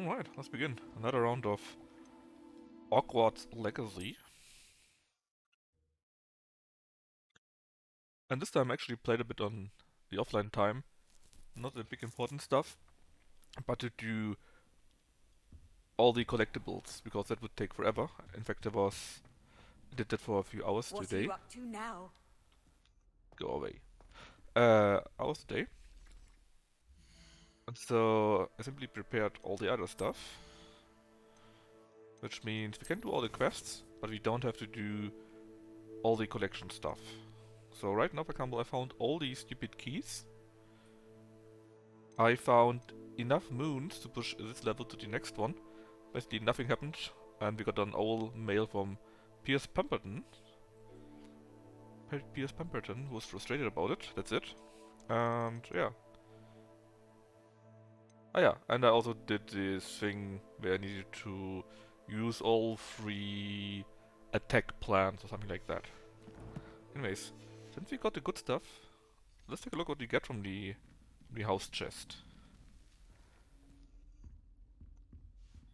Alright, let's begin. Another round of Hogwarts Legacy. And this time I actually played a bit on the offline time. Not the big important stuff, but to do all the collectibles, because that would take forever. In fact, I did that for a few hours What today. are you up to now? Go away. Hours today. And so I simply prepared all the other stuff. Which means we can do all the quests, but we don't have to do all the collection stuff. So right now, for example, I found all these stupid keys. I found enough moons to push this level to the next one. Basically nothing happened, and we got an old mail from Pierce Pemberton. Pierce Pemberton was frustrated about it, that's it. And yeah. Oh yeah, and I also did this thing where I needed to use all 3 attack plans or something like that. Anyways, since we got the good stuff, let's take a look what we get from the house chest.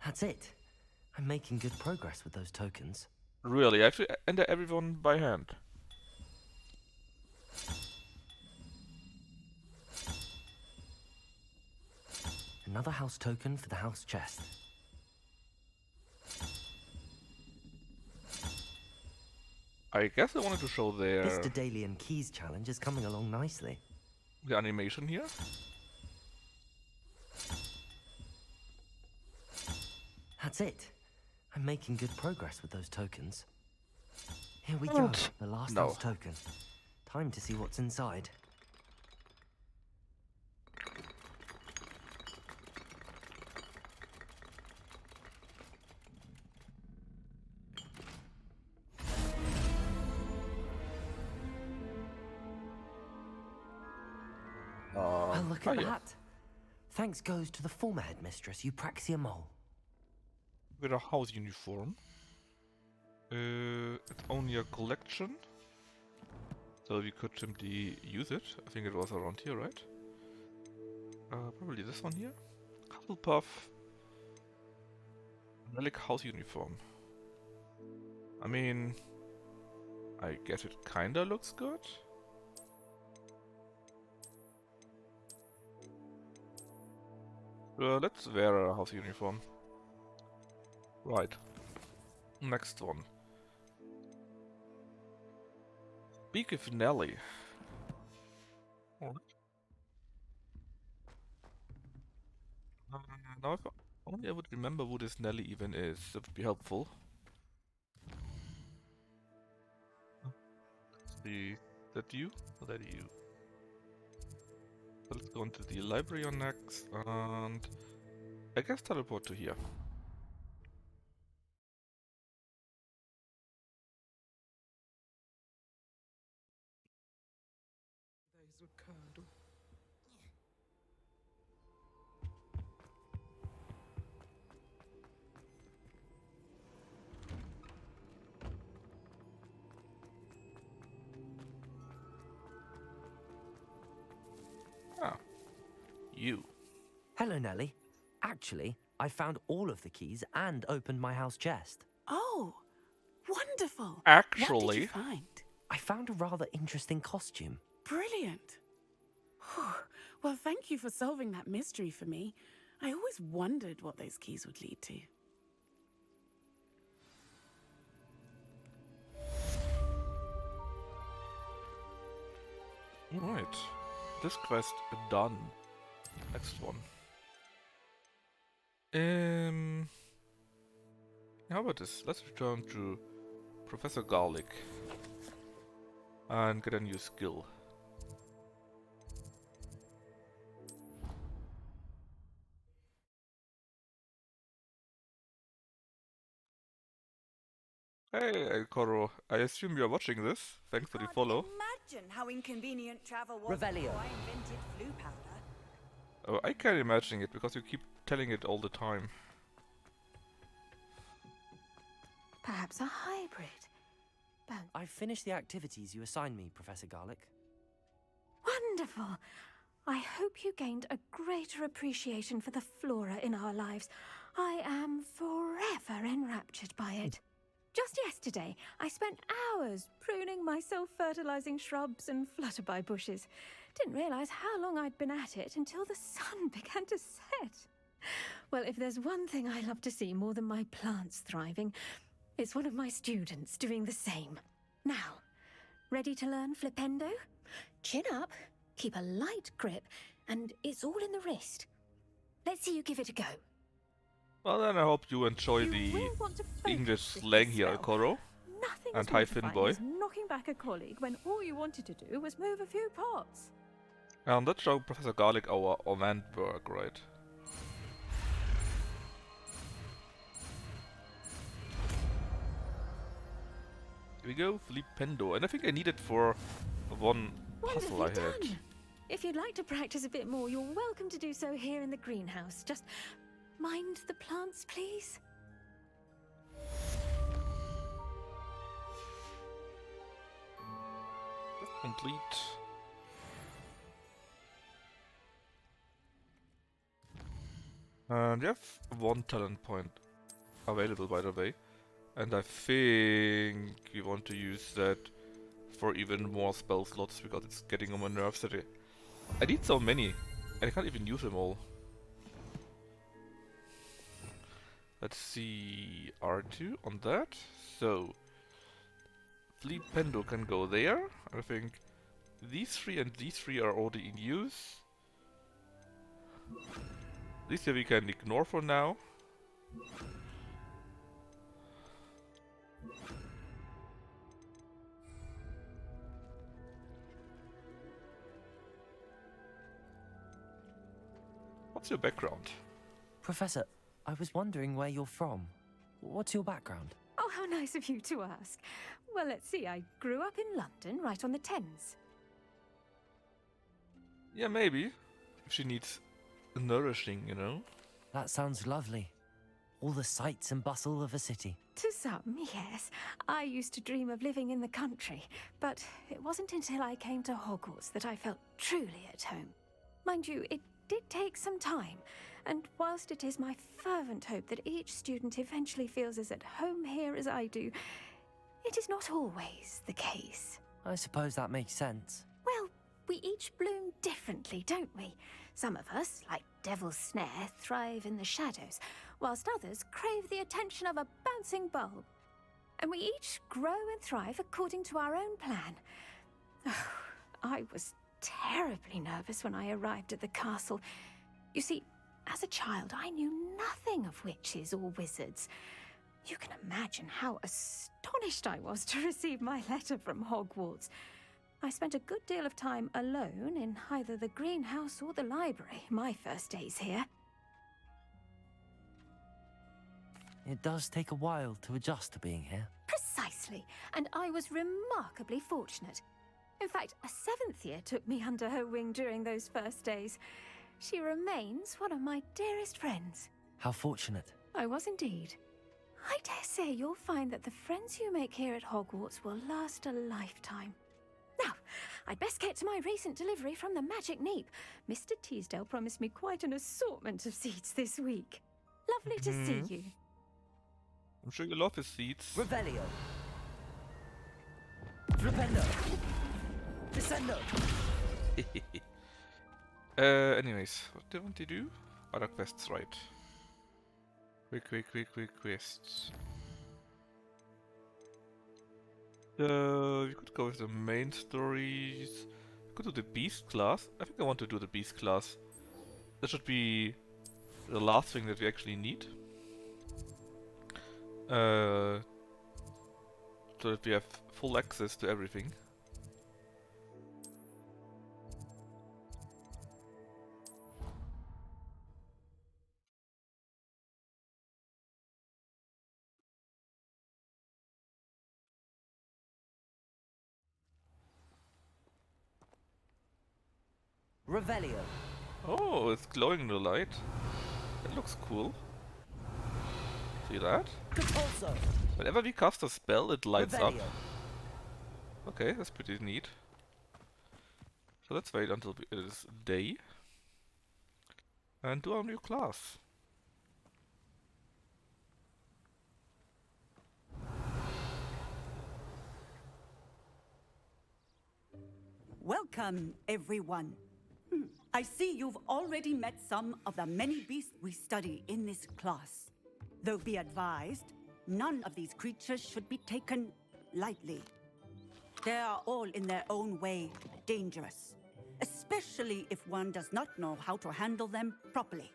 That's it. I'm making good progress with those tokens. Really, I actually enter everyone by hand. Another house token for the house chest. I guess I wanted to show This the Daedalian Keys challenge is coming along nicely. animation here. That's it. I'm making good progress with those tokens. Here we go, the last house token. Time to see what's inside. Well, look at that. Thanks goes to the former headmistress, Eupraxia Mole. With a house uniform. It's only a collection. So we could simply use it. I think it was around here, right? Probably this one here. Hufflepuff. Relic house uniform. I mean, I guess it kinda looks good. Let's wear a house uniform. Right. Next one. Speak of Nelly. Now if only I would remember who this Nelly even is, that would be helpful. Is that you? Or that you? So let's go into the library on next, and I guess teleport to here. Ah, you. Hello, Nelly. Actually, I found all of the keys and opened my house chest. Oh, wonderful. Actually. What did you find? I found a rather interesting costume. Brilliant. Whew. Well, thank you for solving that mystery for me. I always wondered what those keys would lead to. Alright. This quest done. Next one. How about this? Let's return to Professor Garlic and get a new skill. Hey, Koro, I assume you're watching this. Thanks for the follow. Imagine how inconvenient travel was Revelio. before I invented flu powder. Oh, I can't imagine it because you keep telling it all the time. Perhaps a hybrid. I've finished the activities you assigned me, Professor Garlic. Wonderful. I hope you gained a greater appreciation for the flora in our lives. I am forever enraptured by it. Just yesterday, I spent hours pruning my self-fertilizing shrubs and flutterby bushes. Didn't realize how long I'd been at it until the sun began to set. Well, if there's one thing I love to see more than my plants thriving, it's one of my students doing the same. Now, ready to learn Flipendo? Chin up, keep a light grip, and it's all in the wrist. Let's see you give it a go. Well, then I hope you enjoy You the will want to focus English with slang this here, spell. Koro. Nothing And as hi, Finn mortifying boy. as knocking back a colleague when all you wanted to do was move a few pots. And that's show Professor Garlic our Ormandberg, right? Here we go, Flipendo. And I think I need it for one puzzle I Wonderfully had. done. If you'd like to practice a bit more, you're welcome to do so here in the greenhouse. Just mind the plants, please. Complete. And you have one talent point available, by the way. And I think we want to use that for even more spell slots because it's getting on my nerves that I need so many and I can't even use them all. Let's see, R2 on that. So, Flipendo can go there. I think these three and these three are already in use. These two we can ignore for now. What's your background? Professor, I was wondering where you're from. What's your background? Oh, how nice of you to ask. Well, let's see. I grew up in London, right on the Thames. Yeah, maybe. If she needs nourishing, you know. That sounds lovely. All the sights and bustle of a city. To some, yes. I used to dream of living in the country, but it wasn't until I came to Hogwarts that I felt truly at home. Mind you, it did take some time, and whilst it is my fervent hope that each student eventually feels as at home here as I do, it is not always the case. I suppose that makes sense. Well, we each bloom differently, don't we? Some of us, like Devil's Snare, thrive in the shadows, whilst others crave the attention of a bouncing bulb. And we each grow and thrive according to our own plan. Oh, I was terribly nervous when I arrived at the castle. You see, as a child, I knew nothing of witches or wizards. You can imagine how astonished I was to receive my letter from Hogwarts. I spent a good deal of time alone in either the greenhouse or the library my first days here. It does take a while to adjust to being here. Precisely, and I was remarkably fortunate. In fact, a seventh year took me under her wing during those first days. She remains one of my dearest friends. How fortunate. I was indeed. I dare say you'll find that the friends you make here at Hogwarts will last a lifetime. Now, I'd best get to my recent delivery from the Magic Neep. Mr. Teasdale promised me quite an assortment of seeds this week. Lovely to see you. I'm sure you love his seeds. Revelio. Flipendo. Descendo. Anyways, what do you want to do? Other quests, right. Quick quests. We could go with the main stories. We could do the beast class. I think I want to do the beast class. That should be the last thing that we actually need. So that we have full access to everything. Revelio. Oh, it's glowing in the light. That looks cool. See that? Compulso. Whenever we cast a spell, it lights up. Revelio. Okay, that's pretty neat. So let's wait until it is day. And do our new class. Welcome, everyone. I see you've already met some of the many beasts we study in this class. Though be advised, none of these creatures should be taken lightly. They are all in their own way dangerous, especially if one does not know how to handle them properly.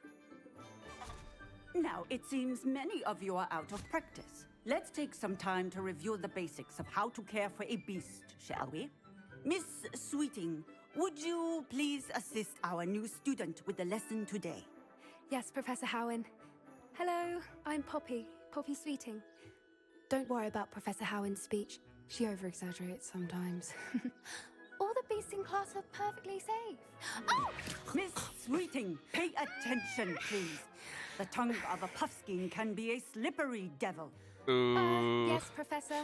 Now, it seems many of you are out of practice. Let's take some time to review the basics of how to care for a beast, shall we? Miss Sweeting, would you please assist our new student with the lesson today? Yes, Professor Howen. Hello, I'm Poppy Sweeting. Don't worry about Professor Howen's speech. She over-exaggerates sometimes. All the beasts in class are perfectly safe. Oh! Miss Sweeting, pay attention, please. The tongue of a puffskein can be a slippery devil. Yes, Professor.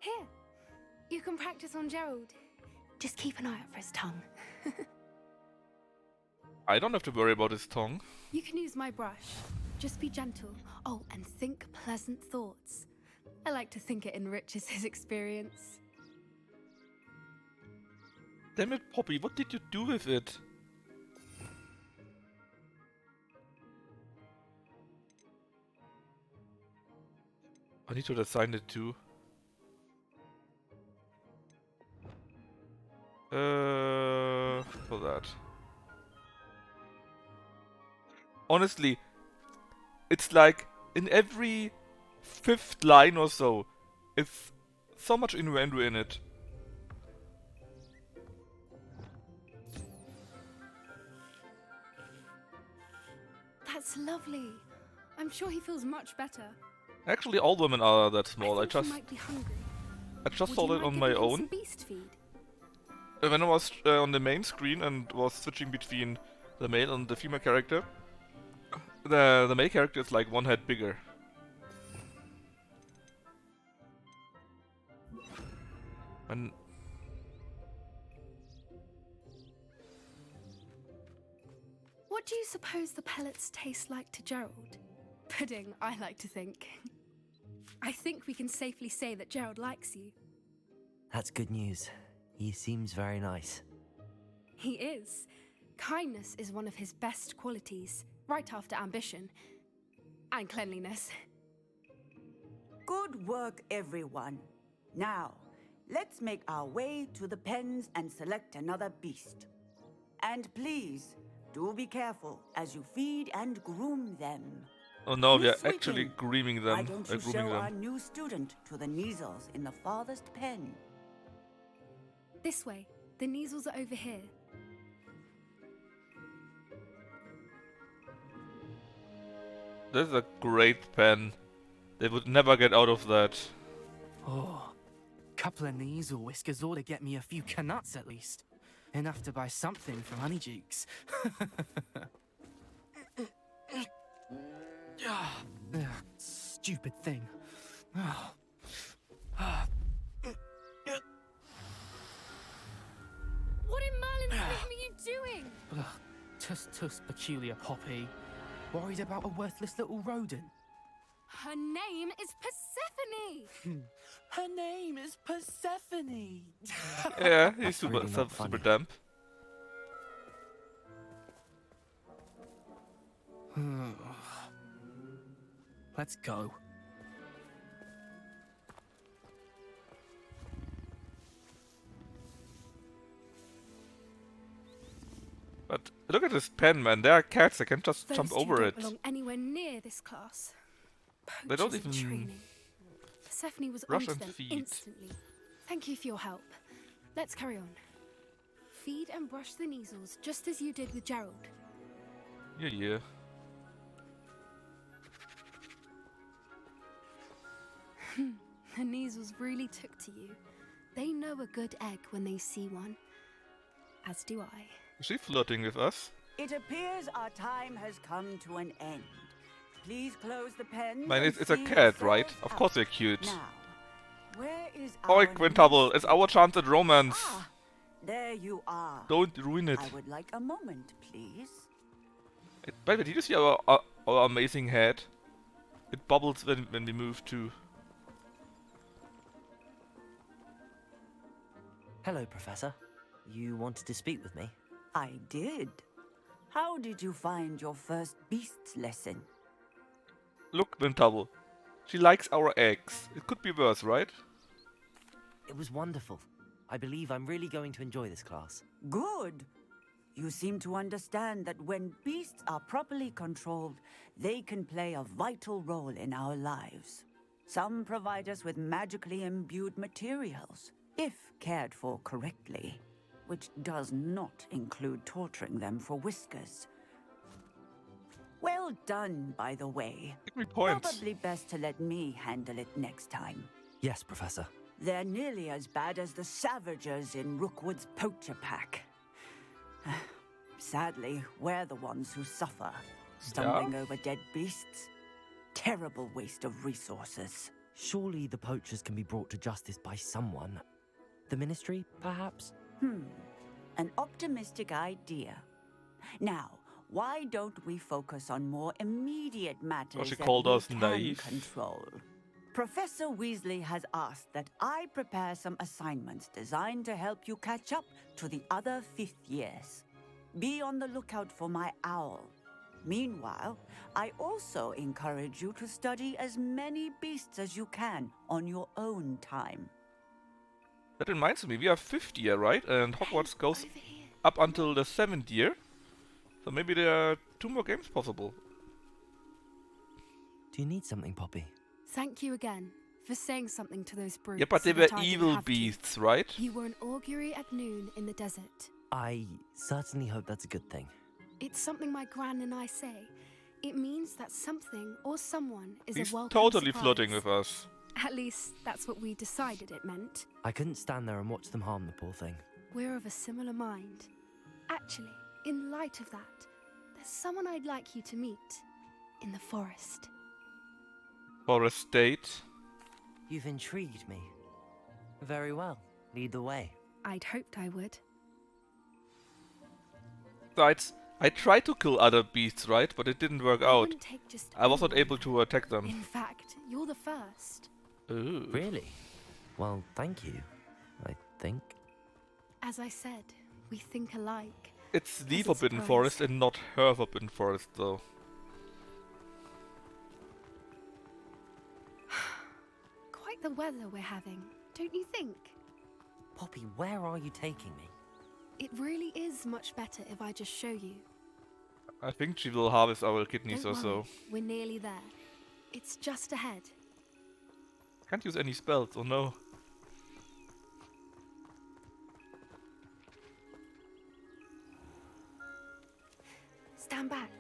Here, you can practice on Gerald. Just keep an eye out for his tongue. I don't have to worry about his tongue. You can use my brush. Just be gentle. Oh, and think pleasant thoughts. I like to think it enriches his experience. Damn it, Poppy, what did you do with it? I need to assign it to. For that. Honestly, it's like in every 5th line or so, it's so much innuendo in it. That's lovely. I'm sure he feels much better. Actually, all women are that small. I think just he might be hungry. saw Would you it mind on my giving him own. some beast feed? When I was on the main screen and was switching between the male and the female character, the male character is like one head bigger. And What do you suppose the pellets taste like to Gerald? Pudding, I like to think. I think we can safely say that Gerald likes you. That's good news. He seems very nice. He is. Kindness is one of his best qualities, right after ambition. And cleanliness. Good work, everyone. Now, let's make our way to the pens and select another beast. And please, do be careful as you feed and groom them. oh no, we are Miss actually Sweeting, grooming Why them. don't you show Grooming our them. new student to the Neasels in the farthest pen? This way. The Neasels are over here. This is a great pen. They would never get out of that. Oh, couple of Neasel whiskers ought to get me a few canuts at least. Enough to buy something from Honeydukes. Stupid thing. What in Merlin's name are you doing? Tuss, peculiar Poppy. Worried about a worthless little rodent? Her name is Persephone! Her name is Persephone. Yeah, he's super, really not super funny. damp. Let's go. But look at this pen, man. There are cats. I can just Those jump two over don't it. belong anywhere near this class. They don't Poachers in even training. Persephone was brush onto and them feed. instantly. Thank you for your help. Let's carry on. Feed and brush the Neasels just as you did with Gerald. Yeah, yeah. The Neasels really took to you. They know a good egg when they see one. As do I. Is she flirting with us? It appears our time has come to an end. Please close the pens. Man, and it's a see cat, right? yourselves Of out. course they're cute. Now, where is Oi, our Quintuple, new it's our chance at romance. Ah, there you are. Don't ruin it. I would like a moment, please. By the way, did you see our amazing head? It bubbles when we move too. When we move, the Neasels will be able to see us. They know Hello, Professor. You wanted to speak with me? I did. How did you find your first beasts lesson? Look, Nintendo. She likes our eggs. It could be worse, right? It was wonderful. I believe I'm really going to enjoy this class. Good. You seem to understand that when beasts are properly controlled, they can play a vital role in our lives. Some provide us with magically imbued materials, if cared for correctly, which does not include torturing them for whiskers. Well done, by the way. Give me points. Probably best to let me handle it next time. Yes, Professor. They're nearly as bad as the Savagers in Rookwood's poacher pack. Sadly, we're the ones who suffer, stumbling over dead beasts. Terrible waste of resources. Surely the poachers can be brought to justice by someone. The Ministry, perhaps? An optimistic idea. Now, why don't we focus on more immediate matters she that called we us can naive. control? Professor Weasley has asked that I prepare some assignments designed to help you catch up to the other 5th years. Be on the lookout for my owl. Meanwhile, I also encourage you to study as many beasts as you can on your own time. That reminds me, we are 5th year, right? And Hogwarts goes Over here. up until the 7th year. So maybe there are 2 more games possible. Do you need something, Poppy? Thank you again for saying something to those brutes. Yeah, but they so were that I didn't evil have to. beasts, right? You were an augury at noon in the desert. I certainly hope that's a good thing. It's something my gran and I say. It means that something or someone is He's a welcome totally surprise. flirting with us. At least that's what we decided it meant. I couldn't stand there and watch them harm the poor thing. We're of a similar mind. Actually, in light of that, there's someone I'd like you to meet in the forest. For a state. You've intrigued me. Very well. Lead the way. I'd hoped I would. Besides, I tried to kill other beasts, right? But it didn't work It out. wouldn't take just I was not anyone. able to attack them. In fact, you're the first. Ooh. Really? Well, thank you. I think. As I said, we think alike. It's the As it's Forbidden surprised. Forest and not her Forbidden Forest, though. Quite the weather we're having, don't you think? Poppy, where are you taking me? It really is much better if I just show you. I think she will harvest our kidneys Don't or so. worry, we're nearly there. It's just ahead. Can't use any spells, oh no. Stand back.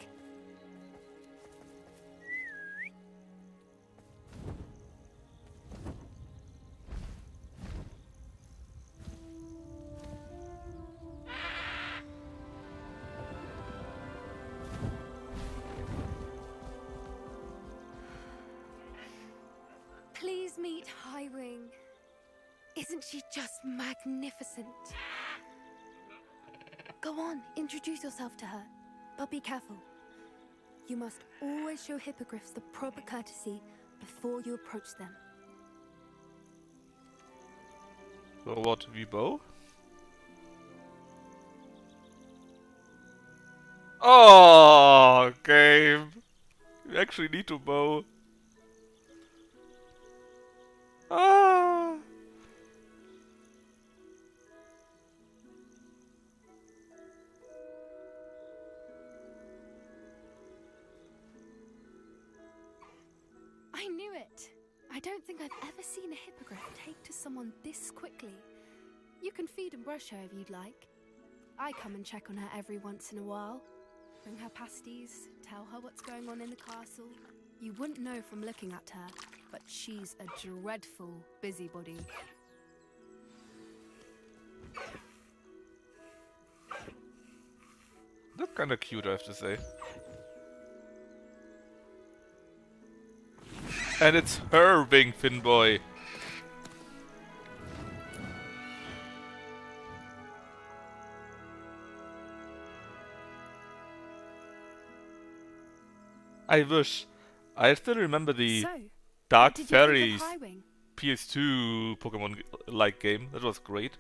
Please meet Highwing. Isn't she just magnificent? Go on, introduce yourself to her. But be careful. You must always show hippogriffs the proper courtesy before you approach them. So what, we bow? Oh, game! You actually need to bow. Ah! I knew it! I don't think I've ever seen a hippogriff take to someone this quickly. You can feed and brush her if you'd like. I come and check on her every once in a while. Bring her pasties, tell her what's going on in the castle. You wouldn't know from looking at her, but she's a dreadful busybody. That's kinda cute, I have to say. And it's her being Finboy. I wish. I still remember the So, Dark what did you think of Fairies Highwing? PS2 Pokemon-like game. That was great.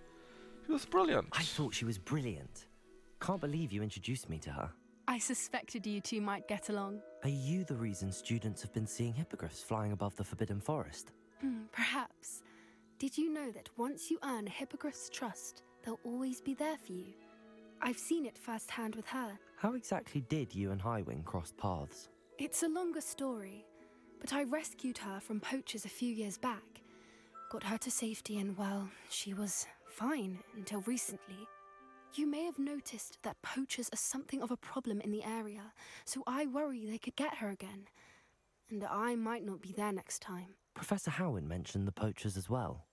She was brilliant. I thought she was brilliant. Can't believe you introduced me to her. I suspected you two might get along. Are you the reason students have been seeing hippogriffs flying above the Forbidden Forest? Perhaps. Did you know that once you earn a hippogriff's trust, they'll always be there for you? I've seen it firsthand with her. How exactly did you and Highwing cross paths? It's a longer story, but I rescued her from poachers a few years back. Got her to safety and, well, she was fine until recently. You may have noticed that poachers are something of a problem in the area, so I worry they could get her again. And I might not be there next time. Professor Howin mentioned the poachers as well.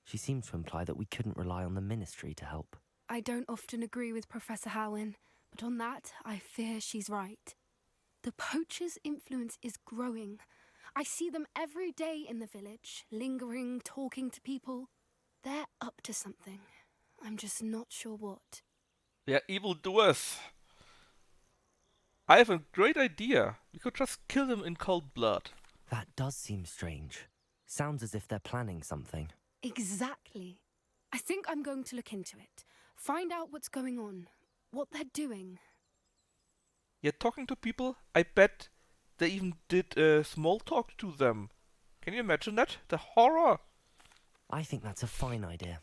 She seemed to imply that we couldn't rely on the Ministry to help. I don't often agree with Professor Howin, but on that, I fear she's right. The poachers' influence is growing. I see them every day in the village, lingering, talking to people. They're up to something. I'm just not sure what. They're evildoers. I have a great idea. We could just kill them in cold blood. That does seem strange. Sounds as if they're planning something. Exactly. I think I'm going to look into it. Find out what's going on. What they're doing. You're talking to people? I bet they even did small talk to them. Can you imagine that? The horror! I think that's a fine idea.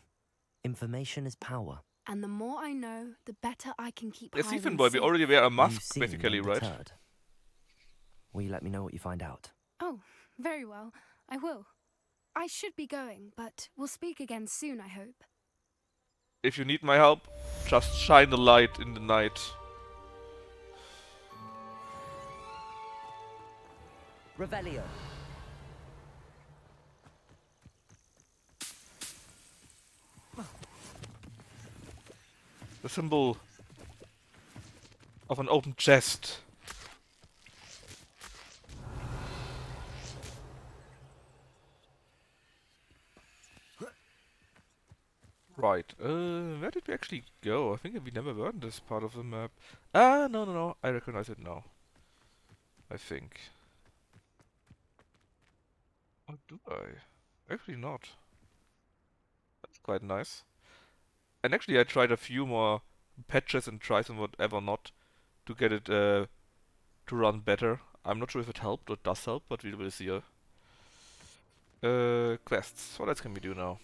Information is power. And the more I know, the better I can keep Yes, Highland even boy, we safe. already wear a You mask, seem basically, right? undeterred. Will you let me know what you find out? Oh, very well. I will. I should be going, but we'll speak again soon, I hope. If you need my help, just shine a light in the night. Revelio. The symbol of an open chest. Right, where did we actually go? I think we never were in this part of the map. Ah, no, I recognize it now. I think. Or do I? Actually not. That's quite nice. And actually I tried a few more patches and tries and whatever not to get it to run better. I'm not sure if it helped or does help, but we will see. Quests. What else can we do now?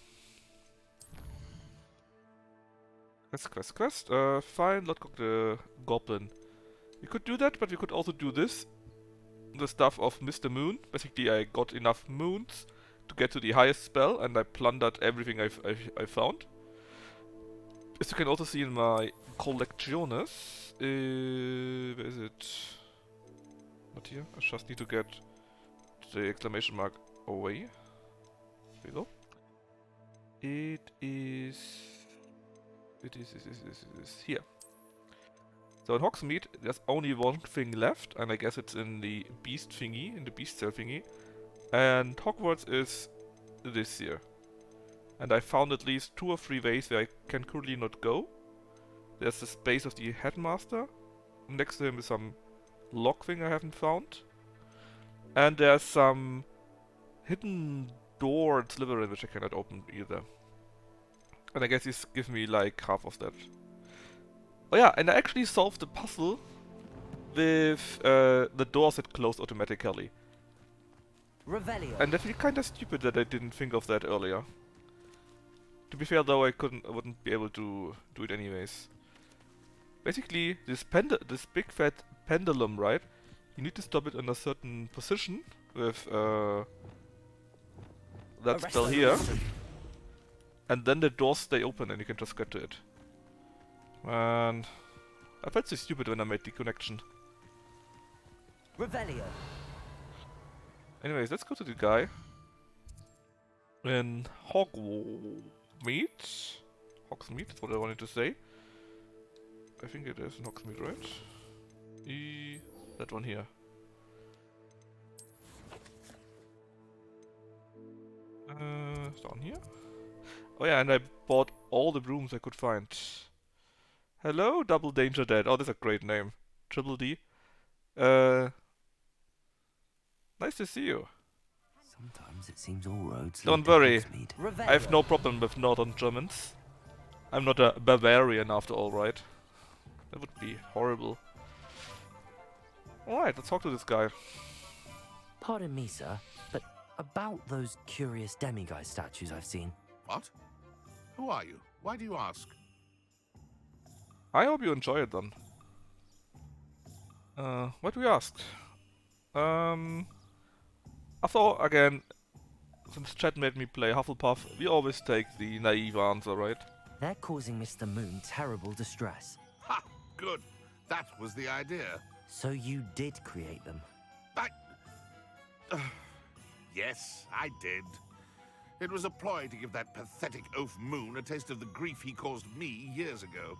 Quest. Find Lodgok the Goblin. We could do that, but we could also do this. The stuff of Mr. Moon. Basically, I got enough moons to get to the highest spell, and I plundered everything I found. As you can also see in my collectiones. Where is it? Not here. I just need to get the exclamation mark away. Here we go. It is here. So in Hogsmeade, there's only one thing left, and I guess it's in the beast thingy, in the beast cell thingy. And Hogwarts is this here. And I found at least 2 or 3 ways where I can currently not go. There's the space of the headmaster. Next to him is some lock thing I haven't found. And there's some hidden door in Slytherin which I cannot open either. And I guess this gives me like half of that. Oh yeah, and I actually solved the puzzle with the doors that close automatically. Revelio. And I feel kinda stupid that I didn't think of that earlier. To be fair though, I wouldn't be able to do it anyways. Basically, this big fat pendulum, right? You need to stop it in a certain position with that spell here. And then the doors stay open and you can just get to it. Man, I felt so stupid when I made the connection. Revelio. Anyways, let's go to the guy in Hogsmeade. Hogsmeade, that's what I wanted to say. I think it is in Hogsmeade, right? That one here. Down here? Oh yeah, and I bought all the rooms I could find. Hello, Double Danger Dead. Oh, that's a great name. Triple D. Nice to see you. Sometimes it seems all roads lead Don't to worry. Hogsmeade. I have no problem with Northern Germans. I'm not a barbarian after all, right? That would be horrible. Alright, let's talk to this guy. Pardon me, sir, but about those curious demiguise statues I've seen. What? Who are you? Why do you ask? I hope you enjoy it then. What we asked? I thought, again, since chat made me play Hufflepuff, we always take the naive answer, right? They're causing Mr. Moon terrible distress. Ha! Good. That was the idea. So you did create them? Yes, I did. It was a ploy to give that pathetic oaf Moon a taste of the grief he caused me years ago.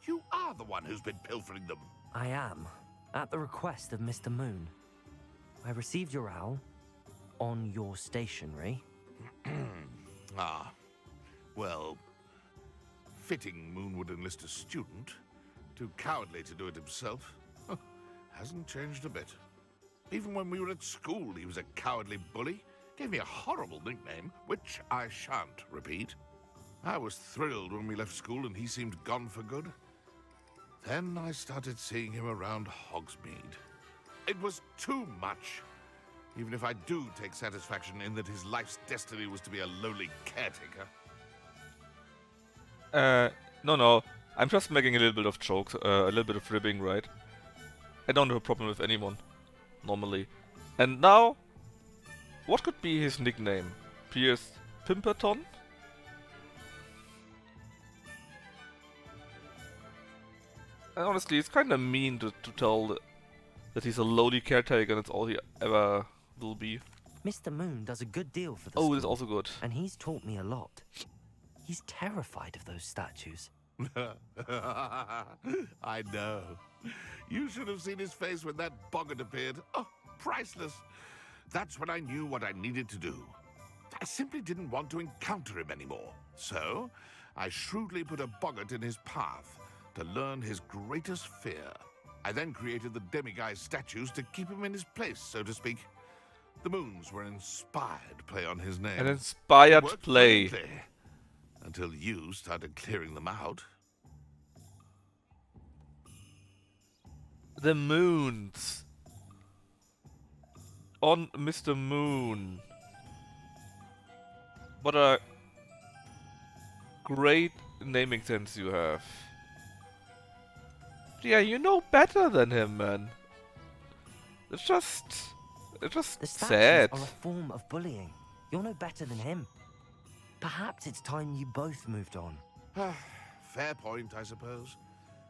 You are the one who's been pilfering them. I am, at the request of Mr. Moon. I received your owl on your stationery. Ah. Well, fitting Moon would enlist a student. Too cowardly to do it himself. Hasn't changed a bit. Even when we were at school, he was a cowardly bully. Gave me a horrible nickname, which I shan't repeat. I was thrilled when we left school and he seemed gone for good. Then I started seeing him around Hogsmeade. It was too much. Even if I do take satisfaction in that his life's destiny was to be a lowly caretaker. No. I'm just making a little bit of jokes, a little bit of ribbing, right? I don't have a problem with anyone, normally. And now, what could be his nickname? Pierce Pimperton? And honestly, it's kinda mean to tell that he's a lowly caretaker and that's all he ever will be. Mr. Moon does a good deal for the Oh, school, it's also good. and he's taught me a lot. He's terrified of those statues. I know. You should have seen his face when that boggart appeared. Oh, priceless. That's when I knew what I needed to do. I simply didn't want to encounter him anymore. So, I shrewdly put a boggart in his path to learn his greatest fear. I then created the demiguise statues to keep him in his place, so to speak. The moons were an inspired play on his name. An inspired Worked play. brilliantly, until you started clearing them out. The moons. On Mr. Moon. What a great naming sense you have. Yeah, you know better than him, man. It's just The statues sad. are a form of bullying. You're no better than him. Perhaps it's time you both moved on. Fair point, I suppose.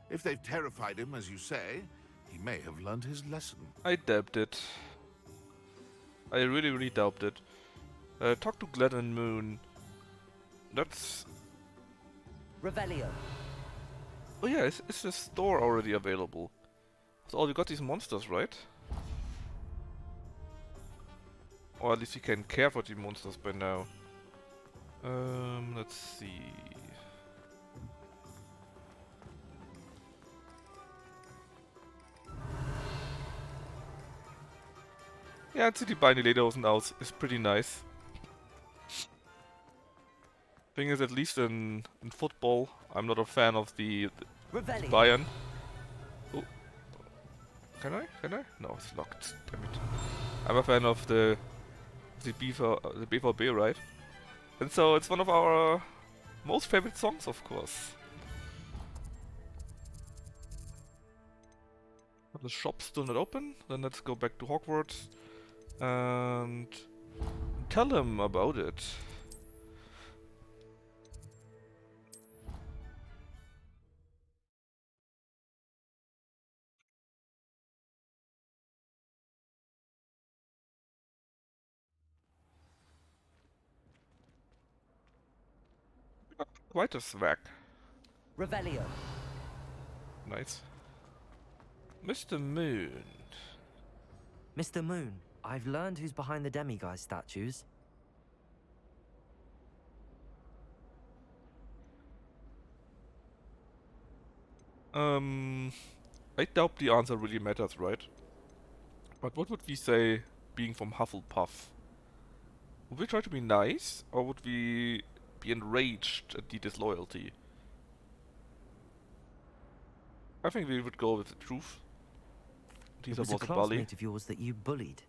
If they've terrified him, as you say, he may have learned his lesson. I doubt it. I really doubt it. Talk to Glenn and Moon. That's... Revelio. Oh yeah, is the store already available? So all you got these monsters, right? Or at least you can care for the monsters by now. Let's see. Yeah, City by Lederhosen aus is pretty nice. Thing is, at least in football, I'm not a fan of the Revelio. Bayern. Oh. Can I? Can I? No, it's locked. Damn it. I'm a fan of the BVB, right? And so it's one of our most favorite songs, of course. But the shop's still not open. Then let's go back to Hogwarts and tell him about it. Quite a swag. Revelio. Nice. Mr. Moon. Mr. Moon, I've learned who's behind the demiguise statues. I doubt the answer really matters, right? But what would we say being from Hufflepuff? Would we try to be nice, or would we be enraged at the disloyalty? I think we would go with the truth. It Teaser was a was a bully. classmate of yours that you bullied,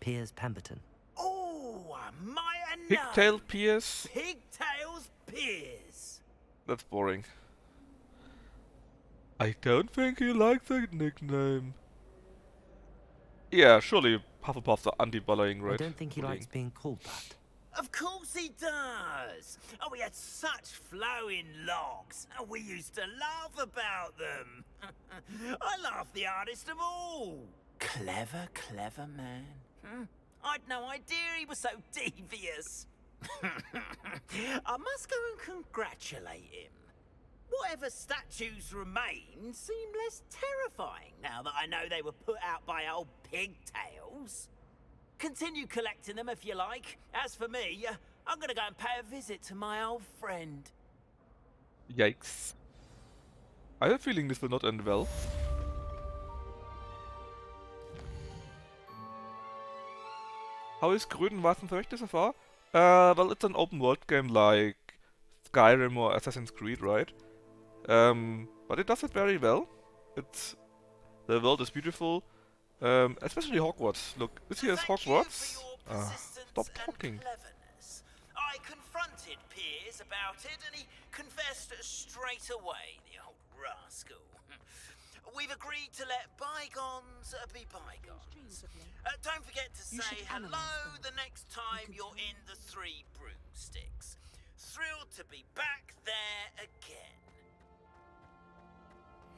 Piers Pemberton. Oh, I might have Pigtail known. Piers? Pigtails Piers. That's boring. I don't think he likes that nickname. Yeah, surely Hufflepuffs are anti-bullying, right? I don't think he Bullying. likes being called that. Of course he does. Oh, we had such flowing locks, and we used to laugh about them. I laughed the hardest of all. Clever, clever man. I'd no idea he was so devious. I must go and congratulate him. Whatever statues remain seem less terrifying now that I know they were put out by old pigtails. Continue collecting them if you like. As for me, I'm gonna go and pay a visit to my old friend. Yikes. I have a feeling this will not end well. How is Grödenwarzen Verrichte so far? Well, it's an open world game like Skyrim or Assassin's Creed, right? But it does it very well. The world is beautiful, especially Hogwarts. Look, this here is Thank you Hogwarts. for your persistence Stop and talking. cleverness. I confronted Piers about it, and he confessed straight away, the old rascal. We've agreed to let bygones be bygones. Don't forget to say hello the next time you're in the Three Broomsticks. Thrilled to be back there again.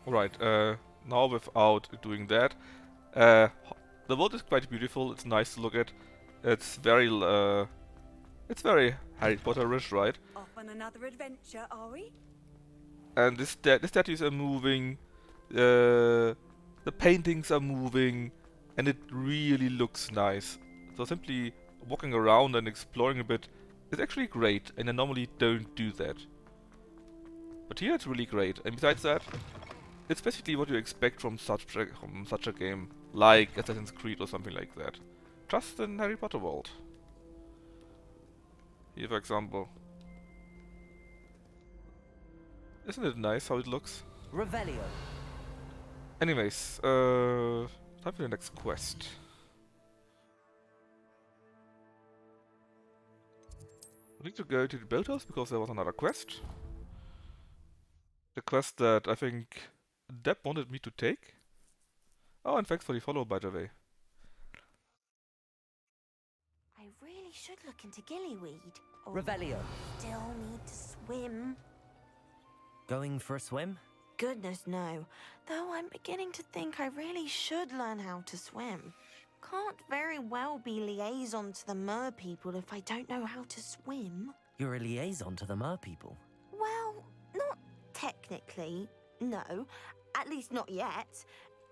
Right, now without doing that, the world is quite beautiful. It's nice to look at. It's very Harry Potter-ish, right? Off on another adventure, are we? And the statues are moving, the paintings are moving, and it really looks nice. So simply walking around and exploring a bit is actually great, and I normally don't do that. But here it's really great, and besides that, it's basically what you expect from such a game, like Assassin's Creed or something like that. Just in Harry Potter world. Here, for example. Isn't it nice how it looks? Revelio. Anyways, time for the next quest. I need to go to the boathouse because there was another quest. A quest that I think Deb wanted me to take. Oh, and thanks for the follow, by the way. I really should look into gillyweed. Revelio. Still need to swim. Going for a swim? Goodness, no. Though I'm beginning to think I really should learn how to swim. Can't very well be liaison to the mer people if I don't know how to swim. You're a liaison to the mer people. Well, not technically, no. At least not yet.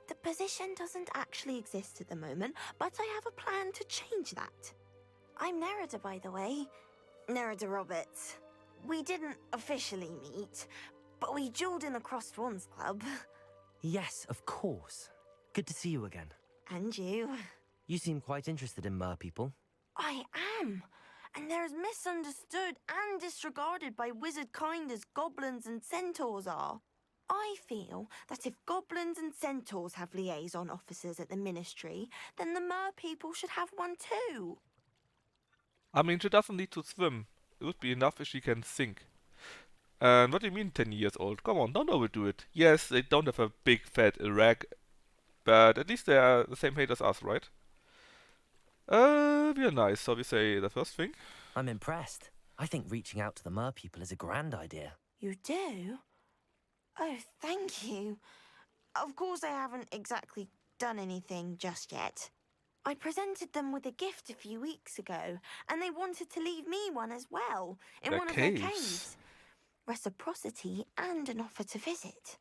The position doesn't actually exist at the moment, but I have a plan to change that. I'm Nerida, by the way. Nerida Roberts. We didn't officially meet, but we duelled in the Crossed Wands Club. Yes, of course. Good to see you again. And you. You seem quite interested in mer people. I am. And they're as misunderstood and disregarded by wizard kind as goblins and centaurs are. I feel that if goblins and centaurs have liaison officers at the ministry, then the mer people should have one too. I mean, she doesn't need to swim. It would be enough if she can sink. And what do you mean 10 years old? Come on, don't overdo it. Yes, they don't have a big fat erect, but at least they are the same height as us, right? We are nice, so we say the first thing. I'm impressed. I think reaching out to the mer people is a grand idea. You do? Oh, thank you. Of course I haven't exactly done anything just yet. I presented them with a gift a few weeks ago, and they wanted to leave me one as well, in Their one of their caves. Reciprocity and an offer to visit.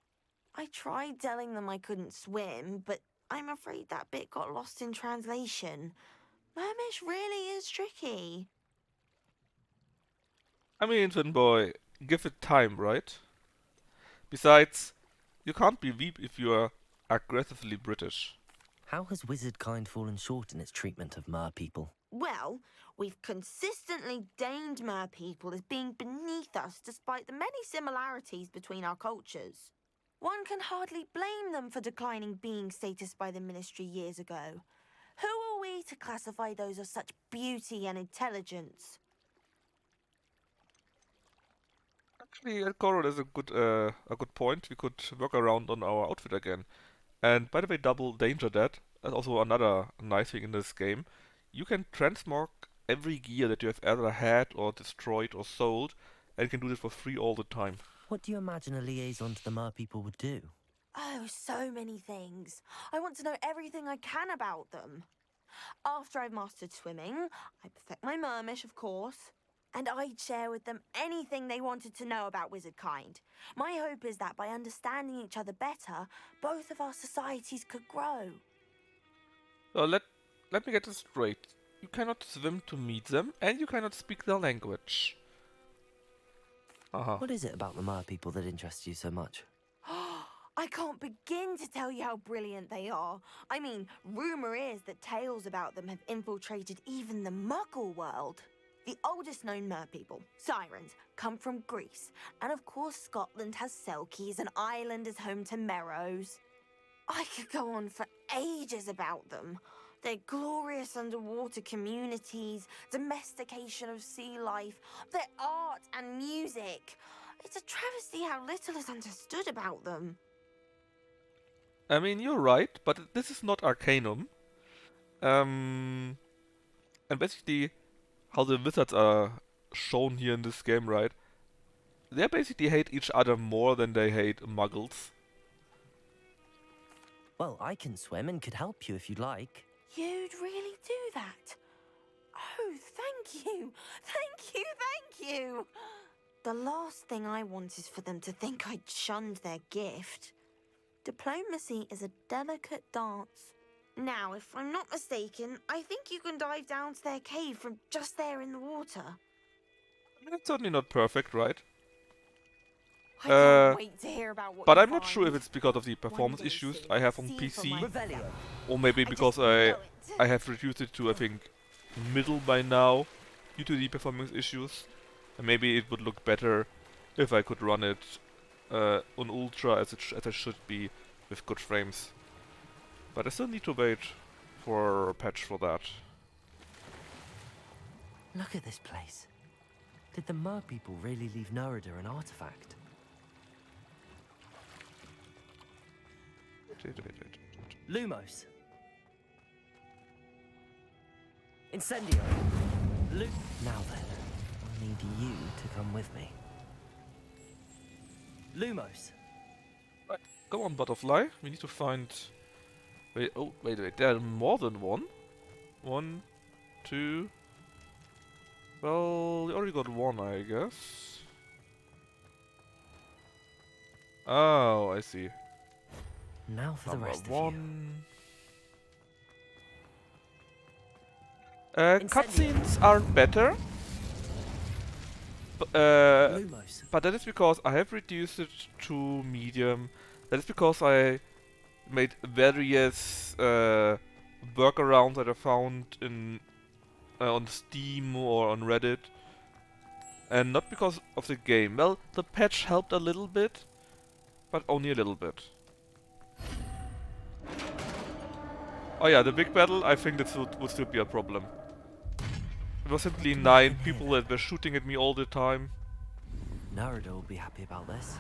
I tried telling them I couldn't swim, but I'm afraid that bit got lost in translation. Mermish really is tricky. I mean, Twin Boy, give it time, right? Besides, you can't be weep if you are aggressively British. How has wizard kind fallen short in its treatment of mer people? Well, we've consistently deigned mer people as being beneath us despite the many similarities between our cultures. One can hardly blame them for declining being status by the Ministry years ago. Who are we to classify those of such beauty and intelligence? Actually, Coral is a good point. We could work around on our outfit again. And by the way, double danger that. That's also another nice thing in this game. You can transmog every gear that you have ever had or destroyed or sold, and you can do this for free all the time. What do you imagine a liaison to the Mer people would do? Oh, so many things. I want to know everything I can about them. After I've mastered swimming, I perfect my mermish, of course, and I'd share with them anything they wanted to know about wizard kind. My hope is that by understanding each other better, both of our societies could grow. So let me get this straight. You cannot swim to meet them, and you cannot speak their language. What is it about the Mer people that interests you so much? I can't begin to tell you how brilliant they are. I mean, rumour is that tales about them have infiltrated even the Muggle world. The oldest known Mer people, Sirens, come from Greece. And of course Scotland has Selkies and Ireland is home to Merrows. I could go on for ages about them. Their glorious underwater communities, domestication of sea life, their art and music. It's a travesty how little is understood about them. I mean, you're right, but this is not Arcanum. And basically, how the wizards are shown here in this game, right? They basically hate each other more than they hate muggles. Well, I can swim and could help you if you'd like. You'd really do that? Oh, thank you! Thank you, thank you! The last thing I want is for them to think I'd shunned their gift. Diplomacy is a delicate dance. Now, if I'm not mistaken, I think you can dive down to their cave from just there in the water. I mean, it's certainly not perfect, right? I can't wait to hear about what But you I'm not sure if find. it's because of the performance day issues soon, I have on see for PC, myself. or maybe because I have reduced it to, I think, middle by now, due to the performance issues. And maybe it would look better if I could run it on ultra as it should be, with good frames. But I still need to wait for a patch for that. Look at this place. Did the Mer people really leave Nerida an artifact? Lumos. Incendio. Now then, I need you to come with me. Lumos. Right, come on, butterfly. We need to find. Wait, oh, wait. There are more than one. 1, 2. Well, we already got one, I guess. Oh, I see. Now for Number the rest one. of you. Cutscenes aren't better. Lumos. But that is because I have reduced it to medium. That is because I made various workarounds that I found in on Steam or on Reddit, and not because of the game. Well, the patch helped a little bit, but only a little bit. Oh yeah, the big battle, I think that would still be a problem. It was simply 9 people that were shooting at me all the time. Nerida will be happy about this.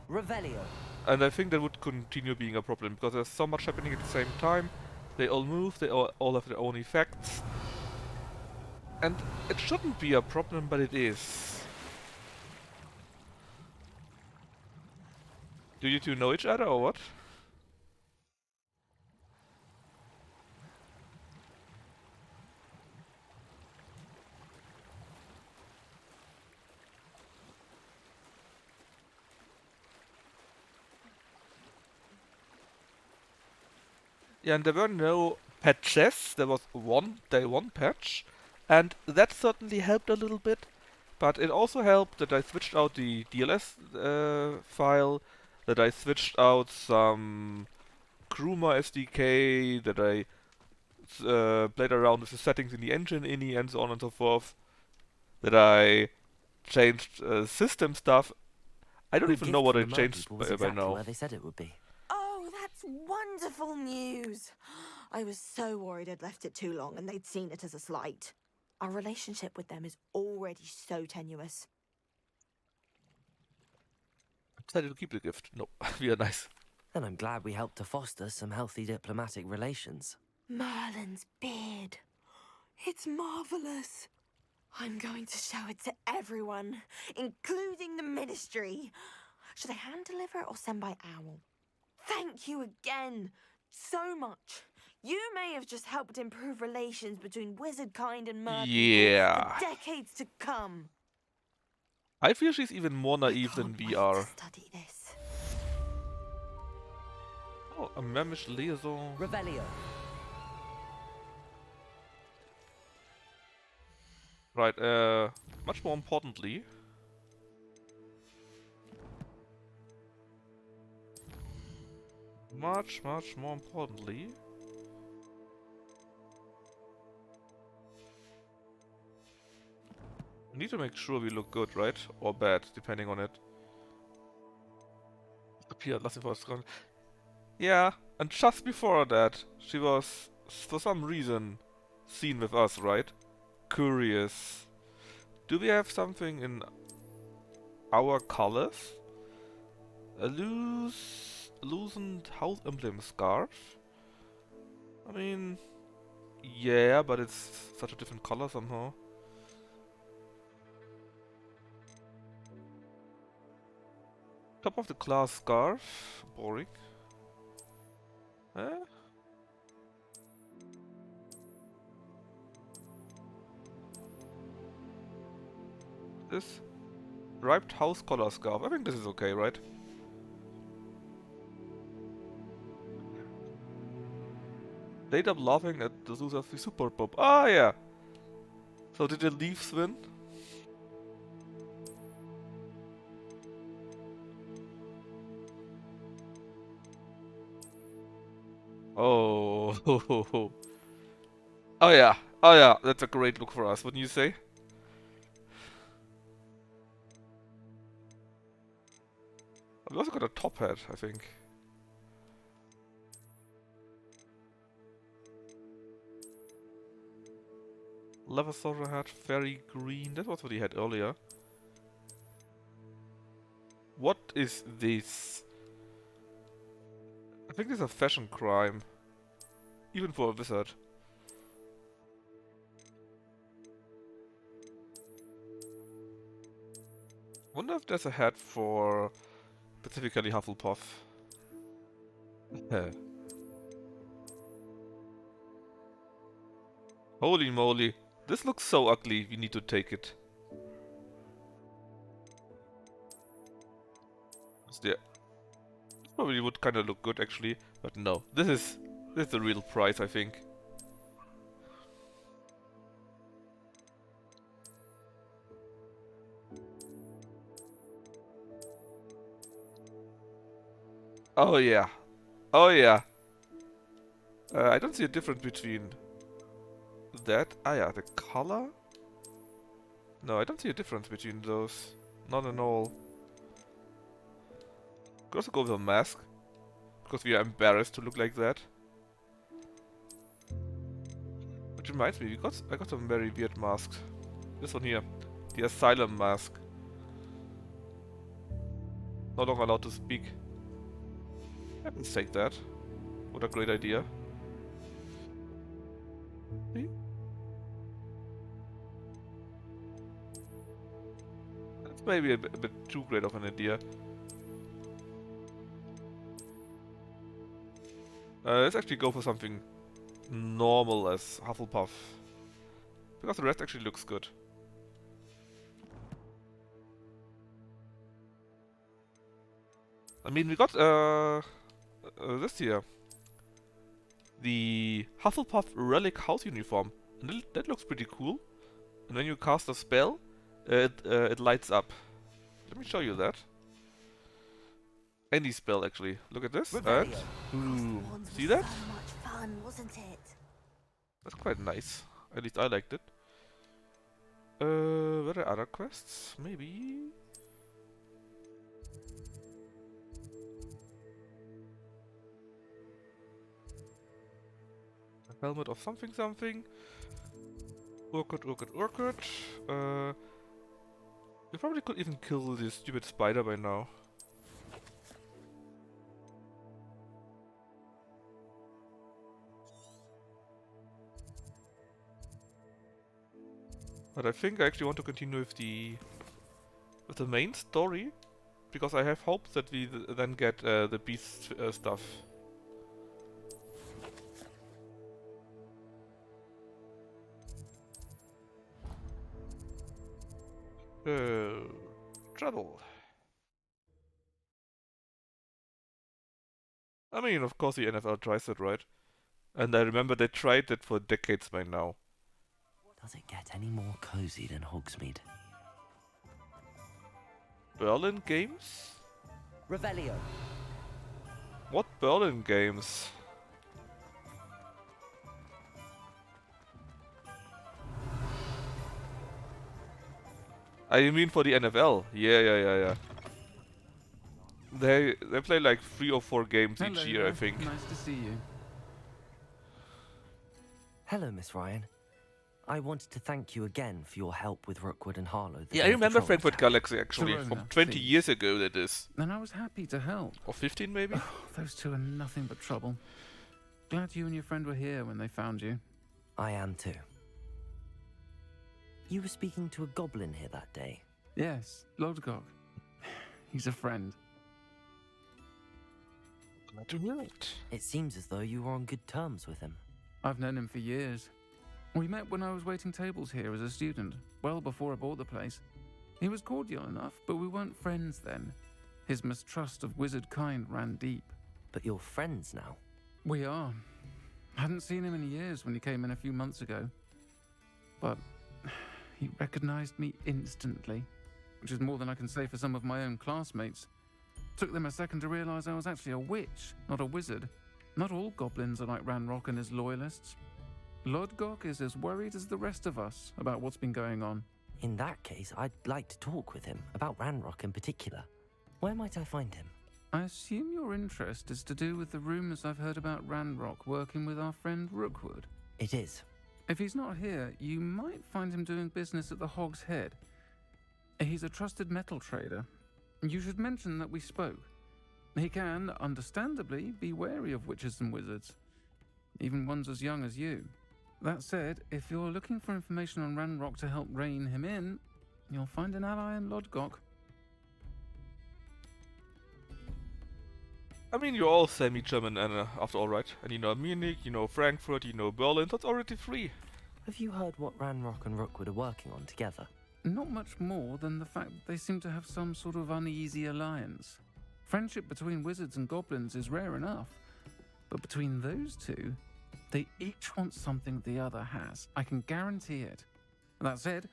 Revelio. And I think that would continue being a problem, because there's so much happening at the same time. They all move, they all have their own effects. And it shouldn't be a problem, but it is. Do you two know each other, or what? Yeah, and there were no patches. There was one day 1 patch, and that certainly helped a little bit. But it also helped that I switched out the DLS file, that I switched out some Kruma SDK, that I played around with the settings in the engine ini and so on and so forth, that I changed system stuff. I don't Your even gift know what from I the changed Mer people was by exactly now. where they said it would be. Oh, that's wonderful news. I was so worried I'd left it too long and they'd seen it as a slight. Our relationship with them is already so tenuous. I decided to keep the gift. No, we are nice. And I'm glad we helped to foster some healthy diplomatic relations. Merlin's beard. It's marvelous. I'm going to show it to everyone, including the Ministry. Should I hand deliver it or send by owl? Thank you again so much. You may have just helped improve relations between wizard kind and mer people Yeah. for decades to come. I feel she's even more I naive than can't we wait are. to study this. Oh, a Memish liaison. Revelio. Right, much more importantly. Much more importantly. We need to make sure we look good, right? Or bad, depending on it. Appeared last for us. Yeah, and just before that, she was, for some reason, seen with us, right? Curious. Do we have something in our colors? A loosened house emblem scarf? I mean, yeah, but it's such a different color somehow. Top of the class scarf. Boring. Eh? This striped house collar scarf. I think this is okay, right? Stayed up laughing at the use of the super pop. Ah, yeah. So did the Leafs win? Oh. Oh yeah. Oh yeah. That's a great look for us, wouldn't you say? We also got a top hat, I think. Leather soldier hat, fairy green. That was what he had earlier. What is this? I think this is a fashion crime. Even for a wizard. Wonder if there's a hat for specifically Hufflepuff. Holy moly. This looks so ugly, we need to take it. Probably would kind of look good actually, but no. This is the real price, I think. Oh yeah. Oh yeah. I don't see a difference between that. Ah yeah, the color? No, I don't see a difference between those. Not at all. Could also go with a mask. Because we are embarrassed to look like that. Which reminds me, I got some very weird masks. This one here. The asylum mask. No longer allowed to speak. Let's take that. What a great idea. See? That's maybe a bit too great of an idea. Let's actually go for something normal as Hufflepuff. Because the rest actually looks good. I mean, we got this here. The Hufflepuff Relic House Uniform. And that looks pretty cool. And when you cast a spell, it lights up. Let me show you that. Any spell, actually. Look at this. And see that? So much fun, wasn't it? That's quite nice. At least I liked it. Were there other quests? Maybe? Helmet of something something. Orchid. We probably could even kill this stupid spider by now. But I think I actually want to continue with the main story, because I have hopes that we then get the beast stuff. Trouble. I mean, of course the NFL tries it, right? And I remember they tried it for decades by now. Does it get any more cozy than Hogsmeade? Berlin games? Revelio. What Berlin games? You mean for the NFL? Yeah. They play like 3 or 4 games each year, I think. Nice to see you. Hello, Miss Ryan. I wanted to thank you again for your help with Rookwood and Harlow. Yeah, I remember Frankfurt Galaxy actually, Corona, from 20 please. years ago that is. And I was happy to help. Or 15 maybe? Oh, those two are nothing but trouble. Glad you and your friend were here when they found you. I am too. You were speaking to a goblin here that day. Yes, Lodgok. He's a friend. Glad to hear it. It seems as though you were on good terms with him. I've known him for years. We met when I was waiting tables here as a student, well before I bought the place. He was cordial enough, but we weren't friends then. His mistrust of wizard kind ran deep. But you're friends now? We are. Hadn't seen him in years when he came in a few months ago. But he recognized me instantly, which is more than I can say for some of my own classmates. Took them a second to realize I was actually a witch, not a wizard. Not all goblins are like Ranrock and his loyalists. Lodgok is as worried as the rest of us about what's been going on. In that case, I'd like to talk with him, about Ranrock in particular. Where might I find him? I assume your interest is to do with the rumors I've heard about Ranrock working with our friend Rookwood. It is. If he's not here, you might find him doing business at the Hog's Head. He's a trusted metal trader. You should mention that we spoke. He can, understandably, be wary of witches and wizards, even ones as young as you. That said, if you're looking for information on Ranrock to help rein him in, you'll find an ally in Lodgok. I mean, you're all semi-German after all, right? And you know Munich, you know Frankfurt, you know Berlin, that's already 3. Have you heard what Ranrock and Rookwood are working on together? Not much more than the fact that they seem to have some sort of uneasy alliance. Friendship between wizards and goblins is rare enough, but between those two, they each want something the other has. I can guarantee it. That said,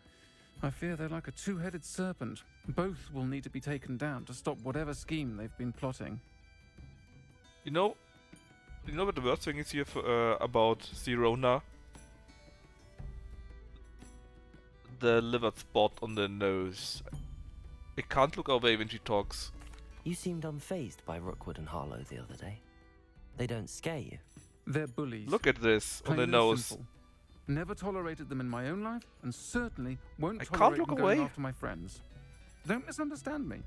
I fear they're like a two-headed serpent. Both will need to be taken down to stop whatever scheme they've been plotting. You know what the worst thing is here about Sirona? The livered spot on the nose. I can't look away when she talks. You seemed unfazed by Rookwood and Harlow the other day. They don't scare you. They're bullies. Look at this on the Plain and nose. simple. Never tolerated them in my own life, and certainly won't I can't tolerate look them going away. after my friends. Don't misunderstand me.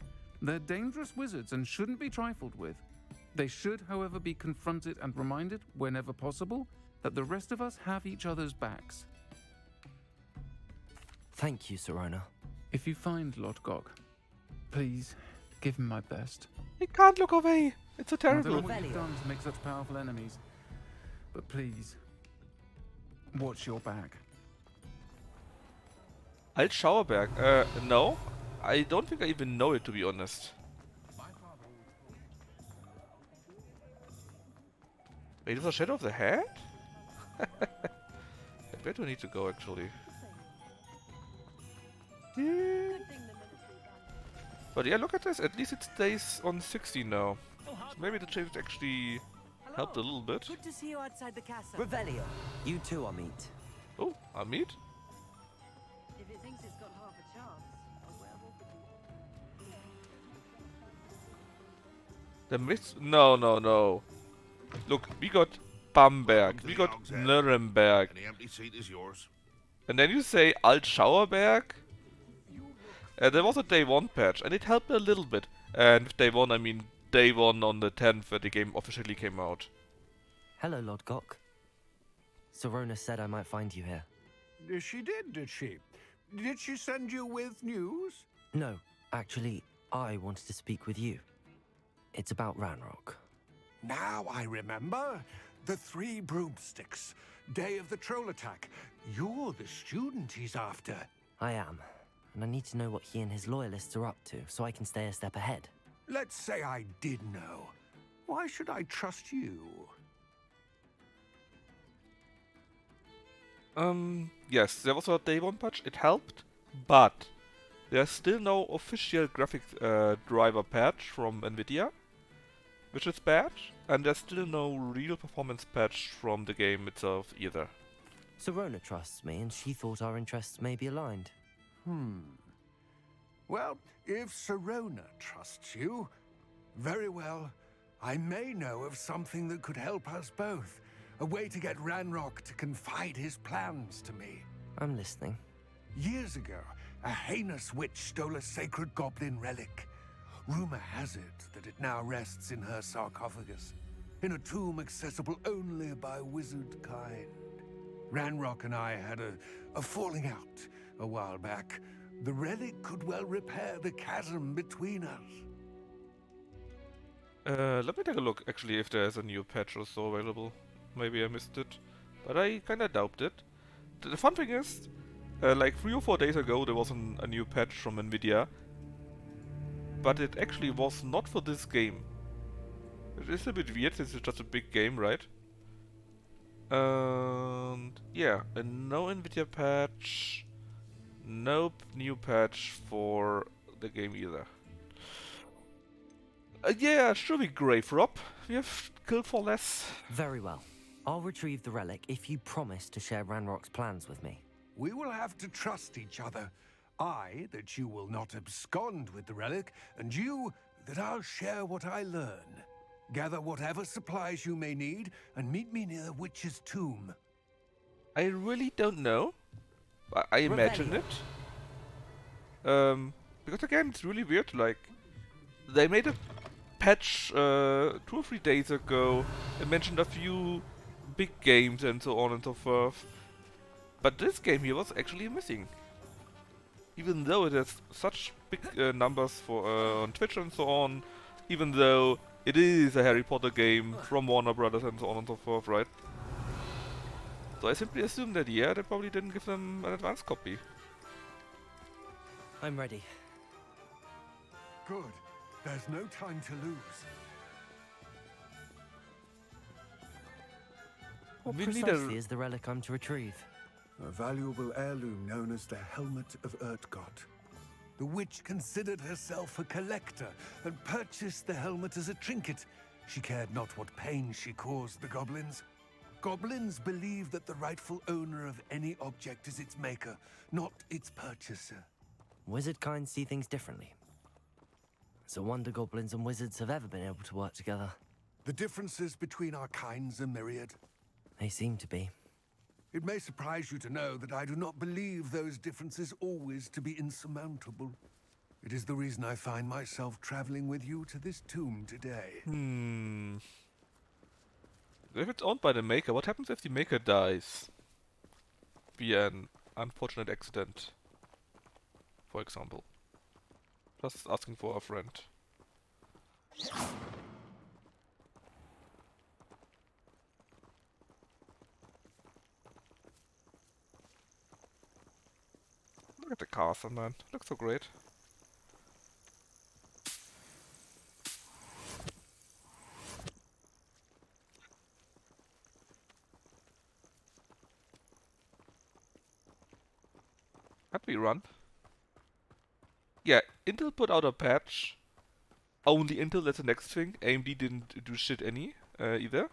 They're dangerous wizards and shouldn't be trifled with. They should, however, be confronted and reminded, whenever possible, that the rest of us have each other's backs. Thank you, Sirona. If you find Lodgok, please give him my best. I can't look away. It's so I don't know terrible. what you've done to make such powerful enemies, but please, watch your back. Altschauerberg. No. I don't think I even know it, to be honest. Wait, is there a Shadow of the Head? Where do I need to go, actually? Yeah. But yeah, look at this. At least it stays on 60 now. So maybe the change actually helped a little bit. Good to see you outside the castle. Revelio. You too, Amit. Oh, Amit? If it thinks it's got half a chance, I'll werewolf with you. The mist? No. Look, we got Bamberg. Welcome We to the got Hogshead. Nuremberg. Any empty seat is yours. And then you say Altschauerberg. There was a day 1 patch, and it helped a little bit. And with day 1, I mean day 1 on the 10th, where the game officially came out. Hello, Lodgok. Sorona said I might find you here. She did she? Did she send you with news? No, actually, I wanted to speak with you. It's about Ranrock. Now I remember. The 3 broomsticks. Day of the troll attack. You're the student he's after. I am, and I need to know what he and his loyalists are up to, so I can stay a step ahead. Let's say I did know. Why should I trust you? Yes, there was a day 1 patch, it helped, but there's still no official graphics driver patch from Nvidia, which is bad, and there's still no real performance patch from the game itself either. Sorona trusts me, and she thought our interests may be aligned. Well, if Sorona trusts you, very well. I may know of something that could help us both. A way to get Ranrock to confide his plans to me. I'm listening. Years ago, a heinous witch stole a sacred goblin relic. Rumor has it that it now rests in her sarcophagus, in a tomb accessible only by wizard kind. Ranrock and I had a falling out a while back. The relic could well repair the chasm between us. Let me take a look actually if there's a new patch or so available. Maybe I missed it, but I kinda doubt it. The fun thing is, like 3 or 4 days ago there was a new patch from Nvidia, but it actually was not for this game. It is a bit weird, this is just a big game, right? And yeah, and no Nvidia patch, no new patch for the game either. Yeah, sure we Grave Rob. We have killed for less. Very well. I'll retrieve the relic if you promise to share Ranrock's plans with me. We will have to trust each other. I, that you will not abscond with the relic, and you, that I'll share what I learn. Gather whatever supplies you may need, and meet me near the witch's tomb. I really don't know. I imagine it. Because again, it's really weird, like, they made a patch 2 or 3 days ago, and mentioned a few big games and so on and so forth. But this game here was actually missing. Even though it has such big numbers for on Twitch and so on, even though it is a Harry Potter game from Warner Brothers and so on and so forth, right? So I simply assume that, yeah, they probably didn't give them an advance copy. I'm ready. Good. There's no time to lose. What We need precisely is the relic I'm to retrieve? A valuable heirloom known as the Helmet of Urtgott. The witch considered herself a collector and purchased the helmet as a trinket. She cared not what pain she caused the goblins. Goblins believe that the rightful owner of any object is its maker, not its purchaser. Wizard kind see things differently. It's a wonder goblins and wizards have ever been able to work together. The differences between our kinds are myriad. They seem to be. It may surprise you to know that I do not believe those differences always to be insurmountable. It is the reason I find myself traveling with you to this tomb today. If it's owned by the maker, what happens if the maker dies? Via an unfortunate accident, for example. Just asking for a friend. Look at the castle, man. Looks so great. Had we run? Yeah, Intel put out a patch. Only Intel, that's the next thing. AMD didn't do shit either.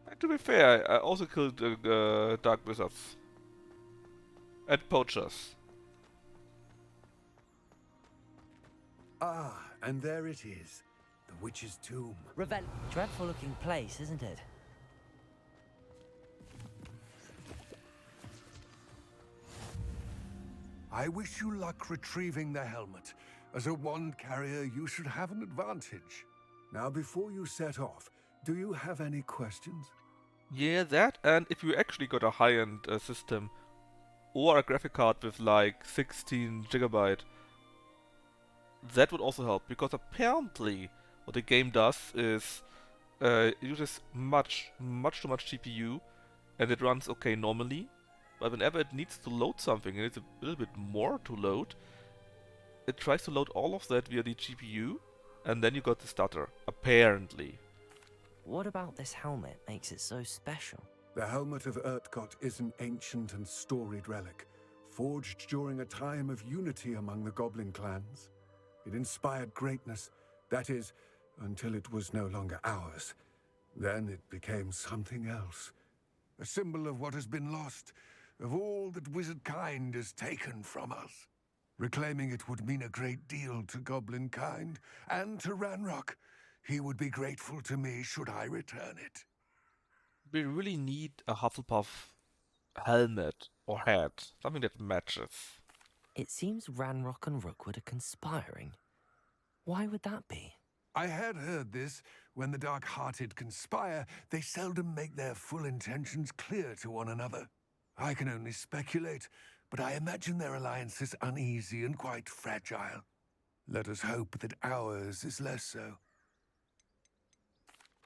And to be fair, I also killed Dark Wizards. And Poachers. Ah, and there it is. The witch's tomb. Dreadful looking place, isn't it? I wish you luck retrieving the helmet. As a wand carrier, you should have an advantage. Now, before you set off, do you have any questions? Yeah, that, and if you actually got a high-end system or a graphic card with like 16 gigabyte, that would also help, because apparently what the game does is it uses much too much GPU, and it runs okay normally, but whenever it needs to load something and it's a little bit more to load, it tries to load all of that via the GPU, and then you got the stutter, apparently. What about this helmet makes it so special? The helmet of Urtkot is an ancient and storied relic, forged during a time of unity among the goblin clans. It inspired greatness, that is, until it was no longer ours. Then it became something else. A symbol of what has been lost, of all that wizard kind is taken from us. Reclaiming it would mean a great deal to goblin kind, and to Ranrock. He would be grateful to me should I return it. We really need a Hufflepuff helmet or hat, something that matches. It seems Ranrock and Rookwood are conspiring. Why would that be? I had heard this. When the dark-hearted conspire, they seldom make their full intentions clear to one another. I can only speculate, but I imagine their alliance is uneasy and quite fragile. Let us hope that ours is less so.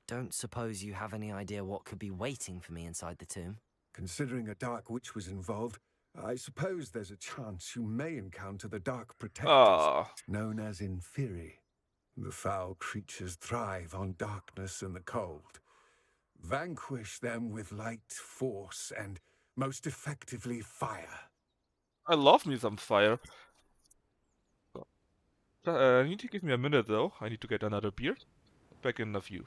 Don't suppose you have any idea what could be waiting for me inside the tomb? Considering a dark witch was involved, I suppose there's a chance you may encounter the dark protectors, known as Inferi. The foul creatures thrive on darkness and the cold. Vanquish them with light, force, and most effectively fire. I love me some fire. You need to give me a minute though. I need to get another beer. Back in a few.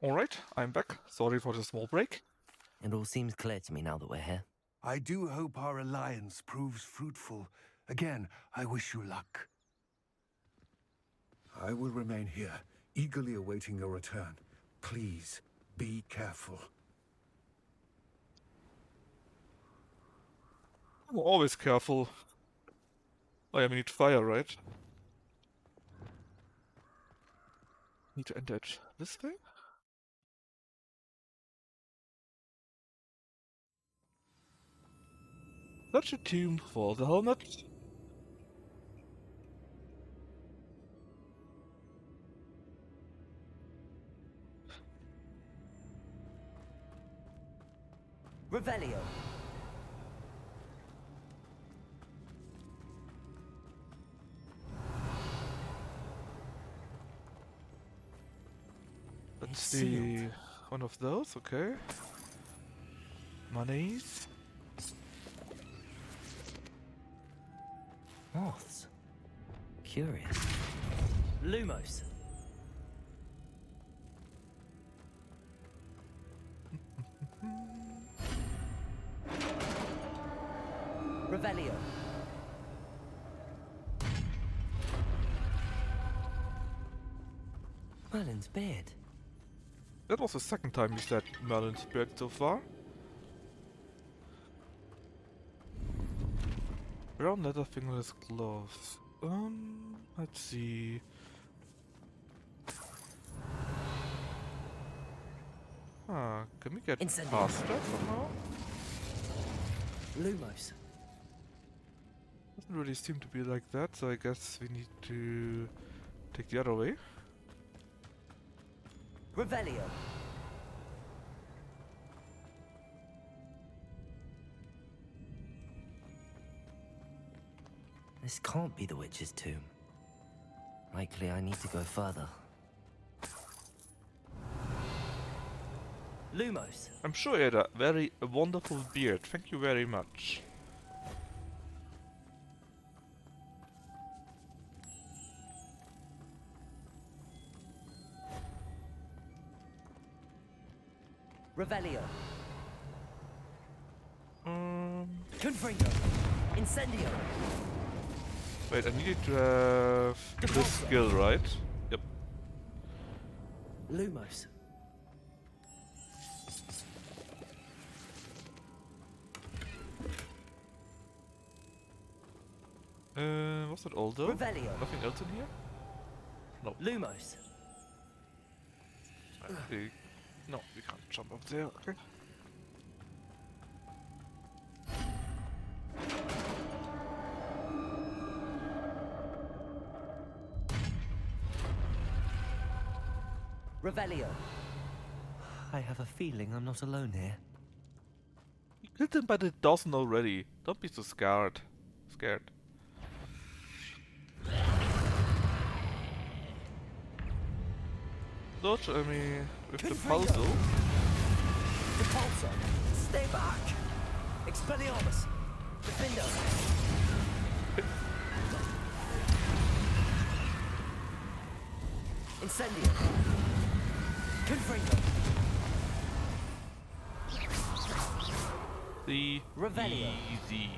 Alright, I'm back. Sorry for the small break. It all seems clear to me now that we're here. I do hope our alliance proves fruitful. Again, I wish you luck. I will remain here, eagerly awaiting your return. Please, be careful. Always careful. Oh yeah, we need fire, right? Need to enter this thing? Such a tomb for the helmet. Revelio. Let's see. One of those, okay. Monies. Moths. Curious. Lumos. Revelio. Merlin's beard. That was the second time we said Merlin's beard so far. Brown leather fingerless gloves. Let's see. Can we get faster somehow? Lumos. Doesn't really seem to be like that, so I guess we need to take the other way. Revelio. This can't be the witch's tomb. Likely I need to go further. Lumos. I'm sure you had a very wonderful beard. Thank you very much. Revelio. Confringo. Incendio. Wait, I needed to have this skill, right? Yep. Lumos. Was that all though? Revelio. Nothing else in here? No. Lumos. Okay. No, we can't jump up there. Okay. Revelio. I have a feeling I'm not alone here. You killed him by the dozen already. Don't be so scared. Dodge me with the puzzle. Repulsor. Stay back. Expelliarmus. Defendo. Incendio. Confringo. The Revelio. easy.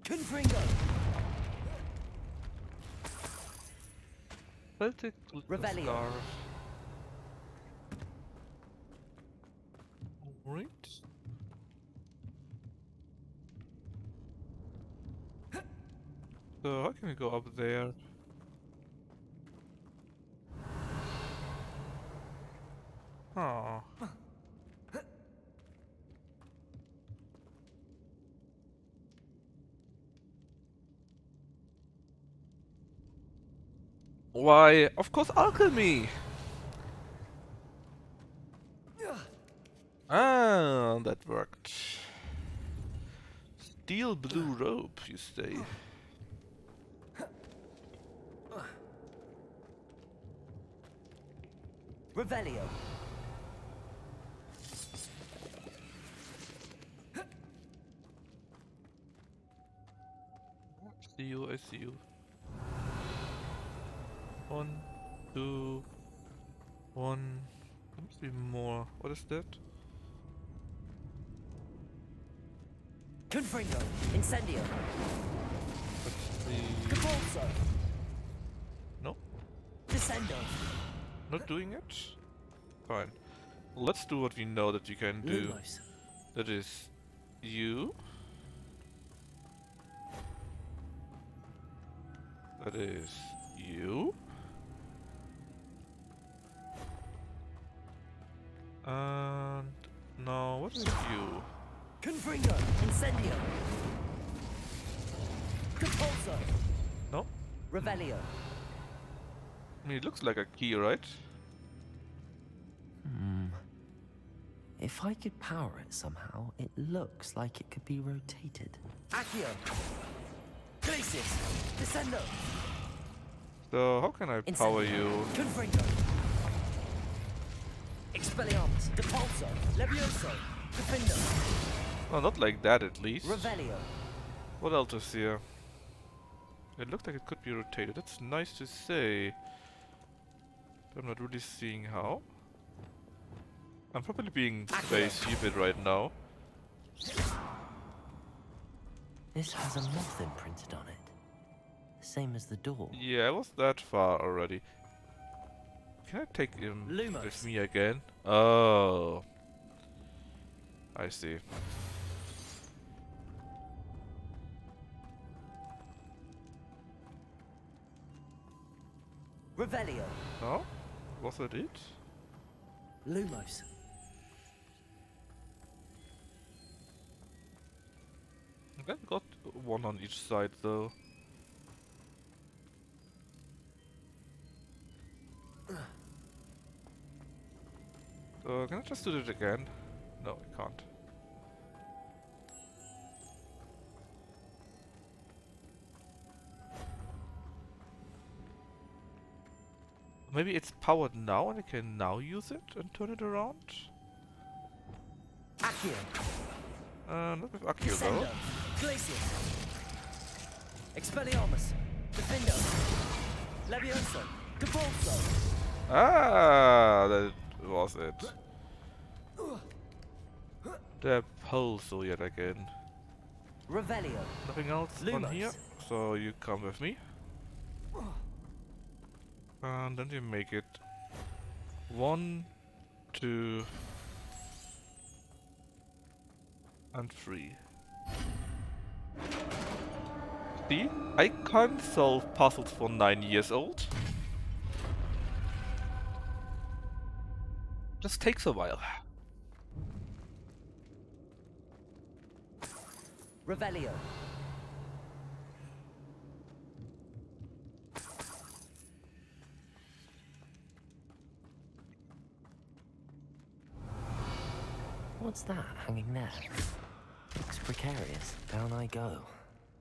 Confringo. Celtic Revelio. Scarf. Alright. So how can we go up there? Oh. Why, of course alchemy! Ah, that worked. Steel blue rope, you say? Revelio. I see you. 1, 2, 1. There must be more. What is that? Confringo. Incendio. Capulso. No, Descendo. not doing it. Fine. Let's do what we know that you can do. Lumos. That is you. That is you. And now what is you? Confringo. Incendio. Capulso. No? Revelio. I mean, it looks like a key, right? If I could power it somehow, it looks like it could be rotated. Accio. Glacis. Descendo. So how can I power Incendio. you? Confringo. Expelliarmus. Depulso. Levioso. Defindo. Oh, not like that at least. Revelio. What else is here? It looked like it could be rotated. That's nice to say. But I'm not really seeing how. I'm probably being very stupid right now. This has a moth imprinted on it. Same as the door. Yeah, I was that far already. Can I take him Lumos. with me again? Oh. I see. Revelio. No? Was that it? Lumos. I got one on each side though. So can I just do it again? No, I can't. Maybe it's powered now and I can now use it and turn it around? Accio. Not with Accio Descendo. though. Glacius. Expelliarmus. Defindo. Levioso. Capulso. Ah, that was it. The pulso yet again. Revelio. Nothing else on Lumos. here, so you come with me. And then you make it 1, 2, and 3. See? I can't solve puzzles for 9 years old. Just takes a while. Revelio. What's that hanging there? Looks precarious. Down I go.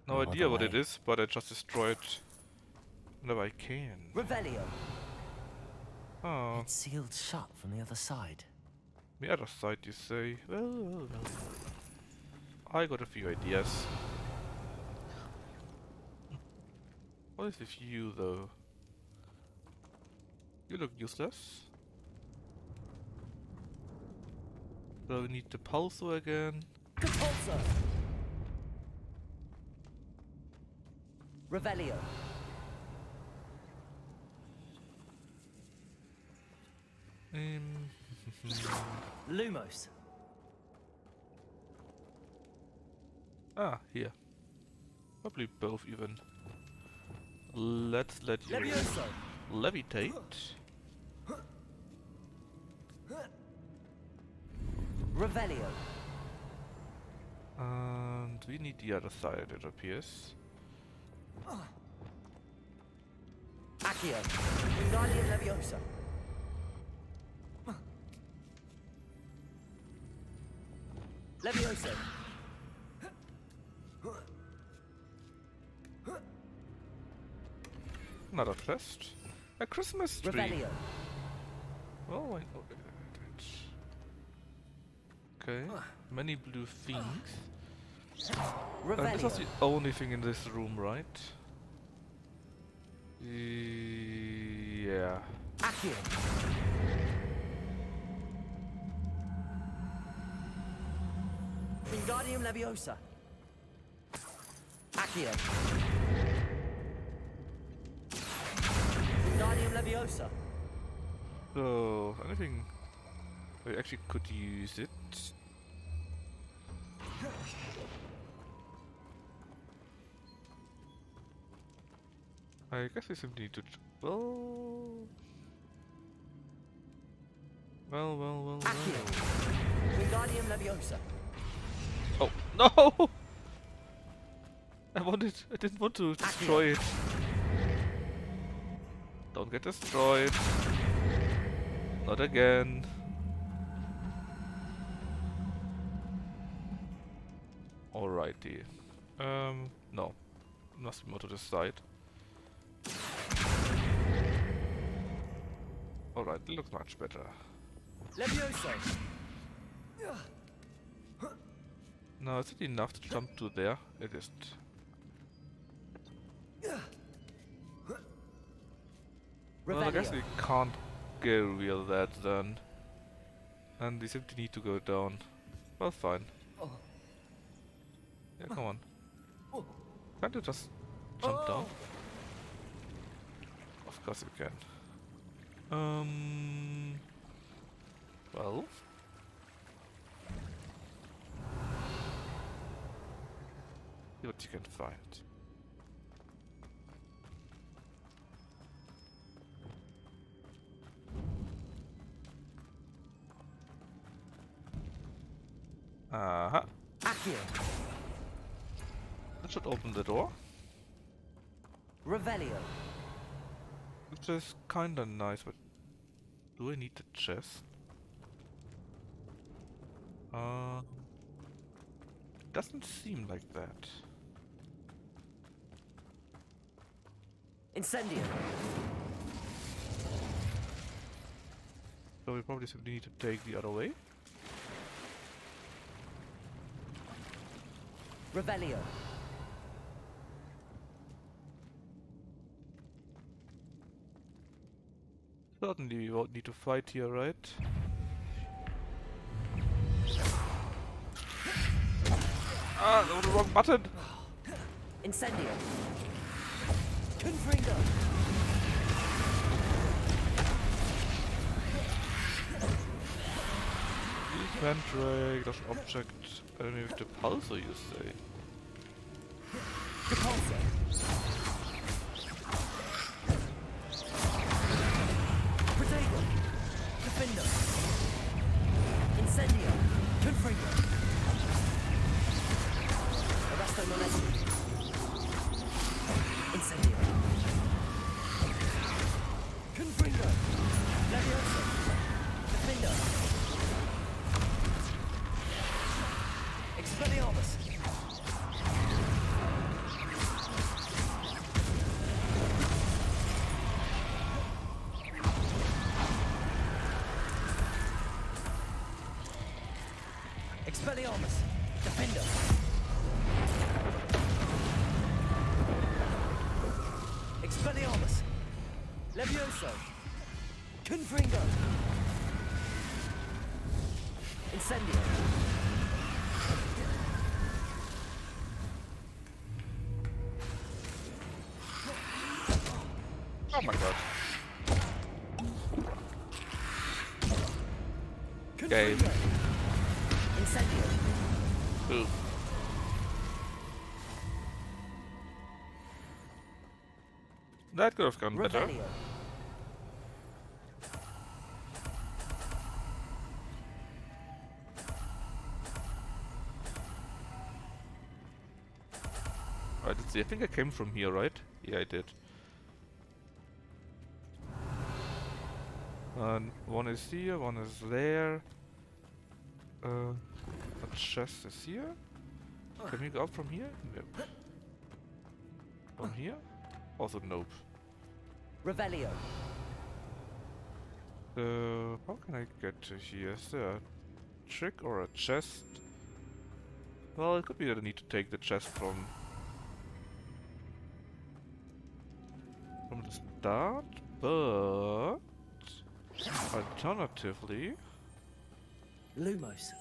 No other idea what it way. is, but I just destroy it whenever I can. Revelio. Oh, It's sealed shut from the other side. the other side you say. Well, I got a few ideas. What is with you though? You look useless. So we need the pulso again. Capulso. Revelio. Lumos. Ah, here. Probably both even. Let's let you Levioso. levitate. Revelio. And we need the other side, it appears. Accio. Wingardium Leviosa. Levioso. Another chest. A Christmas tree. Revelio. Oh, I know that. Okay. Many blue things. And this was Revelio. the only thing in this room, right? Yeah. Accio. Wingardium Leviosa. Accio. Wingardium Leviosa. So, anything... I actually could use it. I guess we simply need to... Well. Wingardium Leviosa. Oh, no! I didn't want to destroy it. Don't get destroyed. Not again. Alrighty. No. Must be more to the side. Alright, it looks much better. Leviosa. Now, is it enough to jump to there? It isn't. Well, I guess we can't go real that then. And we simply need to go down. Well, fine. Yeah, come on. Can't you just jump down? Of course you can. Well. See what you can find. Aha. That should open the door. Revelio. Which is kinda nice, but do I need the chest? Doesn't seem like that. Incendio. So we probably simply need to take the other way. Revelio. Certainly we won't need to fight here, right? Ah, that was the wrong button! Incendio. Confringo. Mandrake, does object enemy with the pulsar, you say? Repulsor. Protego. Defender. Incendio. Confringo. Arresto Molesti. Incendio. Confringo. Leviosa. Defender. Expelliarmus. Expelliarmus. Defender. Expelliarmus. Levioso. Confringo. Incendio. Oh my god. Game. Incendio. Ooh. That could have gone better. Revelio. Right, let's see. I think I came from here, right? Yeah, I did. And one is here, one is there. A chest is here. Can we go up from here? Nope. From here? Also nope. Revelio. How can I get to here? Is there a trick or a chest? Well, it could be that I need to take the chest from the start, but alternatively, Lumos.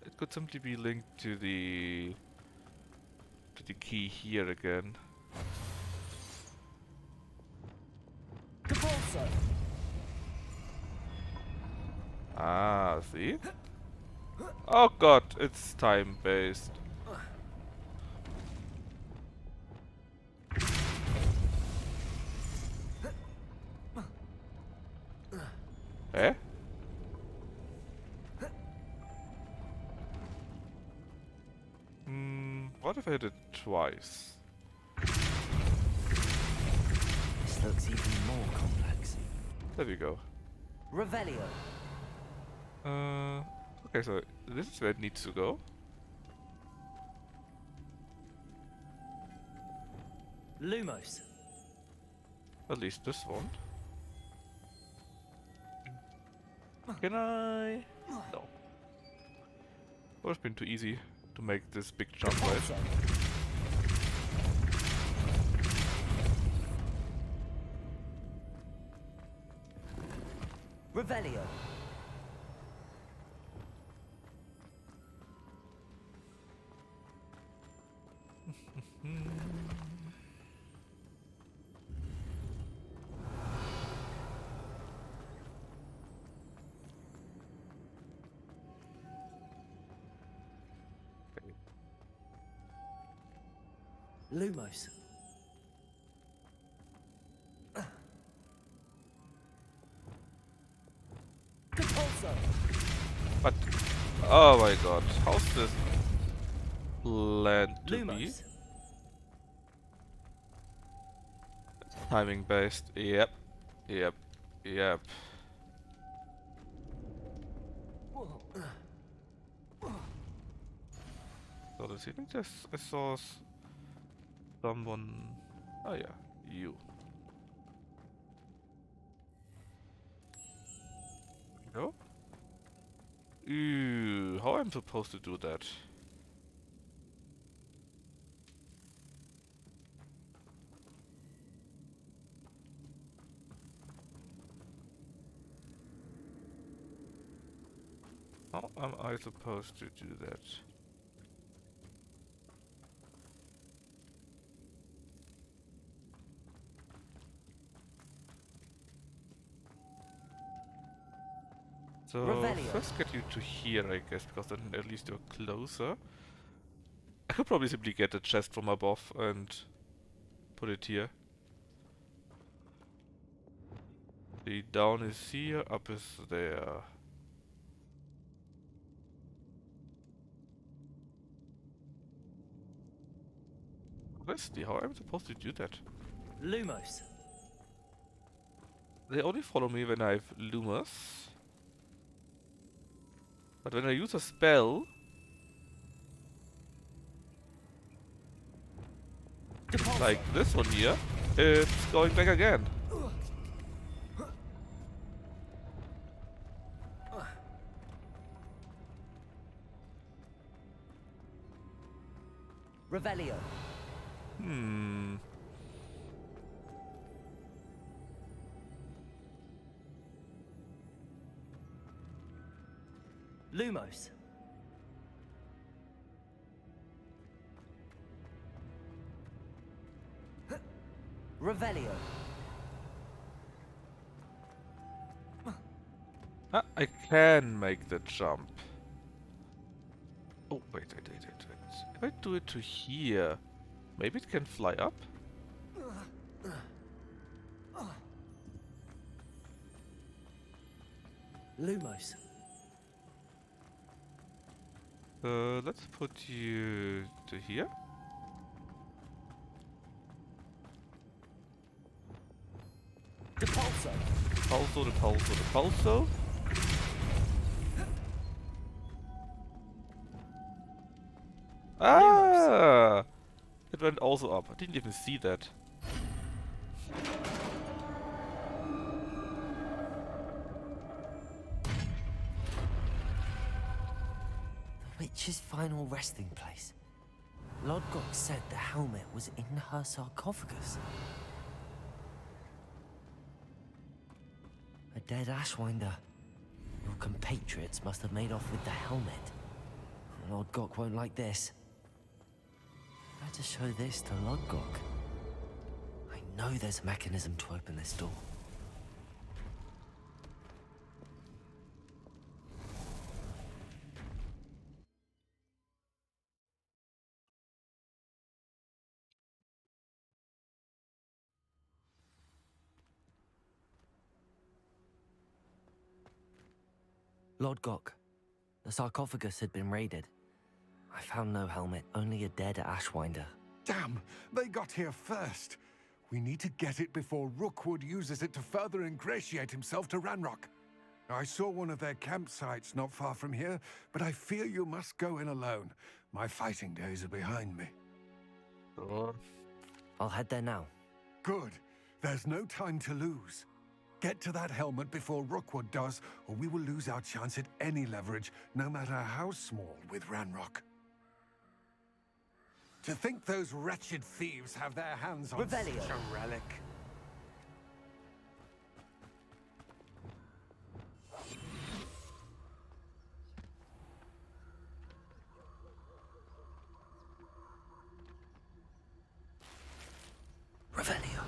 it could simply be linked to the key here again. See? Oh god, it's time-based. Eh? What if I hit it twice? This looks even more complex. There we go. Revelio. Okay, so this is where it needs to go. Lumos. At least this one. Can I? No. Would have been too easy to make this big jump, right? Revelio. Lumos. But oh my god, how's this land to be? Timing based. Yep. Yep. Yep. So let's see. I think I saw someone. Oh yeah, you. No? Ooh, how am I supposed to do that? How am I supposed to do that? So Revelio. first get you to here, I guess, because then at least you're closer. I could probably simply get the chest from above and put it here. The down is here, up is there. Honestly, how am I supposed to do that? Lumos. They only follow me when I have Lumos. But when I use a spell... like this one here, it's going back again. Revelio. Lumos. Revelio. I can make the jump. Oh, wait. If I do it to here, maybe it can fly up? Lumos. Let's put you to here. Depulso. Depulso. Ah! It went also up. I didn't even see that. The witch's final resting place. Lodgok said the helmet was in her sarcophagus. A dead Ashwinder. Your compatriots must have made off with the helmet. Lodgok won't like this. Better show this to Lodgok. I know there's a mechanism to open this door. Lord Gok, the sarcophagus had been raided. I found no helmet, only a dead Ashwinder. Damn, they got here first. We need to get it before Rookwood uses it to further ingratiate himself to Ranrock. I saw one of their campsites not far from here, but I fear you must go in alone. My fighting days are behind me. I'll head there now. Good. There's no time to lose. Get to that helmet before Rookwood does, or we will lose our chance at any leverage, no matter how small, with Ranrock. To think those wretched thieves have their hands on such a relic. Revelio.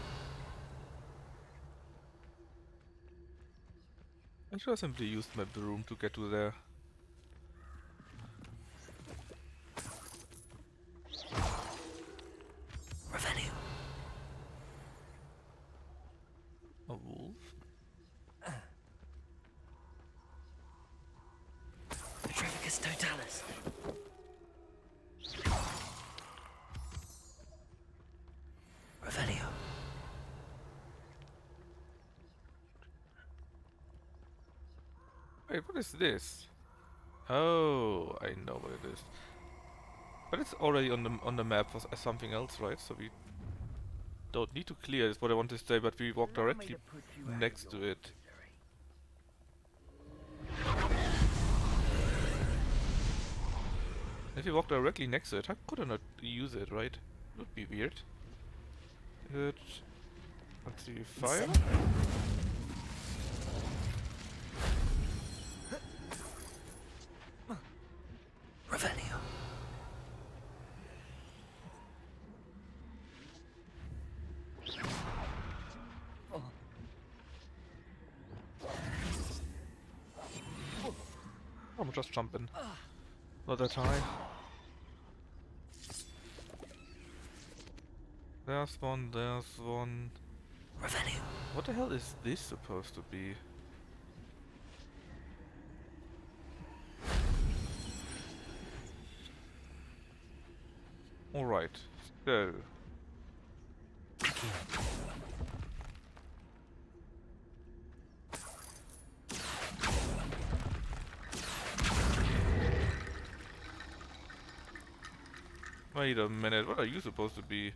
I should have simply used my broom to get to there. Revelio. A wolf? Trevicus totalis. Revelio. Wait, what is this? Oh, I know what it is. But it's already on the map as something else, right? So we don't need to clear. Is what I want to say. But we walk directly next to it. If you walk directly next to it, how could I not use it, right? It would be weird. Let's see, fire? Revelio. I'm just jumping. Not that high. There's one, there's one. Revelio. What the hell is this supposed to be? Alright, so... Wait a minute, what are you supposed to be?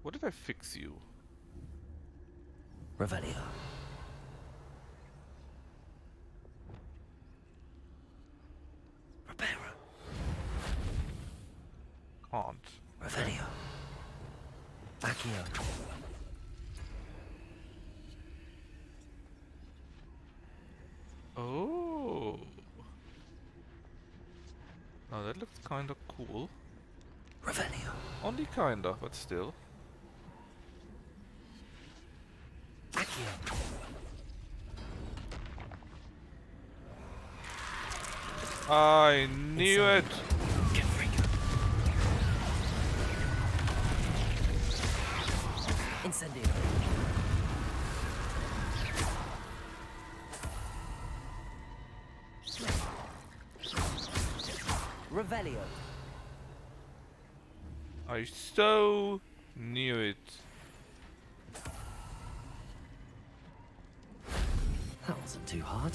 What did I fix you? Revelio. Reparo. Can't. Revelio. Accio. Oh. Now that looks kinda cool. Revelio. Only kinda, but still. Accio. I knew it! Incendio. Revelio. I so knew it. That wasn't too hard.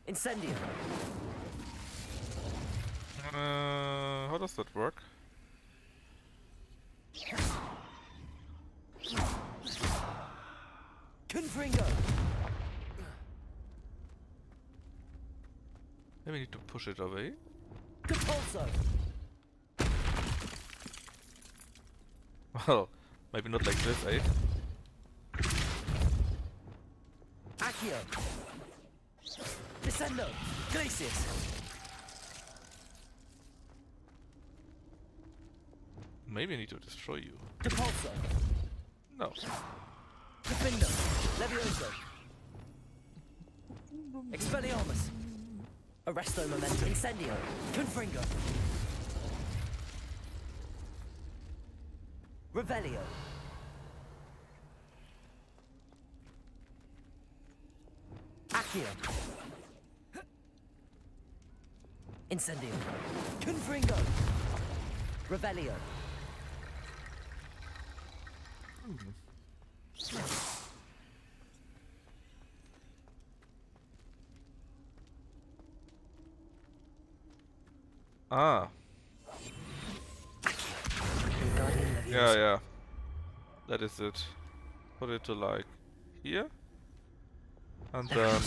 Incendio. How does that work? Confringo. Maybe we need to push it away. Compulso. Well, maybe not like this, eh? Accio. Descendo. Glacius. Maybe I need to destroy you. Depulso. No. Defindo. Levioso. Expelliarmus! Arresto Momento Incendio! Confringo! Revelio! Accio! Incendio! Confringo! Revelio! Ah. Yeah, yeah. That is it. Put it to like here. And then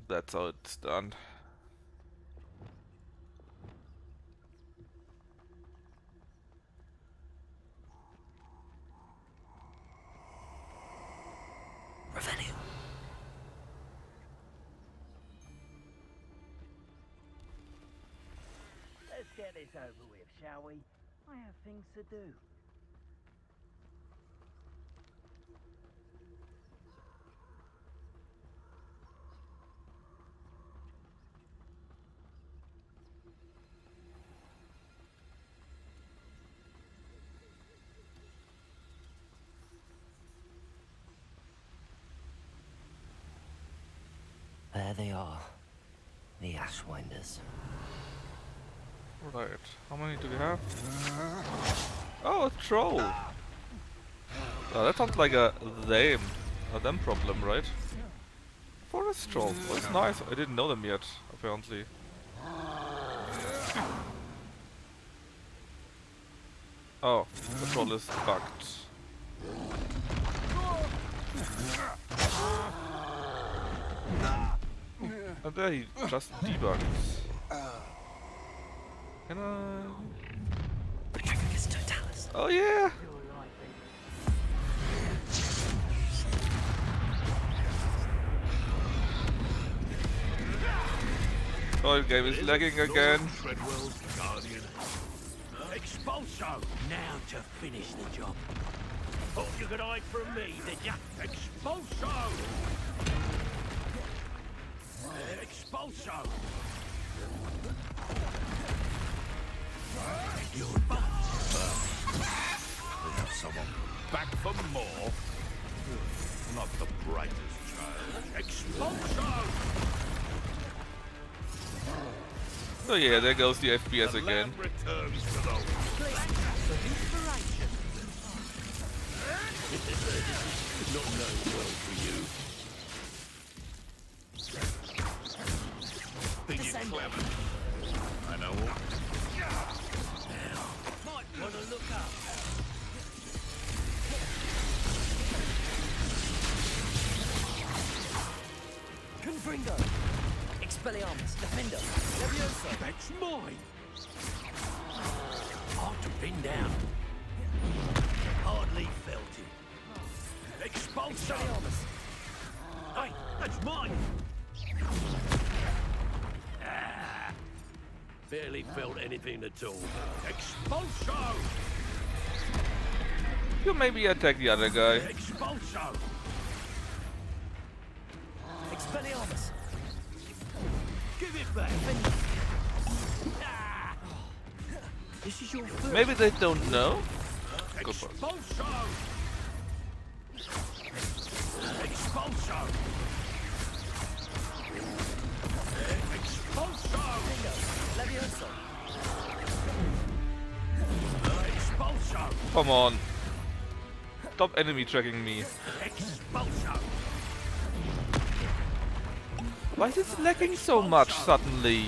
that's how it's done. Revelio! Let's get this over with, shall we? I have things to do. There they are. The Ashwinders. Right. How many do we have? Oh, a troll! Oh, that sounds like a them problem, right? Forest troll. Oh, it's nice. I didn't know them yet, apparently. Oh, the troll is bugged. And there he just debugged. Can I? Oh yeah! Oh, the game is lagging again. Treadwell's guardian. Expulso! Now to finish the job. Thought you could hide from me, did ya? Expulso! Expulso! You're we have someone back for more. Not the brightest child. Expulso! Oh yeah, there goes the FPS The again. lamb returns to the not known well for you. Think you're clever? I know all. Now, might want to look up. Confringo! Expelliarmus! Defendo! Levioso! That's mine! Hard to pin down. Hardly felt it. Expulso! Hey, that's mine! Ah, barely felt anything at all. Expulso! You maybe attack the other guy. Expulso! Expelliarmus! Give it back! Ah, This is your first. Maybe they don't know? Go for it. expulso! Expulso! Expulso! Levioso! Expulso! Come on. Stop enemy tracking me. Expulso! Why is it lagging so much suddenly?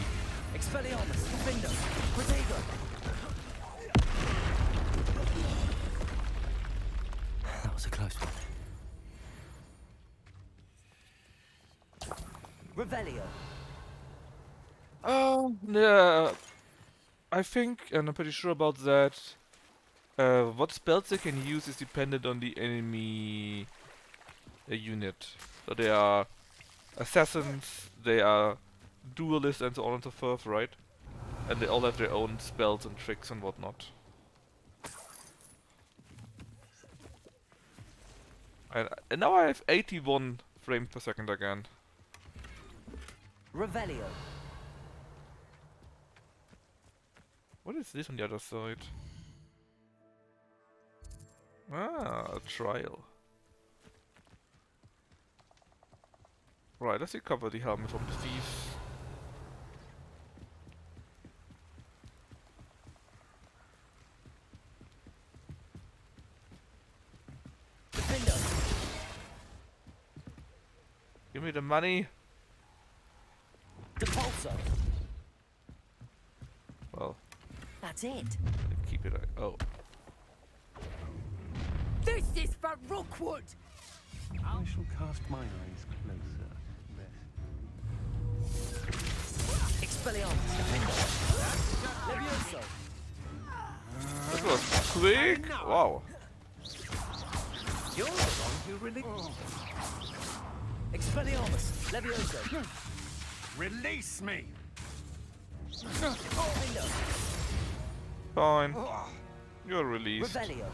Expelliarmus! Defendo! Protego! That was a close one. Revelio! Oh, yeah. I think, and I'm pretty sure about that, what spells they can use is dependent on the enemy unit. So they are assassins, they are duelists and so on and so forth, right? And they all have their own spells and tricks and whatnot. And now I have 81 frames per second again. Revelio. What is this on the other side? Ah, a trial. Right, let's recover the helmet from the thieves. Defender. Give me the money. Depulso. Well, That's it. keep it. Oh, This is for Rookwood! I shall cast my eyes closer. Expelliarmus. Defender. Levioso. that was quick. Wow. You're the one who really... Expelliarmus. Levioso. Release me! Defender. Fine. You're released. Revelio.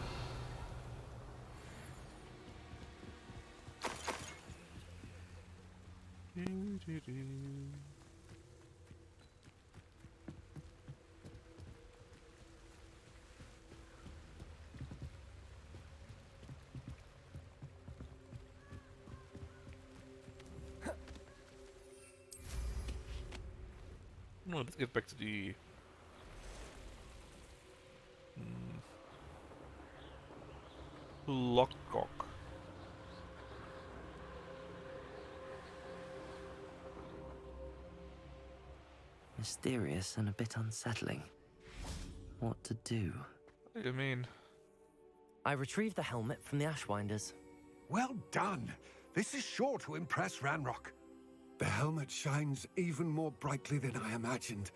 No, let's get back to the... Lockcock. Mysterious and a bit unsettling. What to do? What do you mean? I retrieved the helmet from the Ashwinders. Well done! This is sure to impress Ranrock. The helmet shines even more brightly than I imagined.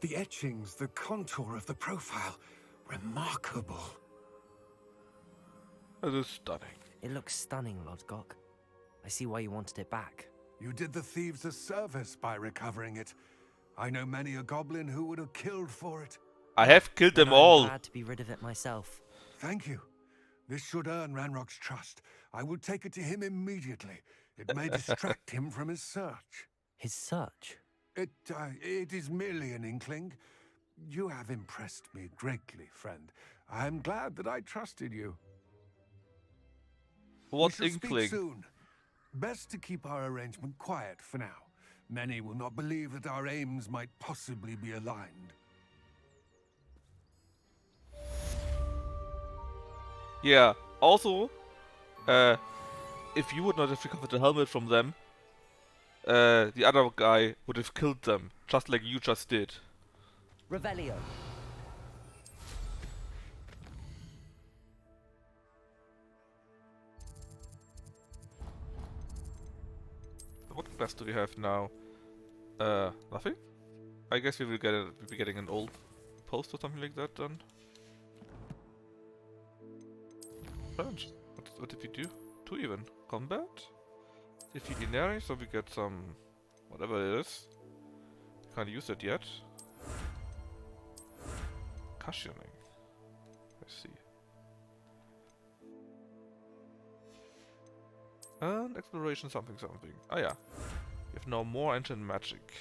The etchings, the contour of the profile, remarkable. That is stunning. It looks stunning, Lodgok. I see why you wanted it back. You did the thieves a service by recovering it. I know many a goblin who would have killed for it. I have killed them I'm all. glad to be rid of it myself. Thank you. This should earn Ranrock's trust. I will take it to him immediately. It may distract him from his search. His search? It is merely an inkling. You have impressed me greatly, friend. I am glad that I trusted you. What We shall inkling? speak soon. Best to keep our arrangement quiet for now. Many will not believe that our aims might possibly be aligned. Yeah. Also, if you would not have recovered the helmet from them, the other guy would have killed them, just like you just did. Revelio. What class do we have now? Nothing? I guess we'll be getting an old post or something like that then. French. What did we do? 2 even. Combat? Defeat Inari, so we get some... whatever it is. Can't use it yet. Cushioning. I see. And exploration something something. Ah yeah. We have now more ancient magic.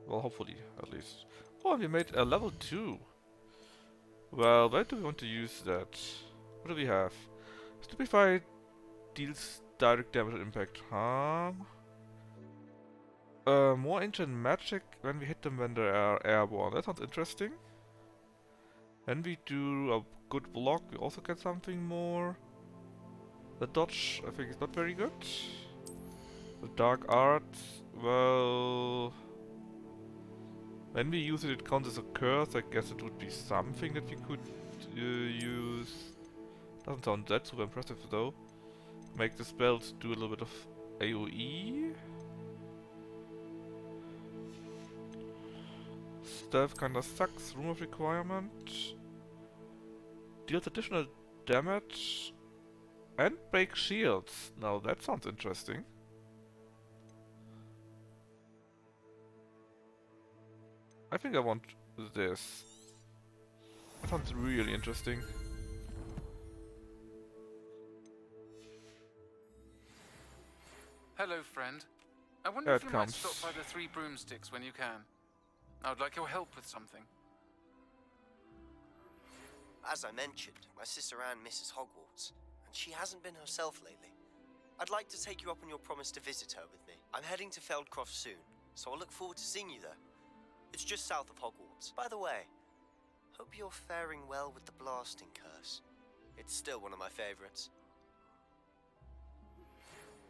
Well, hopefully, at least. Oh, and we made a level 2. Well, where do we want to use that? What do we have? Stupefy deals direct damage and impact harm. More ancient magic when we hit them when they are airborne. That sounds interesting. When we do a good block, we also get something more. The dodge, I think, is not very good. The dark arts, well... when we use it, it counts as a curse. I guess it would be something that we could use. Doesn't sound that super impressive though. Make the spells do a little bit of AoE. Stealth kinda sucks. Room of requirement. Deals additional damage. And break shields. Now that sounds interesting. I think I want this. That sounds really interesting. Hello, friend. I wonder Here if it you comes. might stop by the Three Broomsticks when you can. I would like your help with something. As I mentioned, my sister Anne misses Hogwarts, and she hasn't been herself lately. I'd like to take you up on your promise to visit her with me. I'm heading to Feldcroft soon, so I'll look forward to seeing you there. It's just south of Hogwarts. By the way, hope you're faring well with the blasting curse. It's still one of my favorites.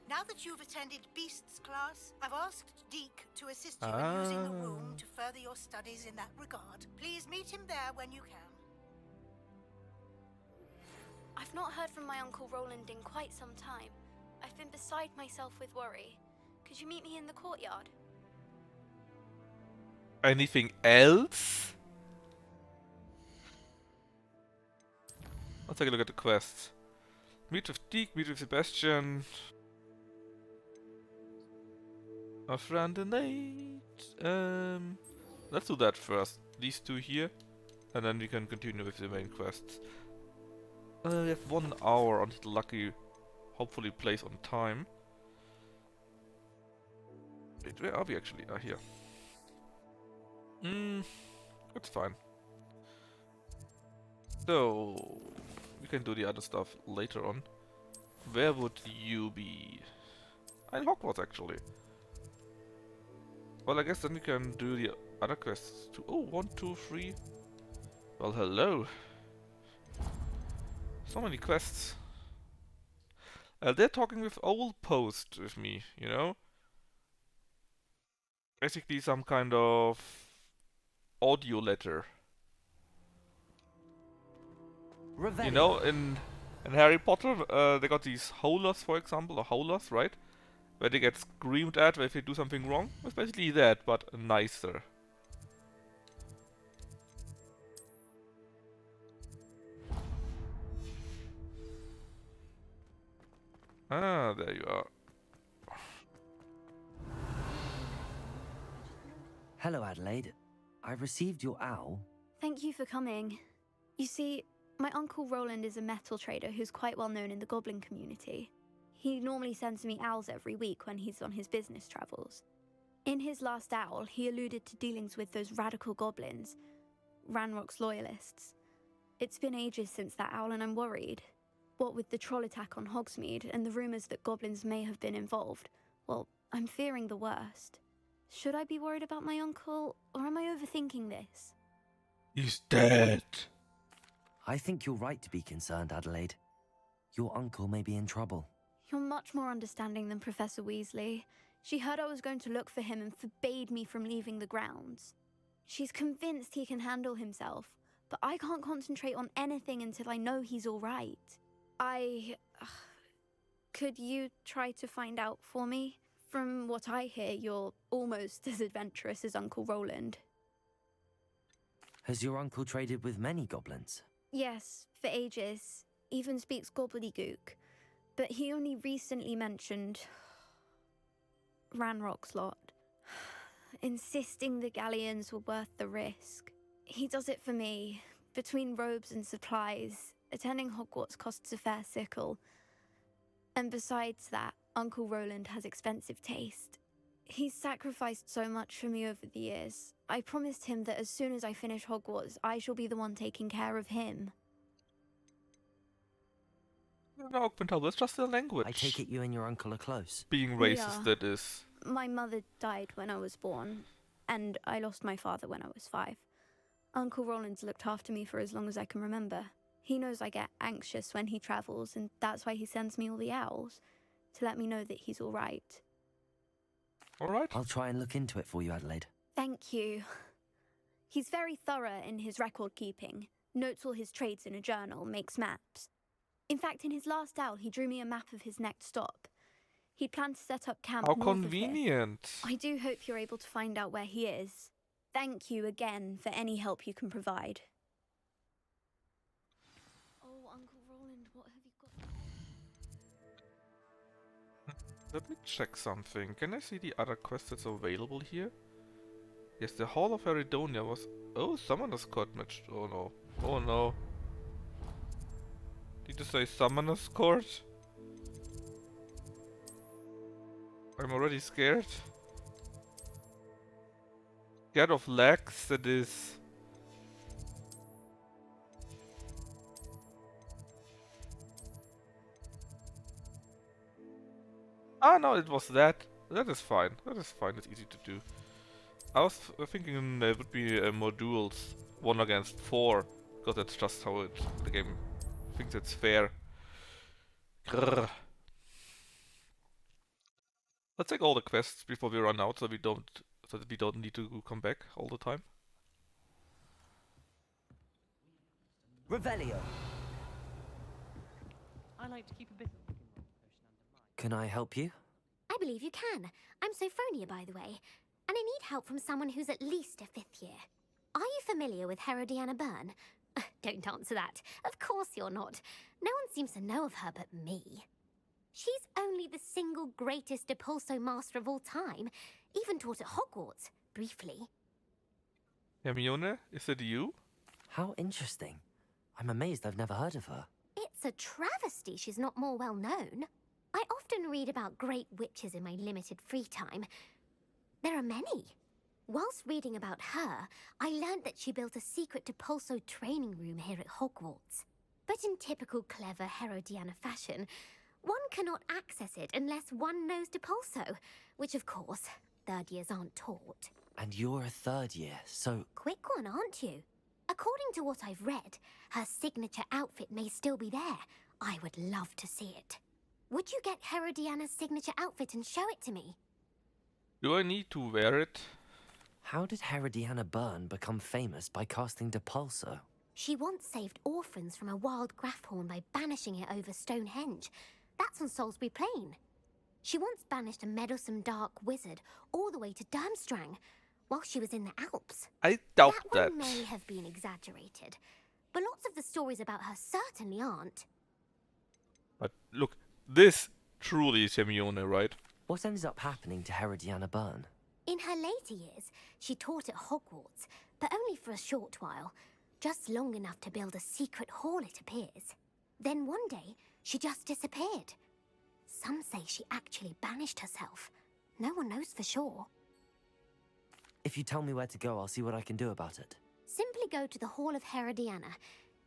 Now that you've attended Beasts class, I've asked Deke to assist you in using the room to further your studies in that regard. Please meet him there when you can. I've not heard from my Uncle Roland in quite some time. I've been beside myself with worry. Could you meet me in the courtyard? Anything else? Let's take a look at the quests. Meet with Deke, meet with Sebastian. A friend in need. Let's do that first. These two here. And then we can continue with the main quests. We have 1 hour until the lucky, hopefully, plays on time. Wait, where are we actually? Ah, here. That's fine. So, we can do the other stuff later on. Where would you be? In Hogwarts, actually. Well, I guess then we can do the other quests too. Oh, 1, 2, 3. Well, hello. So many quests. They're talking with Old Post with me, you know? Basically some kind of audio letter. You know, in Harry Potter, they got these howlers, for example, or howlers, right? Where they get screamed at if they do something wrong. It's basically that, but nicer. Ah, there you are. Hello, Adelaide. I received your owl. Thank you for coming. You see, my Uncle Roland is a metal trader who's quite well known in the goblin community. He normally sends me owls every week when he's on his business travels. In his last owl, he alluded to dealings with those radical goblins, Ranrock's loyalists. It's been ages since that owl and I'm worried. What with the troll attack on Hogsmeade and the rumours that goblins may have been involved, well, I'm fearing the worst. Should I be worried about my uncle, or am I overthinking this? He's dead. I think you're right to be concerned, Adelaide. Your uncle may be in trouble. You're much more understanding than Professor Weasley. She heard I was going to look for him and forbade me from leaving the grounds. She's convinced he can handle himself, but I can't concentrate on anything until I know he's all right. Could you try to find out for me? From what I hear, you're almost as adventurous as Uncle Roland. Has your uncle traded with many goblins? Yes, for ages. Even speaks gobbledygook. But he only recently mentioned Ranrock's lot, insisting the galleons were worth the risk. He does it for me. Between robes and supplies, attending Hogwarts costs a fair sickle. And besides that, Uncle Roland has expensive taste. He's sacrificed so much for me over the years. I promised him that as soon as I finish Hogwarts, I shall be the one taking care of him. No, Quintal, it's just a language. I take it you and your uncle are close. Being racist, that is. My mother died when I was born, and I lost my father when I was 5. Uncle Roland's looked after me for as long as I can remember. He knows I get anxious when he travels, and that's why he sends me all the owls, to let me know that he's all right. All right. I'll try and look into it for you, Adelaide. Thank you. He's very thorough in his record keeping, notes all his trades in a journal, makes maps. In fact, in his last owl, he drew me a map of his next stop. He planned to set up camp How north of here. convenient. I do hope you're able to find out where he is. Thank you again for any help you can provide. Oh, Uncle Roland, what have you got? Let me check something. Can I see the other quest that's available here? Yes, the Hall of Aridonia was... Oh, Summoner's Court match. Oh no. Oh no. Did you say Summoner's Court? I'm already scared. Scared of legs, that is. Ah, no, it was that. That is fine. That is fine. It's easy to do. I was thinking there would be more duels, 1 against 4, because that's just how the game thinks it's fair. Grrr. Let's take all the quests before we run out, so that we don't need to come back all the time. Revelio. I like to keep a bit of Can I help you? I believe you can. I'm Sophronia, by the way, and I need help from someone who's at least a 5th year. Are you familiar with Herodiana Byrne? Don't answer that. Of course you're not. No one seems to know of her but me. She's only the single greatest Depulso master of all time. Even taught at Hogwarts, briefly. Hermione, is it you? How interesting. I'm amazed I've never heard of her. It's a travesty she's not more well known. I often read about great witches in my limited free time. There are many. Whilst reading about her, I learned that she built a secret Depulso training room here at Hogwarts. But in typical clever Herodiana fashion, one cannot access it unless one knows Depulso, which of course, 3rd years aren't taught. And you're a 3rd year, so... Quick one, aren't you? According to what I've read, her signature outfit may still be there. I would love to see it. Would you get Herodiana's signature outfit and show it to me? Do I need to wear it? How did Herodiana Byrne become famous by casting Depulso? She once saved orphans from a wild Grafhorn by banishing it over Stonehenge. That's on Salisbury Plain. She once banished a meddlesome dark wizard all the way to Durmstrang while she was in the Alps. I doubt that. One may have been exaggerated, but lots of the stories about her certainly aren't. But look, this truly is Hermione, right? What ends up happening to Herodiana Byrne? In her later years, she taught at Hogwarts, but only for a short while. Just long enough to build a secret hall, it appears. Then one day, she just disappeared. Some say she actually banished herself. No one knows for sure. If you tell me where to go, I'll see what I can do about it. Simply go to the Hall of Herodiana.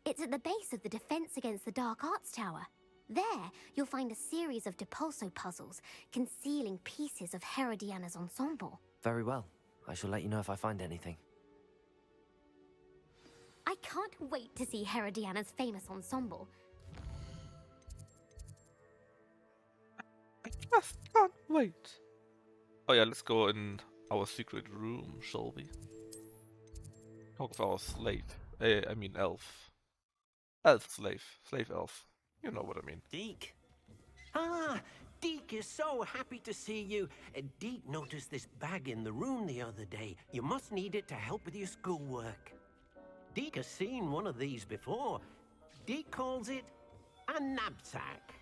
It's at the base of the Defense Against the Dark Arts Tower. There, you'll find a series of Depulso puzzles concealing pieces of Herodiana's ensemble. Very well. I shall let you know if I find anything. I can't wait to see Herodiana's famous ensemble. I just can't wait. Oh yeah, let's go in our secret room, shall we? Talk of our slave. I mean elf. Elf slave. Slave elf. You know what I mean. Deke. Ah, Deke is so happy to see you. Deke noticed this bag in the room the other day. You must need it to help with your schoolwork. Deke has seen one of these before. Deke calls it a knapsack.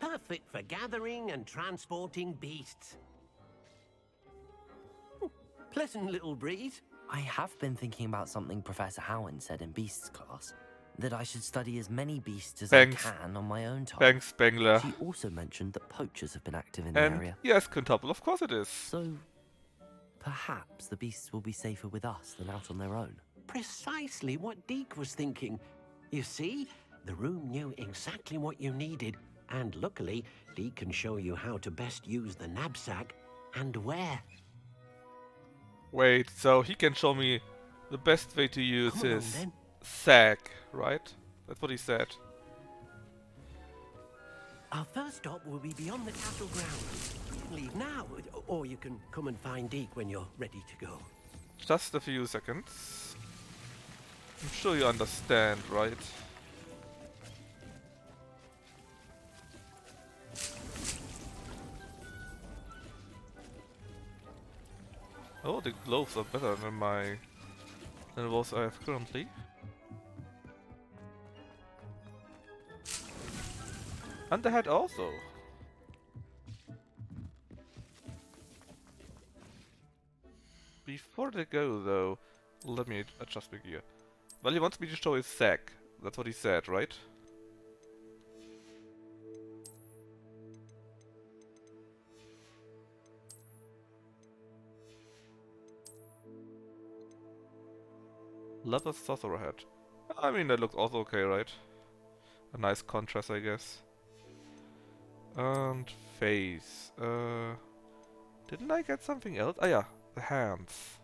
Perfect for gathering and transporting beasts. Pleasant little breeze. I have been thinking about something Professor Howin said in Beasts class. That I should study as many beasts as I can on my own time. Thanks, Spengler. She also mentioned that poachers have been active in the And area. yes, Quintuple, of course it is. So, perhaps the beasts will be safer with us than out on their own. Precisely what Deke was thinking. You see, the room knew exactly what you needed, and luckily, Deke can show you how to best use the knapsack and where. Wait, so he can show me the best way to use his sack, right? That's what he said. Our first stop will be beyond the castle grounds. You can leave now, or you can come and find Deke when you're ready to go. Just a few seconds. I'm sure you understand, right? Oh, the gloves are better than those I have currently. And the hat also. Before they go though, let me adjust my gear. Well, he wants me to show his sack. That's what he said, right? Leather sorcerer hat. I mean, that looks also okay, right? A nice contrast, I guess. And face. Didn't I get something else? Ah yeah, the hands.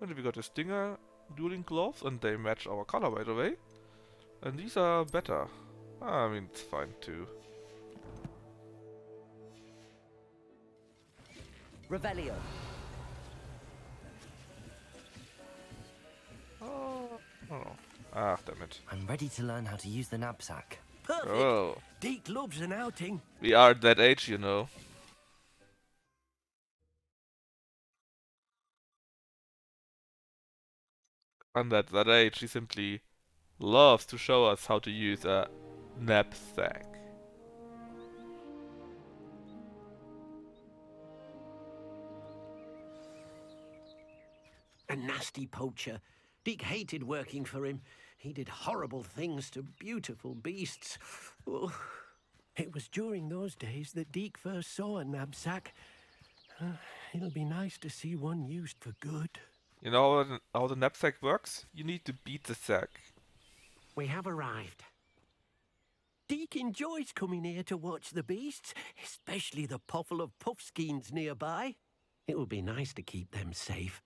And we got the stinger dueling gloves, and they match our color, by the way. And these are better. I mean, it's fine too. Revelio. Oh. Ah, damn it. I'm ready to learn how to use the knapsack. Perfect. Oh. Deke loves an outing. We are at that age, you know. And at that age, he simply loves to show us how to use a knapsack. A nasty poacher. Deke hated working for him. He did horrible things to beautiful beasts. Oh, it was during those days that Deke first saw a knapsack. It'll be nice to see one used for good. You know how the knapsack works? You need to beat the sack. We have arrived. Deke enjoys coming here to watch the beasts, especially the puffle of puffskeins nearby. It will be nice to keep them safe.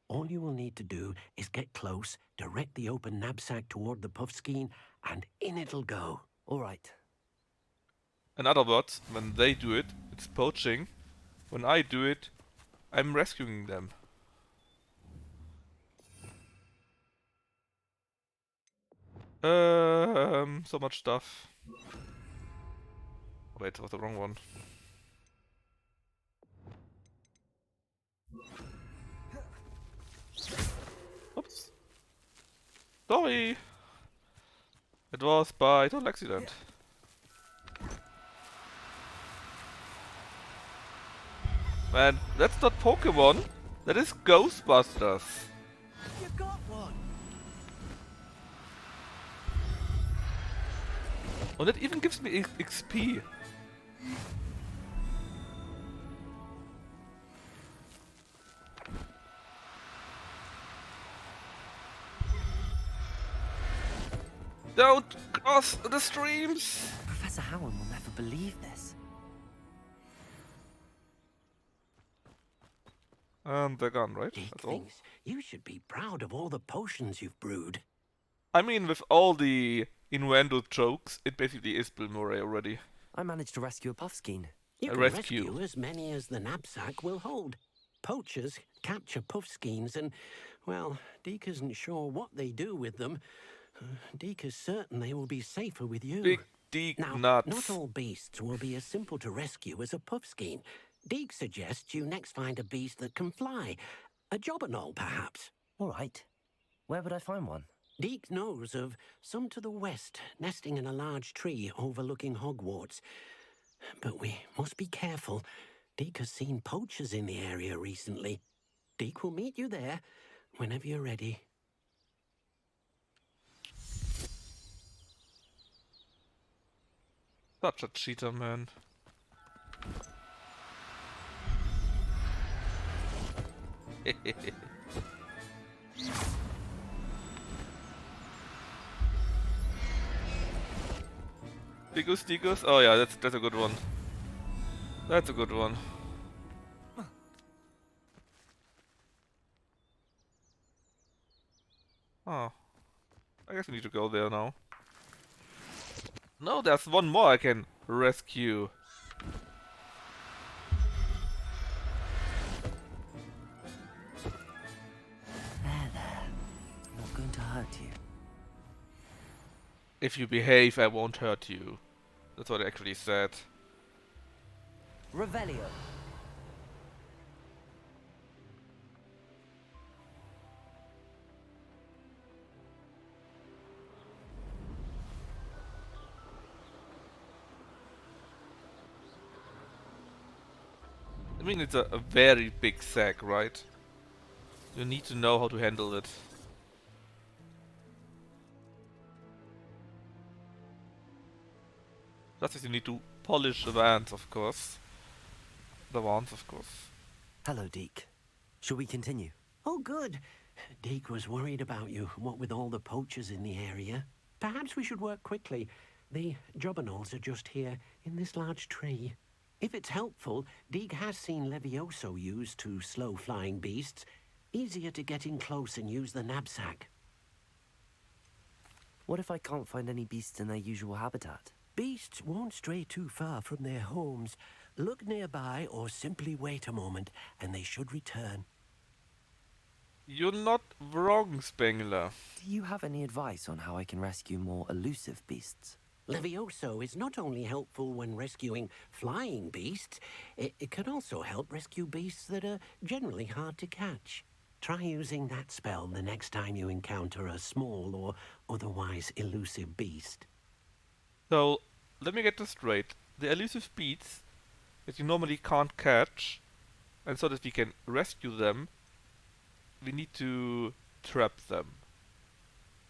All you will need to do is get close, direct the open knapsack toward the puffskein, and in it'll go. All right. In other words, when they do it, it's poaching. When I do it, I'm rescuing them. So much stuff. Wait, that was the wrong one. Oops. Sorry. It was by total accident. Man, that's not Pokemon. That is Ghostbusters. You got one. And it even gives me XP. Don't cross the streams! Professor Howin will never believe this. And they're gone, right? Deke That's all. thinks you should be proud of all the potions you've brewed. I mean, with all the innuendo jokes, it basically is Bill Murray already. I managed to rescue a puffskein. You A can rescue. rescue as many as the knapsack will hold. Poachers capture puffskeins and, well, Deke isn't sure what they do with them. Deke is certain they will be safer with you. Big Deke Now, nuts. not all beasts will be as simple to rescue as a puffskein. Deke suggests you next find a beast that can fly. A jobberknoll, perhaps. All right. Where would I find one? Deke knows of some to the west, nesting in a large tree overlooking Hogwarts. But we must be careful. Deke has seen poachers in the area recently. Deke will meet you there whenever you're ready. Such a cheater, man. Digus. Oh yeah, that's a good one. That's a good one. Oh. I guess we need to go there now. No, there's one more I can rescue. There. I'm not going to hurt you. If you behave, I won't hurt you. That's what I actually said. Revelio. I mean, it's a very big sack, right? You need to know how to handle it. Just as you need to polish the wands, of course. The wands, of course. Hello, Deke. Shall we continue? Oh, good. Deke was worried about you, what with all the poachers in the area. Perhaps we should work quickly. The jobberknolls are just here, in this large tree. If it's helpful, Deke has seen Levioso used to slow flying beasts. Easier to get in close and use the knapsack. What if I can't find any beasts in their usual habitat? Beasts won't stray too far from their homes. Look nearby or simply wait a moment, and they should return. You're not wrong, Spengler. Do you have any advice on how I can rescue more elusive beasts? Levioso is not only helpful when rescuing flying beasts, it can also help rescue beasts that are generally hard to catch. Try using that spell the next time you encounter a small or otherwise elusive beast. So, let me get this straight. The elusive beasts that you normally can't catch, and so that we can rescue them, we need to trap them.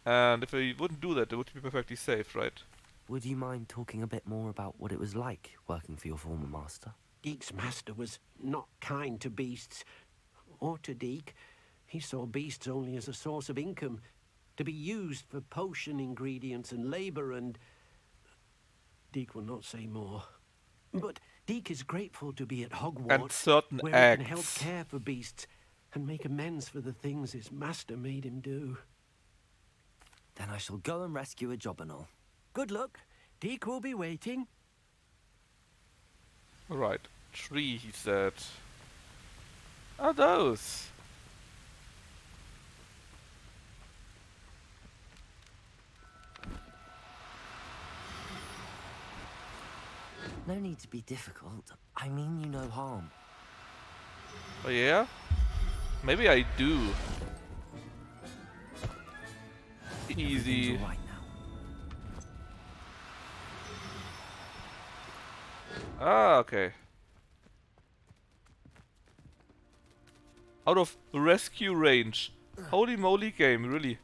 And if we wouldn't do that, they would be perfectly safe, right? Would you mind talking a bit more about what it was like working for your former master? Deke's master was not kind to beasts, or to Deke. He saw beasts only as a source of income, to be used for potion ingredients and labor, and Deke will not say more. But Deke is grateful to be at Hogwarts, and certain where acts. he can help care for beasts and make amends for the things his master made him do. Then I shall go and rescue a jobberknoll. Good luck. Deke will be waiting. Right. Tree, he said. Are those? No need to be difficult. I mean you no harm. Oh yeah? Maybe I do. Easy. Right now. Ah, okay. Out of rescue range. Holy moly game, really.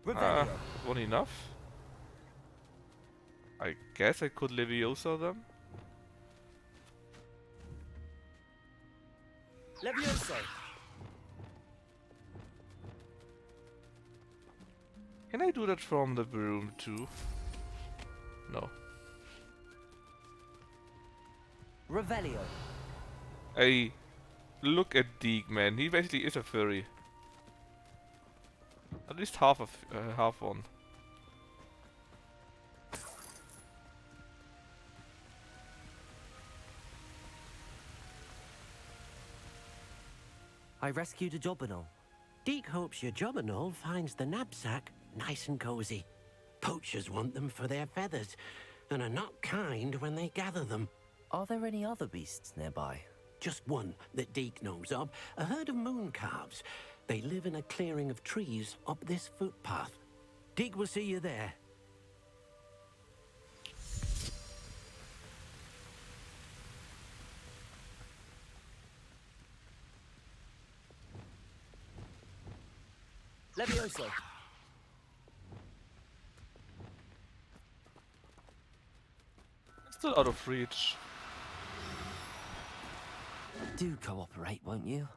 Wasn't enough? I guess I could Leviosa them. Levioso! Can I do that from the broom too? No. Revelio. Hey, look at Deke, man. He basically is a furry. At least half one. I rescued a jobberknoll. Deke hopes your jobberknoll finds the knapsack nice and cozy. Poachers want them for their feathers, and are not kind when they gather them. Are there any other beasts nearby? Just one that Deke knows of, a herd of moon calves. They live in a clearing of trees up this footpath. Deke will see you there. Levioso! Still out of reach. Do cooperate, won't you?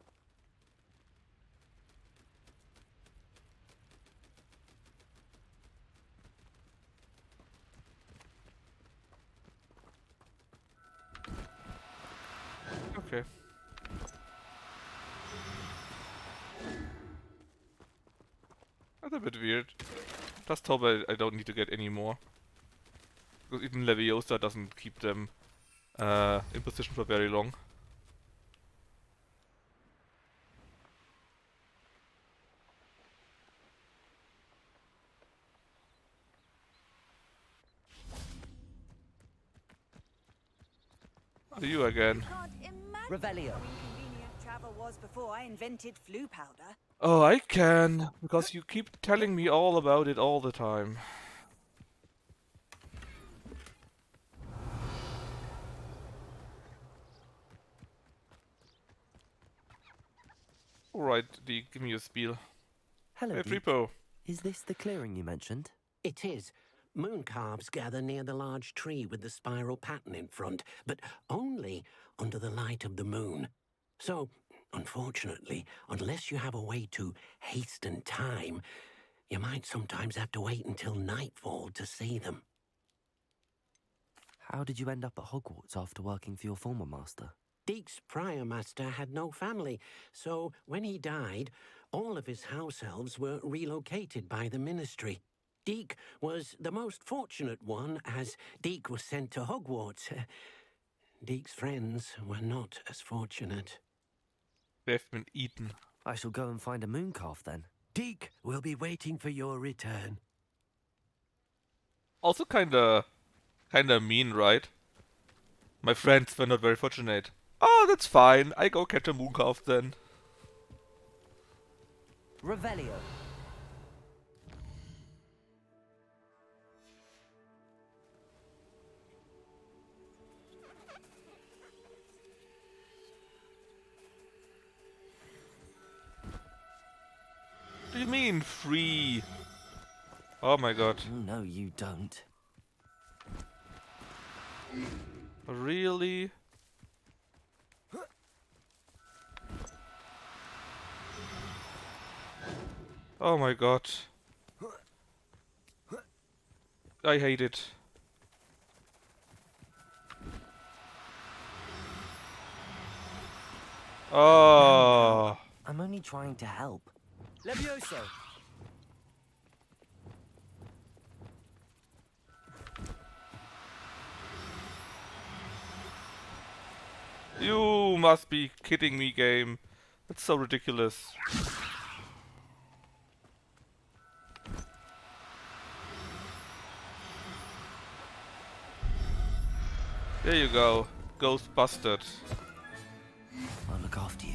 Okay. That's a bit weird. Just hope I don't need to get any more. Because even Leviosa doesn't keep them in position for very long. Are you again? Revelio. Inconvenient travel was before I invented flu powder. Oh, I can, because you keep telling me all about it all the time. Alright, give me your spiel. Hello, Hey, Deke. Freepo. Is this the clearing you mentioned? It is. Moon calves gather near the large tree with the spiral pattern in front, but only under the light of the moon. So, unfortunately, unless you have a way to hasten time, you might sometimes have to wait until nightfall to see them. How did you end up at Hogwarts after working for your former master? Deke's prior master had no family, so when he died, all of his house elves were relocated by the ministry. Deke was the most fortunate one, as Deke was sent to Hogwarts. Deke's friends were not as fortunate. They've been eaten. I shall go and find a moon calf then. Deke will be waiting for your return. Also kinda mean, right? My friends were not very fortunate. Oh, that's fine. I go catch a mooncalf then. Revelio. What do you mean, free? Oh my god. No, you don't. Really? Oh my god. I hate it. Oh. I'm only trying to help. Levioso. You must be kidding me, game. That's so ridiculous. There you go. Ghost busted. I'll look after you.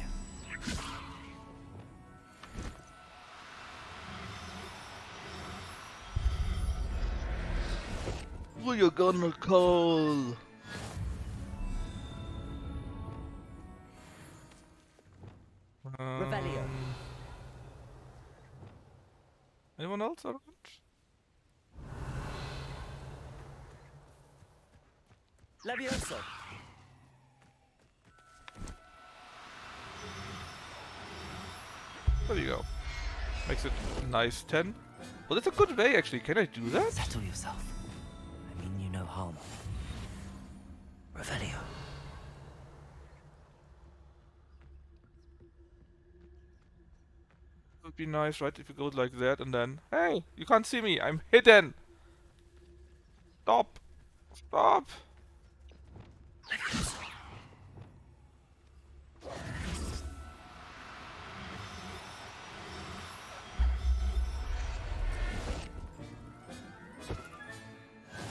Who you gonna call? Revelio. Anyone else around? Levioso. There you go. Makes it a nice 10. Well, that's a good way, actually. Can I do that? Settle yourself. I mean you no harm. Revelio. It would be nice, right, if you go like that and then... Hey, you can't see me. I'm hidden. Stop. Stop.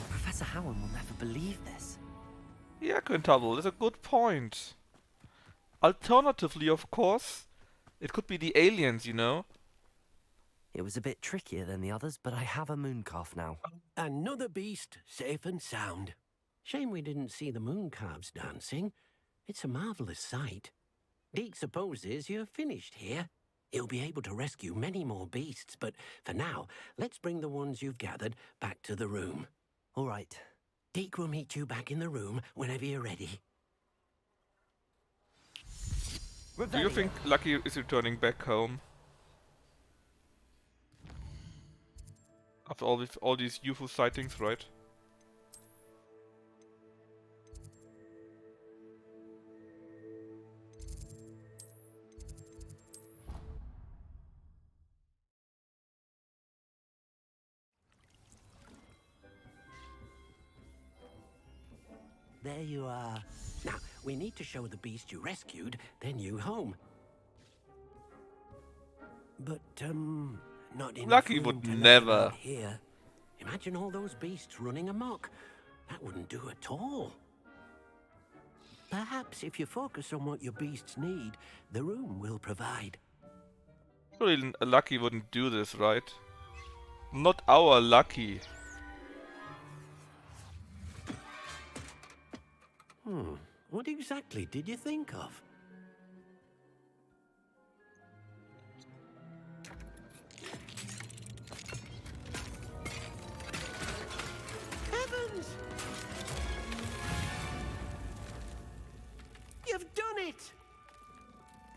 Professor Howard will never believe this. Yeah, Quintubble, that's a good point. Alternatively, of course, it could be the aliens, you know? It was a bit trickier than the others, but I have a moon calf now. Another beast, safe and sound. Shame we didn't see the moon calves dancing. It's a marvelous sight. Deke supposes you're finished here. He'll be able to rescue many more beasts, but for now, let's bring the ones you've gathered back to the room. All right. Deke will meet you back in the room whenever you're ready. Do you think Lucky is returning back home? After all these UFO sightings, right? There you are. Now, we need to show the beast you rescued their new home. But, not enough Lucky room would to let them never. out here. Imagine all those beasts running amok. That wouldn't do at all. Perhaps if you focus on what your beasts need, the room will provide. Surely Lucky wouldn't do this, right? Not our Lucky. What exactly did you think of?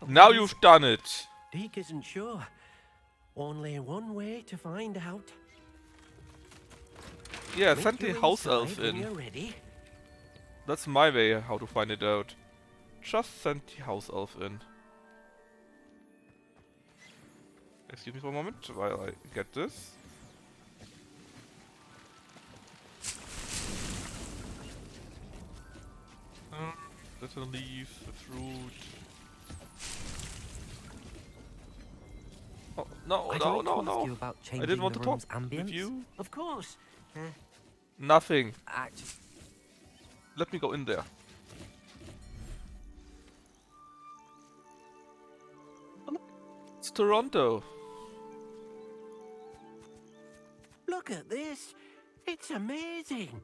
Now you've done it. Deke isn't sure. Only one way to find out. Yeah, Make send the your house inside elf when in. you're ready. That's my way how to find it out. Just send the house elf in. Excuse me for a moment while I get this. Little leaf, the fruit. Oh, no, I'd no, like no, to ask no. you about I didn't changing want the to talk room's ambience. with you. Of course. Nothing. Actually, Let me go in there. Oh, look, it's Toronto. Look at this. It's amazing.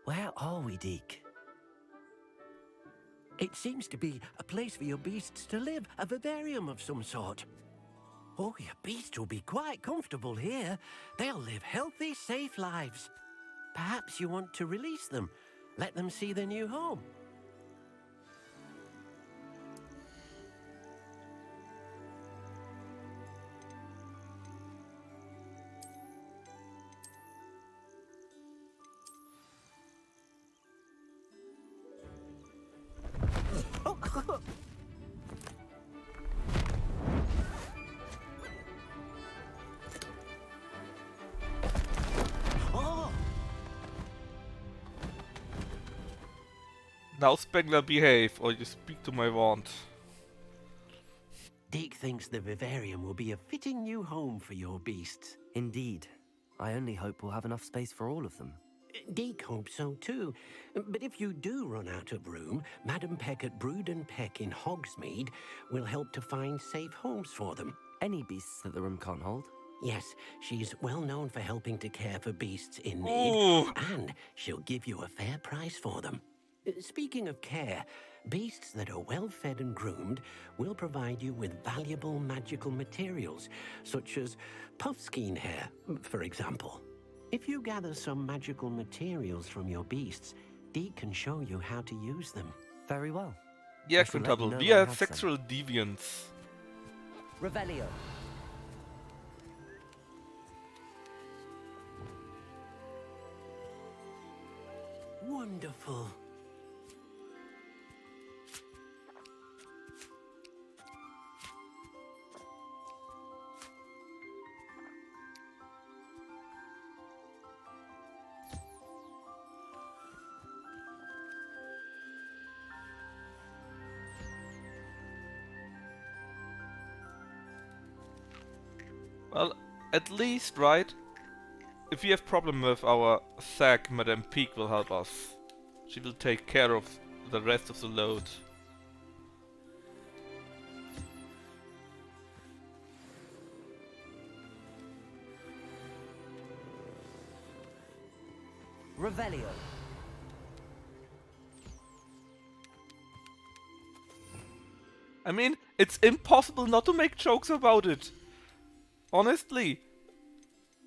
where are we, Deke? It seems to be a place for your beasts to live, a vivarium of some sort. Oh, your beasts will be quite comfortable here. They'll live healthy, safe lives. Perhaps you want to release them, let them see their new home. Now Spengler, behave, or you speak to my wand. Deke thinks the vivarium will be a fitting new home for your beasts. Indeed. I only hope we'll have enough space for all of them. Deke hopes so too. But if you do run out of room, Madam Peck at Brood and Peck in Hogsmeade will help to find safe homes for them. Any beasts that the room can't hold? Yes, she's well known for helping to care for beasts in Ooh. need, and she'll give you a fair price for them. Speaking of care, beasts that are well fed and groomed will provide you with valuable magical materials, such as puffskein hair, for example. If you gather some magical materials from your beasts, Deke can show you how to use them. Very well. Yeah, I shall let you Quintuple, know we when I are have some. sexual deviants. Revelio. Wonderful. Well, at least, right? If we have problem with our sack, Madame Peak will help us. She will take care of the rest of the load. Revelio. I mean, it's impossible not to make jokes about it. Honestly.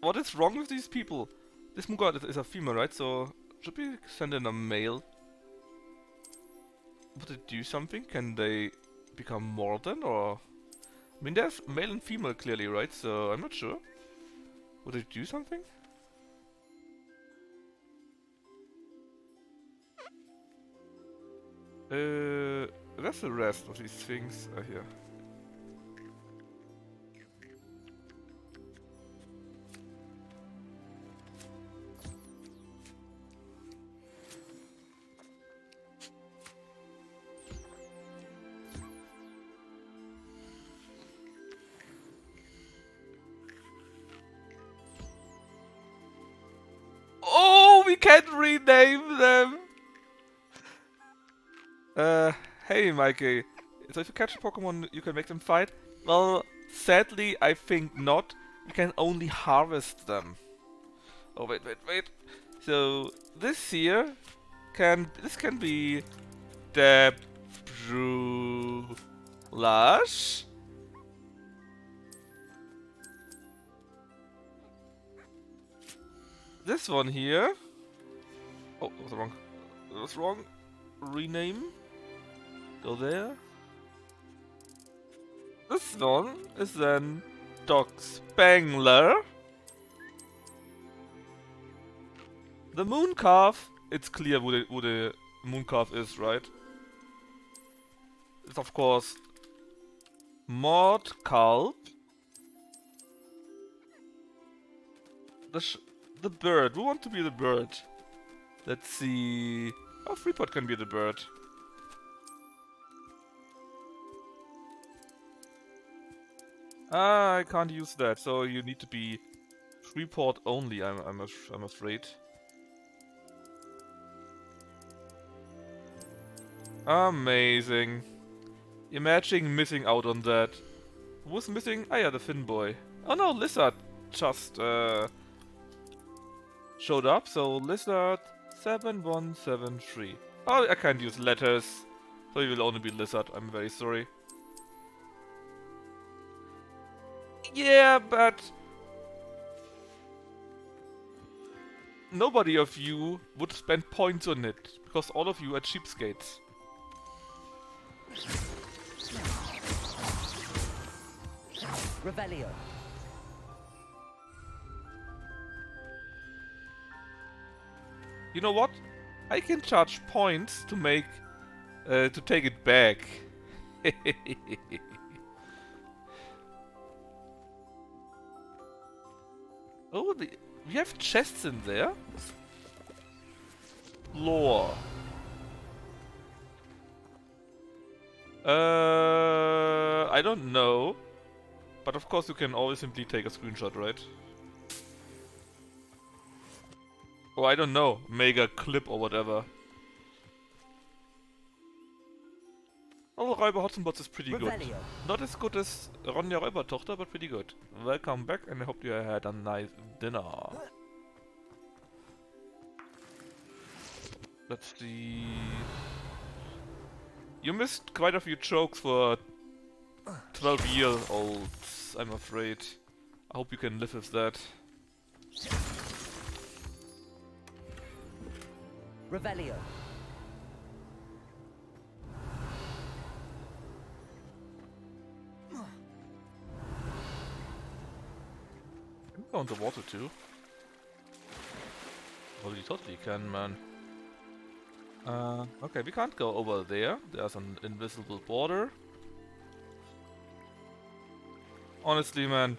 What is wrong with these people? This Mughal is a female, right? So, should we send in a male? Would it do something? Can they become more than, or... I mean, there's male and female clearly, right? So, I'm not sure. Would it do something? Where's the rest of these things are here? Oh, we can rename them! Hey Mikey. So if you catch a Pokemon, you can make them fight? Well, sadly, I think not. You can only harvest them. Oh, wait. So, this here this can be the Brulash. This one here. Oh, that was wrong. That was wrong. Rename. Go there. This one is then Doc Spangler. The moon calf. It's clear who the moon calf is, right? It's of course Mord Kalb. The bird. Who wants to be the bird? Let's see. Oh, Freeport can be the bird. Ah, I can't use that, so you need to be Freeport only. I'm afraid. Amazing. Imagine missing out on that. Who was missing? Ah yeah, the Finn boy. Oh no, Lizard just showed up, so Lizard 7173. Oh, I can't use letters, so you will only be Lizard. I'm very sorry. Yeah, but nobody of you would spend points on it, because all of you are cheapskates. Revelio. You know what? I can charge points to make to take it back. Oh, we have chests in there. Lore. I don't know. But of course you can always simply take a screenshot, right? Or I don't know, make a clip or whatever. Oh, Räuber Hotzenbots is pretty good. Not as good as Ronja Räubertochter, but pretty good. Welcome back and I hope you had a nice dinner. Let's see... You missed quite a few jokes for 12-year-olds, I'm afraid. I hope you can live with that. Revelio. Can we go on the water too? Well, you totally can, man. Okay, we can't go over there. There's an invisible border. Honestly, man.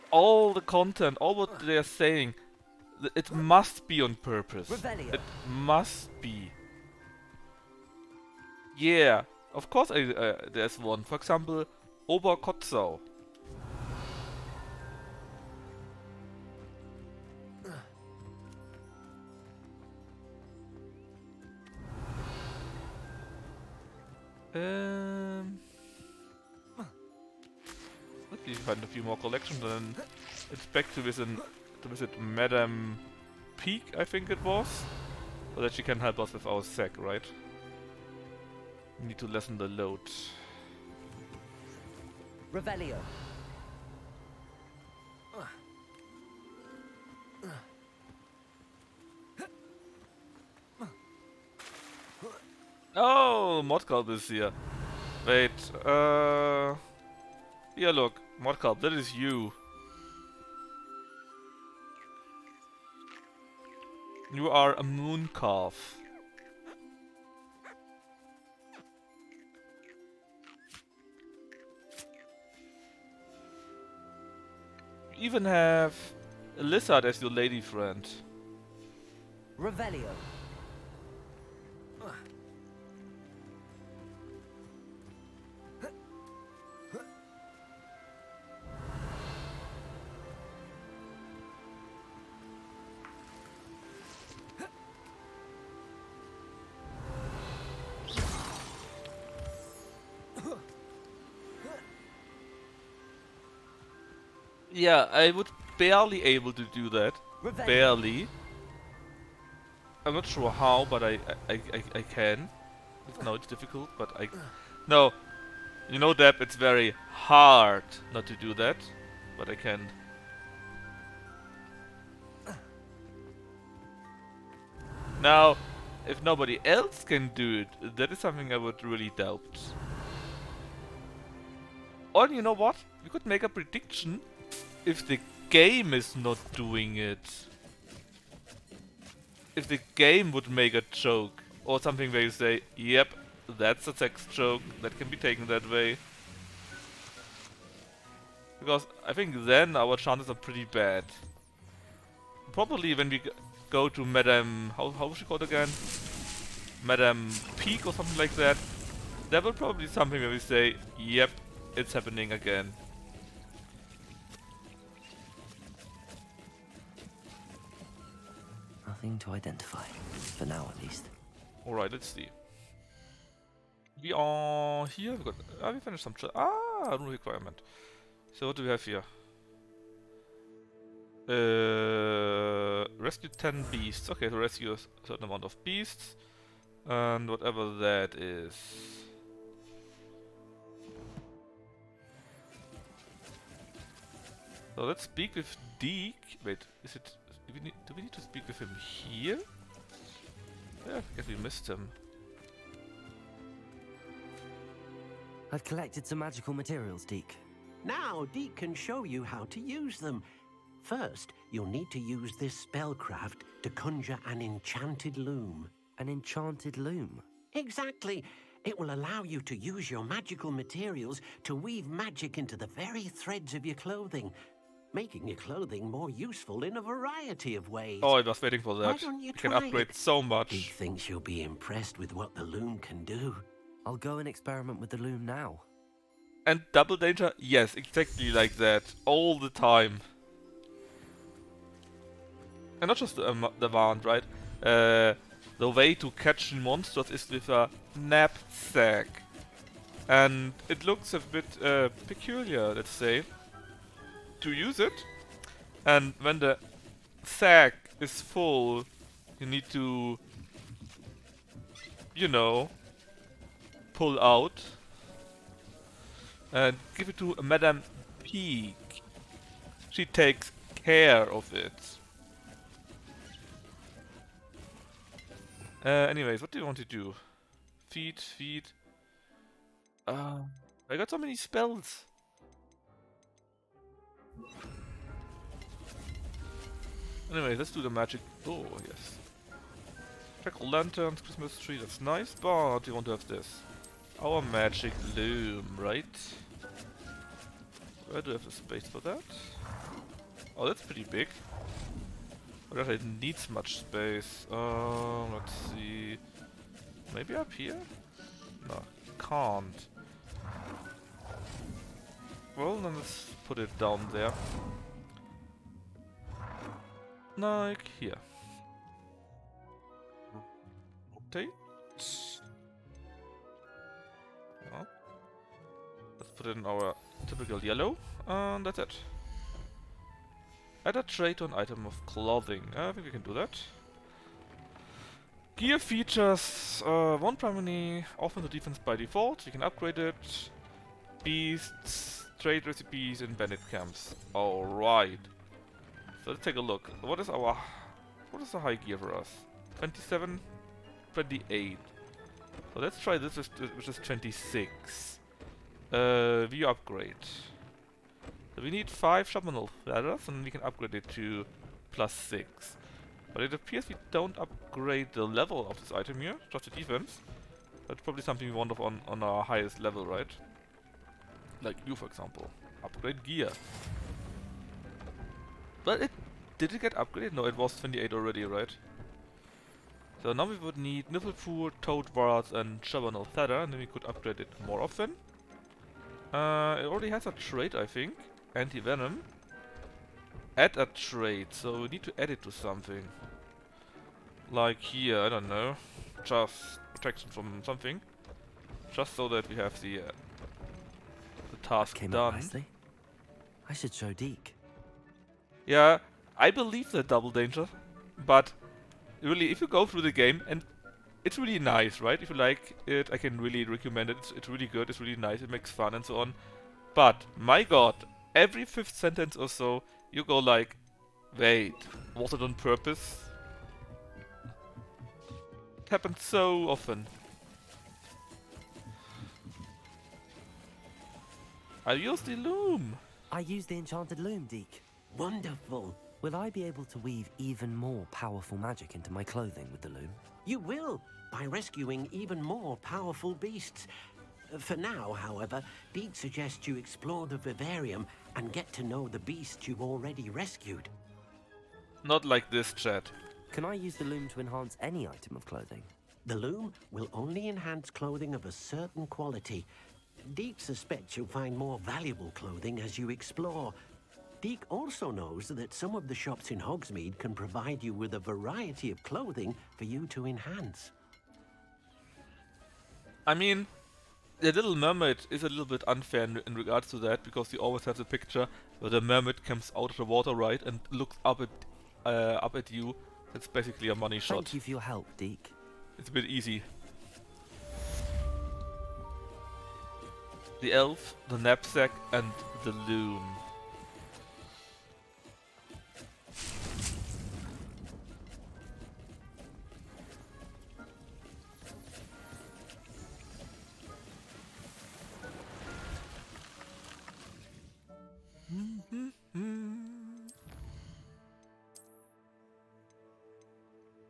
All the content, all what they're saying, it must be on purpose. Revelio. It must be. Yeah, of course there's one. For example, Oberkotzau. Let's see if we find a few more collections, and then it's back to visit Madame Peak, I think it was, so that she can help us with our sack, right? We need to lessen the load. Revelio. Oh, Modcalb is here. Wait, yeah, look, Modcalb, that is you. You are a moon calf. You even have a lizard as your lady friend. Revelio. Yeah, I would barely able to do that. Revelio. Barely. I'm not sure how, but I can. No, it's difficult, but I... No. You know, Deb, it's very hard not to do that, but I can. Now, if nobody else can do it, that is something I would really doubt. Or you know what? We could make a prediction if the game is not doing it. If the game would make a joke or something where you say, yep, that's a sex joke, that can be taken that way. Because I think then our chances are pretty bad. Probably when we go to Madame... How was she called again? Madame Peak or something like that. There will probably be something where we say, yep, it's happening again. Nothing to identify. For now, at least. Alright, let's see. We are here. We finished some... room requirement. So what do we have here? Rescue 10 beasts. Okay, so rescue a certain amount of beasts. And whatever that is. So let's speak with Deke. Wait, is it... Do we need to speak with him here? Yeah, I guess we missed him. I've collected some magical materials, Deke. Now, Deke can show you how to use them. First, you'll need to use this spellcraft to conjure an enchanted loom. An enchanted loom? Exactly. It will allow you to use your magical materials to weave magic into the very threads of your clothing, making your clothing more useful in a variety of ways. Oh, I was waiting for that. Why don't you can try upgrade it? so much. Deke thinks you'll be impressed with what the loom can do. I'll go and experiment with the loom now. And double danger? Yes, exactly like that. All the time. And not just the wand, right? The way to catch monsters is with a knapsack. And it looks a bit peculiar, let's say, to use it. And when the sack is full, you need to, you know, pull out and give it to Madame Peak. She takes care of it. Anyways, what do you want to do? Feed. I got so many spells. Anyways, let's do the magic. Oh, yes. Jack lanterns, Christmas tree, that's nice, but we want to have this. Our magic loom, right? Where do I have the space for that? Oh, that's pretty big. I don't know if it needs much space. Let's see. Maybe up here? No, can't. Well, then let's put it down there. Like here. Okay. Well, let's put it in our typical yellow, and that's it. Add a trait to an item of clothing. I think we can do that. Gear features one primary offense or defense by default. You can upgrade it. Beasts, trade recipes in bandit camps. Alright. So let's take a look. What is the high gear for us? 27, 28. So let's try this, which is 26. View upgrade. So we need 5 shrapnel ladders, and we can upgrade it to +6. But it appears we don't upgrade the level of this item here, just the defense. That's probably something we want on our highest level, right? Like you, for example. Upgrade gear. But did it get upgraded? No, it was 28 already, right? So now we would need Nifflepur, Toad Wards, and Shrapnel Feather, and then we could upgrade it more often. It already has a trait, I think. Anti-venom. Add a trait, so we need to add it to something. Like here, I don't know. Just protection from something. Just so that we have the task Came done. up nicely. I should show Deke. Yeah, I believe that double danger, but really, if you go through the game, and it's really nice, right? If you like it, I can really recommend it. It's really good, it's really nice, it makes fun and so on. But, my god, every 5th sentence or so, you go like, wait, was it on purpose? It happens so I used the loom. I used the enchanted loom, Deke. Wonderful. Will I be able to weave even more powerful magic into my clothing with the loom? You will, by rescuing even more powerful beasts. For now, however, Deke suggests you explore the vivarium and get to know the beasts you've already rescued. Not like this, Chad. Can I use the loom to enhance any item of clothing? The loom will only enhance clothing of a certain quality. Deke suspects you'll find more valuable clothing as you explore. Deke also knows that some of the shops in Hogsmeade can provide you with a variety of clothing for you to enhance. I mean, the Little Mermaid is a little bit unfair in regards to that, because you always have the picture where the mermaid comes out of the water, right, and looks up at you. That's basically a money shot. Thank you for your help, Deke. It's a bit easy. The elf, the knapsack, and the loom.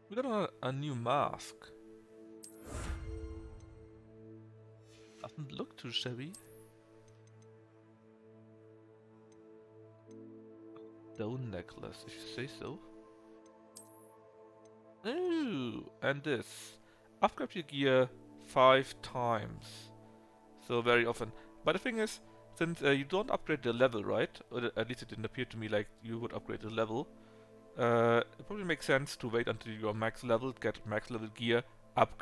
We got a new mask. Doesn't look too shabby. Stone necklace, if you say so. Ooh, and this. Upgrade your gear 5 times. So very often. But the thing is, since you don't upgrade the level, right? Or at least it didn't appear to me like you would upgrade the level. It probably makes sense to wait until you're max level, get max level gear,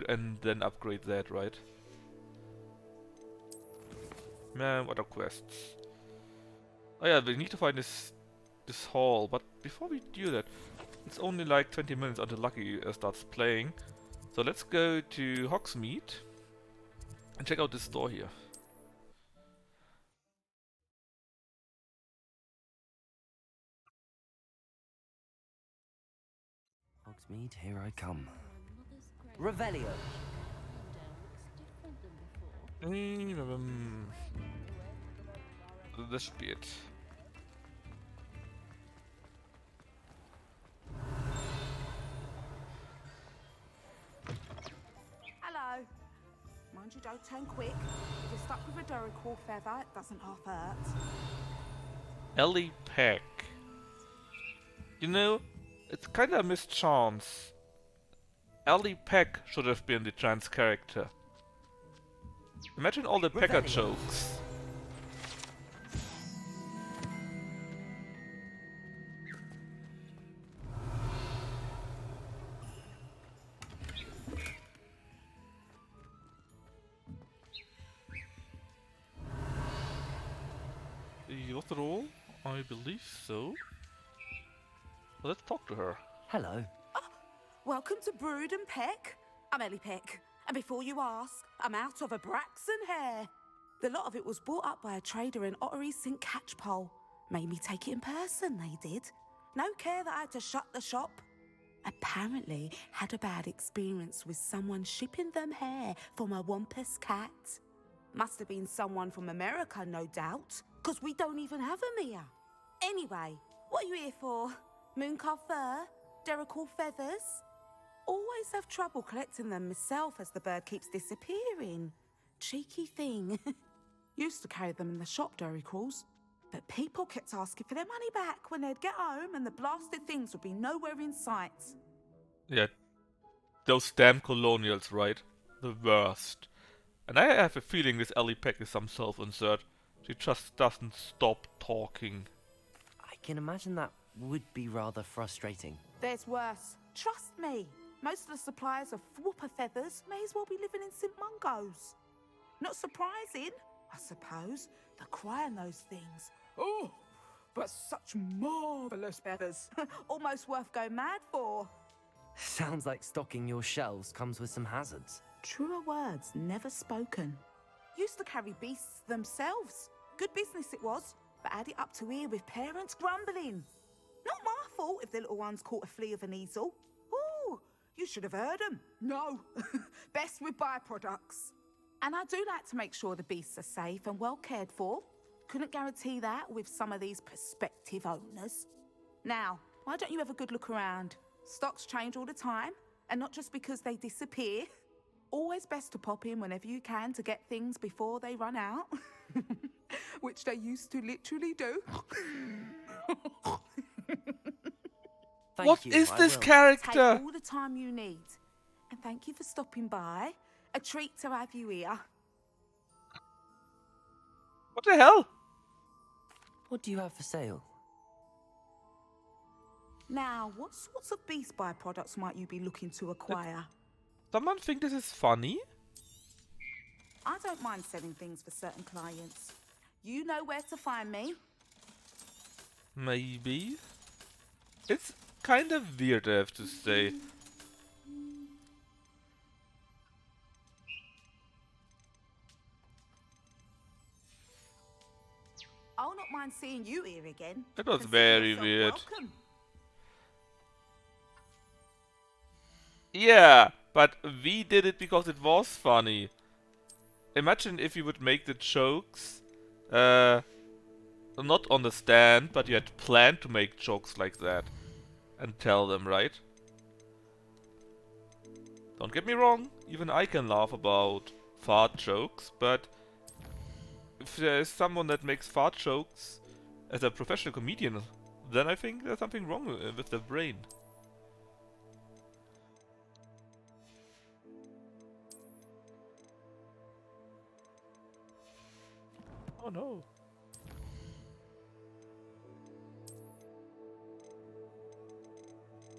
and then upgrade that, right? Man, what are quests? Oh yeah, we need to find this hall, but before we do that, it's only like 20 minutes until Lucky starts playing. So let's go to Hogsmeade and check out this store here. Hogsmeade, here I come. Revelio! This should be it. Hello. Mind you don't turn quick. If you're stuck with a Duracell feather, it doesn't half hurt. Ellie Peck. You know, it's kinda a missed chance. Ellie Peck should have been the trans character. Imagine all the Pecker jokes. Was that all? I believe so. Well, let's talk to her. Hello. Welcome to Brood and Peck. I'm Ellie Peck. And before you ask, I'm out of a Braxton hair. The lot of it was bought up by a trader in Ottery St. Catchpole. Made me take it in person, they did. No care that I had to shut the shop. Apparently had a bad experience with someone shipping them hair for my Wampus cat. Must have been someone from America, no doubt, because we don't even have them here. Anyway, what are you here for? Mooncarved fur? Duracell feathers? Always have trouble collecting them myself as the bird keeps disappearing. Cheeky thing. Used to carry them in the shop, Duracalls. But people kept asking for their money back when they'd get home and the blasted things would be nowhere in sight. Yeah, those damn colonials, right? The worst. And I have a feeling this Ellie Peck is some self-insert. She just doesn't stop talking. I can imagine that would be rather frustrating. There's worse. Trust me. Most of the suppliers of whooper feathers may as well be living in St. Mungo's. Not surprising, I suppose, the cry on those things. Oh, but such marvellous feathers. Almost worth going mad for. Sounds like stocking your shelves comes with some hazards. Truer words never spoken. Used to carry beasts themselves. Good business it was, but add it up to here with parents grumbling. Not my fault if the little ones caught a flea of an easel. Ooh, you should have heard them. No, best with byproducts. And I do like to make sure the beasts are safe and well cared for. couldn't guarantee that with some of these prospective owners. Now, why don't you have a good look around? Stocks change all the time, and not just because they disappear. Always best to pop in whenever you can to get things before they run out. Which they used to literally do. What is this character? Take all the time you need. And thank you for stopping by. A treat to have you here. What the hell? What do you have for sale? Now, what sorts of beast byproducts might you be looking to acquire? Someone think this is funny? I don't mind selling things for certain clients. You know where to find me. Maybe. It's kind of weird, I have to say. I'll not mind seeing you here again. That was Consider very yourself weird. welcome. Yeah, but we did it because it was funny. Imagine if you would make the jokes not on the stand, but you had planned to make jokes like that and tell them, right? Don't get me wrong, even I can laugh about fart jokes, but if there is someone that makes fart jokes as a professional comedian, then I think there's something wrong with their brain. Oh no.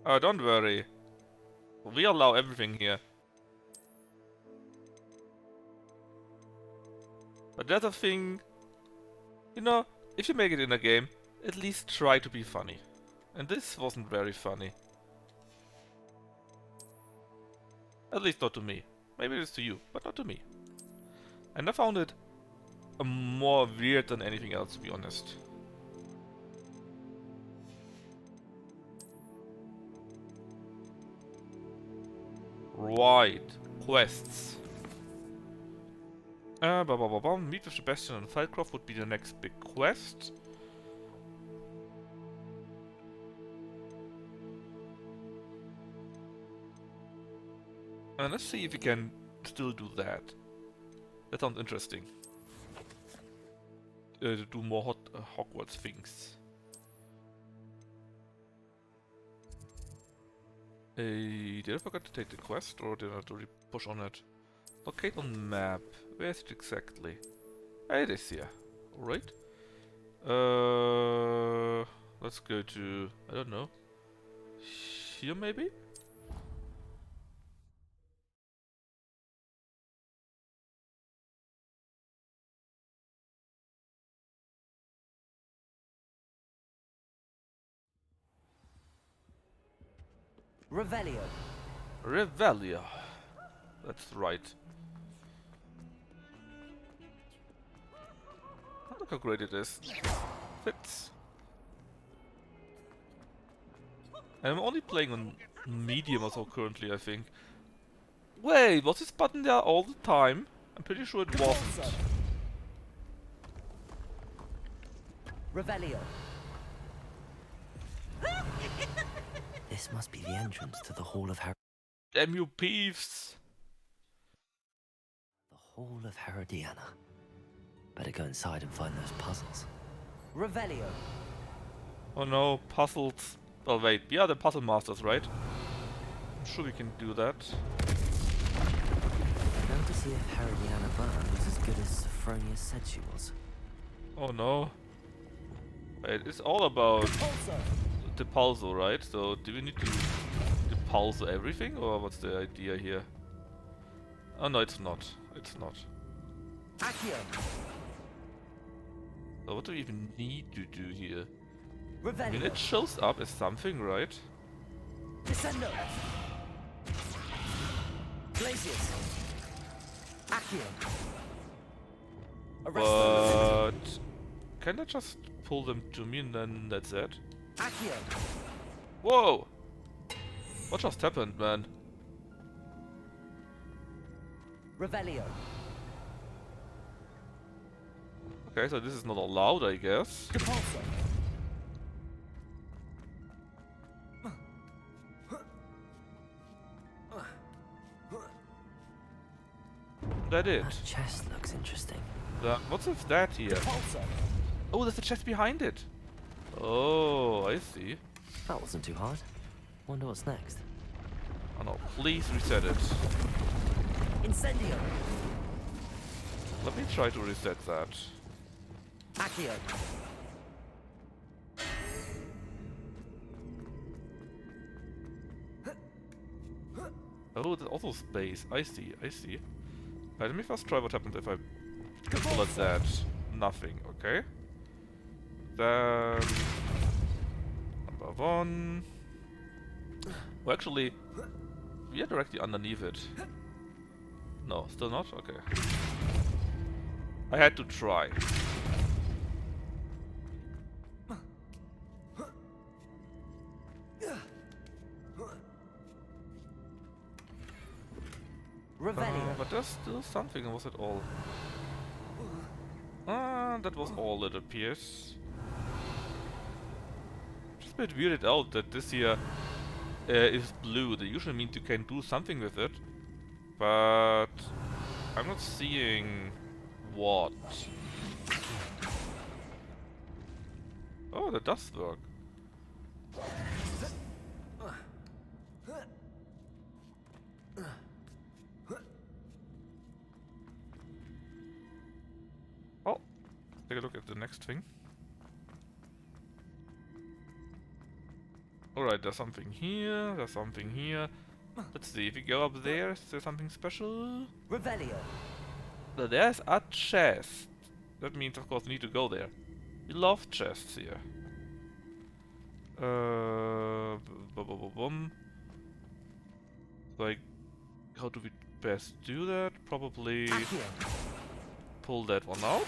Oh, don't worry. We allow everything here. But that's a thing, you know, if you make it in a game, at least try to be funny. And this wasn't very funny. At least not to me. Maybe it is to you, but not to me. And I found it more weird than anything else, to be honest. Right, quests. Meet with Sebastian and Falcroft would be the next big quest. And let's see if we can still do that. That sounds interesting. To do more Hogwarts things. Did I forget to take the quest, or did I have to push on it? Locate on map. Where is it exactly? It is here. Alright. Let's go to, I don't know, here maybe? Revelio. Revelio. That's right. Look how great it is. Fits. And I'm only playing on medium or so currently, I think. Wait, was this button there all the time? I'm pretty sure it wasn't. Revelio. This must be the entrance to the Hall of Damn you peeves! The Hall of Herodiana. Better go inside and find those puzzles. Revelio. Oh no, puzzles. Well wait, we are the puzzle masters, right? I'm sure we can do that. Now to see if Herodiana Byrne was as good as Sophronia said she was. Oh no. Wait, it's all about the puzzle, right? So do we need to puzzle everything, or what's the idea here? Oh no, it's not. It's not. Accio. So what do we even need to do here? Revelio. I mean, it shows up as something, right? Descendo. Glacius. Accio. But can I just pull them to me and then that's it? Accio. Whoa! What just happened, man? Revelio. Okay, so this is not allowed, I guess. That it. That chest looks interesting. What's with that here? Oh, there's a chest behind it. Oh, I see. That wasn't too hard. Wonder what's next. Oh no, please reset it. Incendio. Let me try to reset that. Accio. Oh, there's also space. I see, I see. Let me first try what happens if I pull at that. Nothing, okay. Then... number one... Well, actually, we are directly underneath it. No, still not? Okay. I had to try. But there's still something, was it all? That was all it appears. Just a bit weirded out that this here is blue. That usually means you can do something with it. But I'm not seeing what. Oh, that does work. Oh, take a look at the next thing. Alright, there's something here, there's something here. Let's see, if we go up there, is there something special? Revelio. There's a chest. That means, of course, we need to go there. We love chests here. Like, how do we best do that? Probably pull that one out.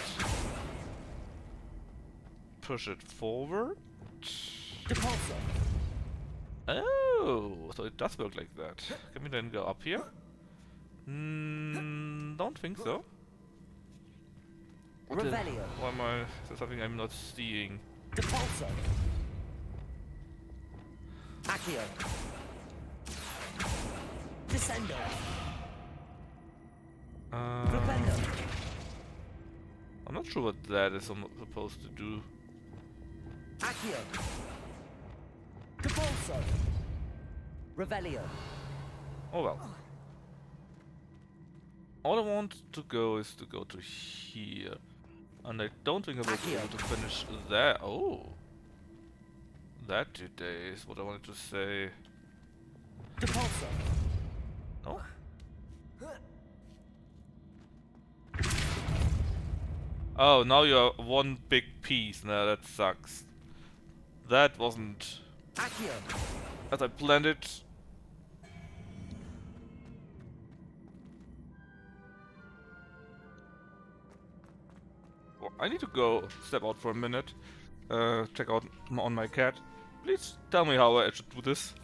Push it forward. Oh, so it does work like that. Can we then go up here? Don't think so. Why am I... Is there something I'm not seeing? Depulso. Accio. Descendo. I'm not sure what that is supposed to do. Accio. Depulso. Revelio. Oh well. All I want to go is to go to here. And I don't think I will be able to finish that. Oh! That today is what I wanted to say. Depulso. No? Oh, now you're one big piece. Nah, that sucks. That wasn't as I planned it. Well, I need to go step out for a minute. Check out on my cat. Please tell me how I should do this.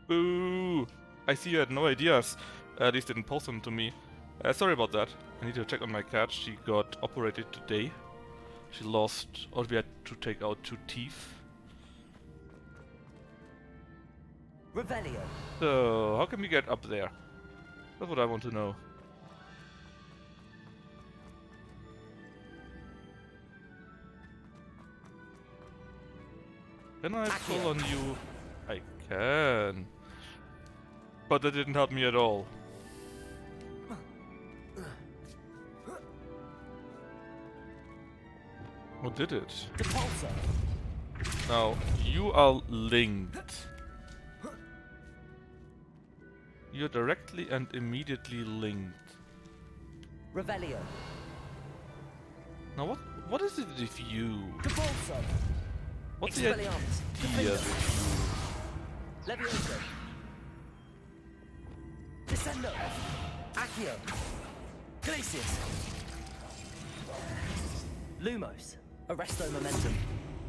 Boo! I see you had no ideas. At least didn't post them to me. Sorry about that. I need to check on my cat. She got operated today. She lost, or we had to take out 2 teeth. Revelio. So, how can we get up there? That's what I want to know. Can I pull on you? I can. But that didn't help me at all. Or did it? Now, you are linked. You're directly and immediately linked. Revelio. Now what is it with you? Depulso. What's the idea with you? Levioso. Descendo. Accio. Glacius. Lumos. Arresto momentum.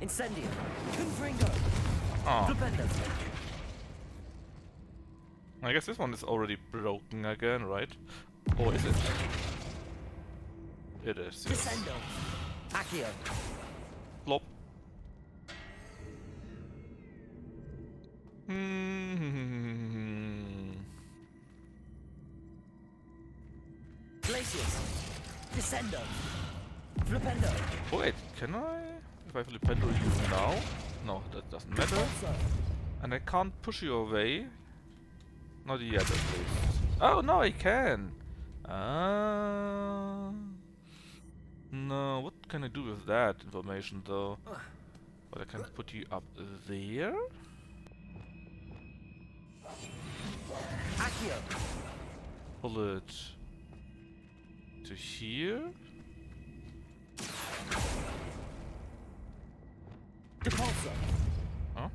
Incendio. Confringo. Flipendo. I guess this one is already broken again, right? Or is it? It is. Yes. Descendo. Accio. Flop. Glacius. Descendo. Flipendo. Wait, can I? If I flipendo you now? No, that doesn't matter. And I can't push you away. Not yet, at least. Oh, no, I can! No, what can I do with that information, though? But I can put you up there? Pull it to here? Depulso. Huh?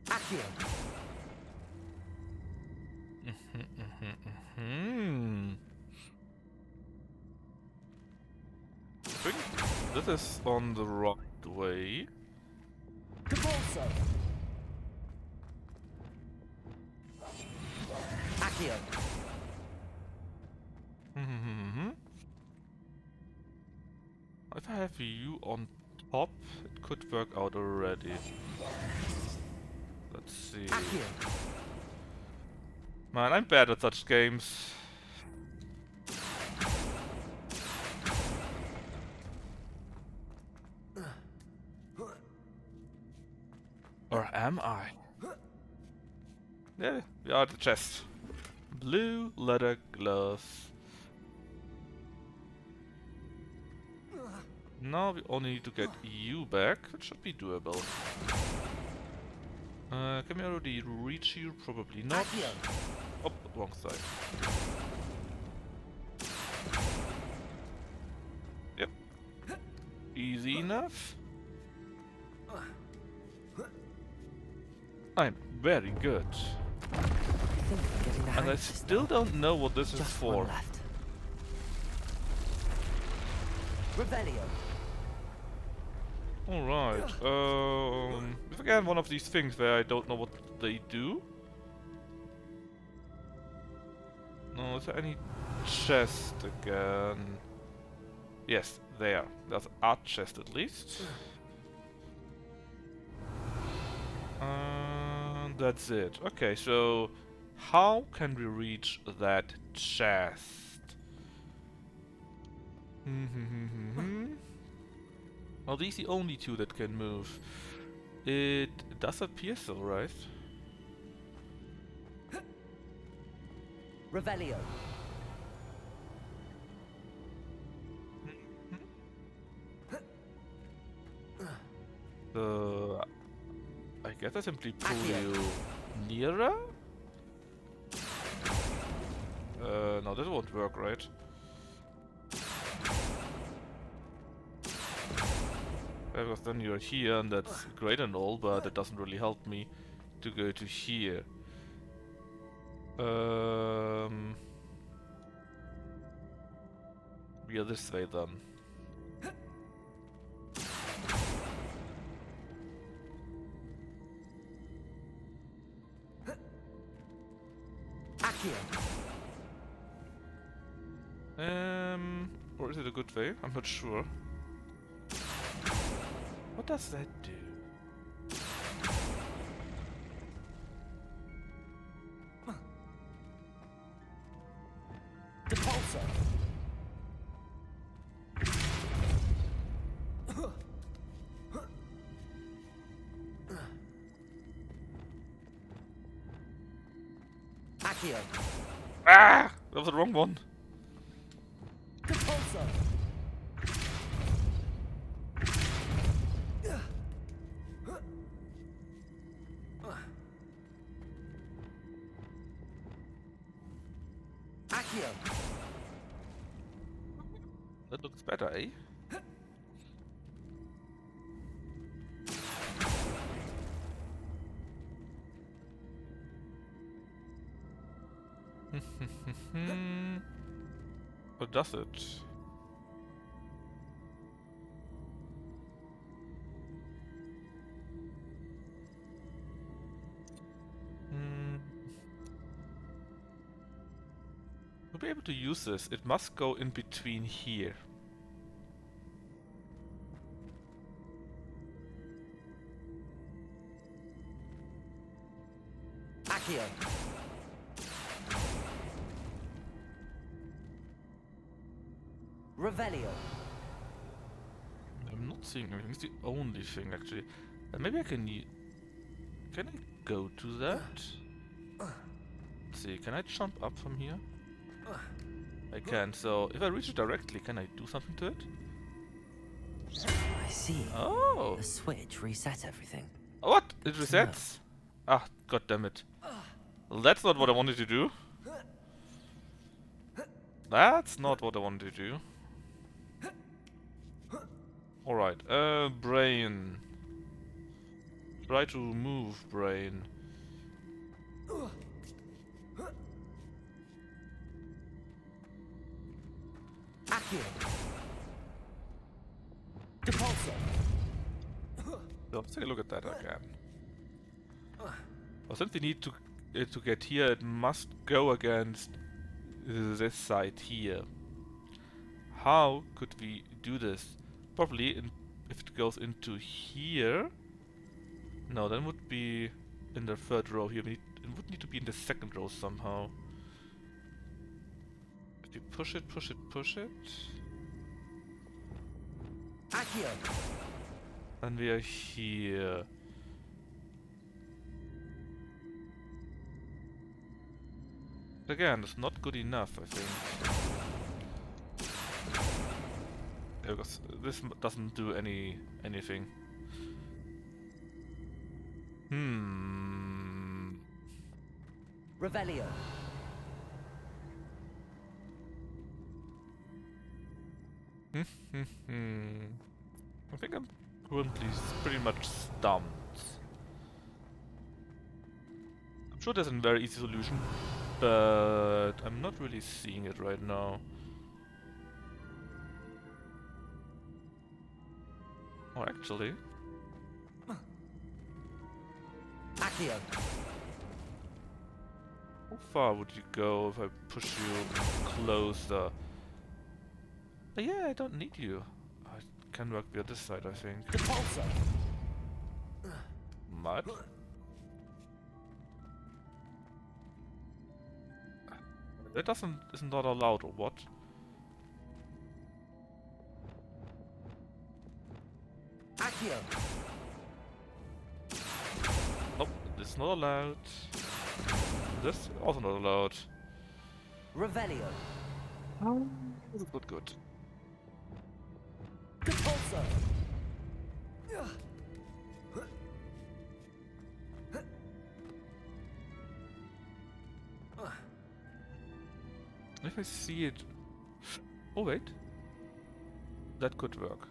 Accio. I think this is on the right way. Depulso. Accio. If I have you on top, it could work out already. Let's see. Accio. Man, I'm bad at such games. Or am I? Yeah, we are at the chest. Blue leather gloves. Now we only need to get you back, which should be doable. Can we already reach you? Probably not. Oh, wrong side. Yep. Easy enough. I'm very good. And I still don't know what this is for. Revelio. Alright, if again one of these things where I don't know what they do. No, is there any chest again? Yes, there. There's a chest at least. And that's it. Okay, so how can we reach that chest? Are these the only 2 that can move? It does appear so, right? Revelio. I guess I simply pull you nearer? No, that won't work, right? Because then you're here and that's great and all, but it doesn't really help me to go to here. We are this way then. Or is it a good way? I'm not sure. What does that do? Depulsor. Accio. Ah! That was the wrong one. Depulsor. Accio. That looks better, eh? Or does it? To be able to use this, it must go in between here. Accio. Revelio. I'm not seeing anything. It's the only thing actually. Maybe I can. Can I go to that? Let's see. Can I jump up from here? I can. So if I reach it directly, can I do something to it? I see. Oh. The switch reset everything. What? It resets? Ah, god damn it. Well, that's not what I wanted to do. That's not what I wanted to do. Alright, brain. Try to move, brain. Accio. Depulsor. Let's take a look at that again. Well, since we need to get here, it must go against this side here. How could we do this? Probably if it goes into here. No, then would be in the third row here. It would need to be in the second row somehow. If you push it, push it, push it. Accio. Then we are here. Again, it's not good enough, I think. Because this doesn't do anything. Revelio. I think I'm currently pretty much stumped. I'm sure there's a very easy solution, but I'm not really seeing it right now. Or actually... Accio. How far would you go if I push you closer? Yeah, I don't need you. I can work the other side, I think. Depulsor. Mud? That isn't not allowed, or what? Accio. Nope, this is not allowed. This is also not allowed. Revelio. This is not good. Depulsor. If I see it... Oh wait. That could work.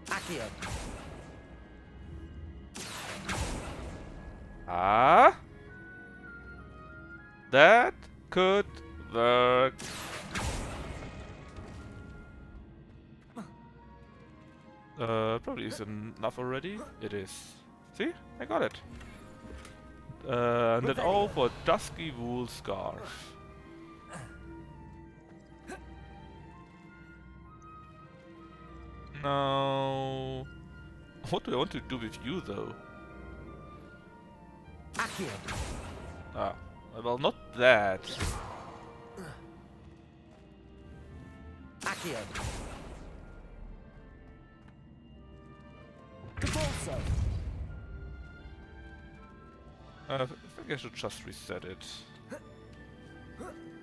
Accio. Ah? That could work. Probably is enough already. It is. See? I got it. And then all for Dusky Wool Scarf. Now... What do I want to do with you, though? Ah, well, not that. I think I should just reset it.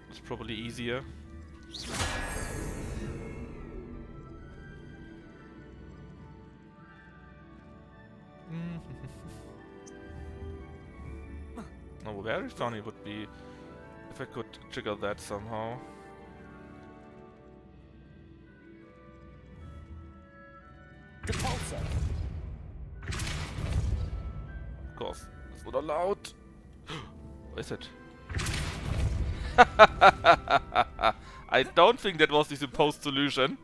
It's probably easier. No, very funny would be if I could trigger that somehow. Of course, that's not allowed. What is it? I don't think that was the supposed solution.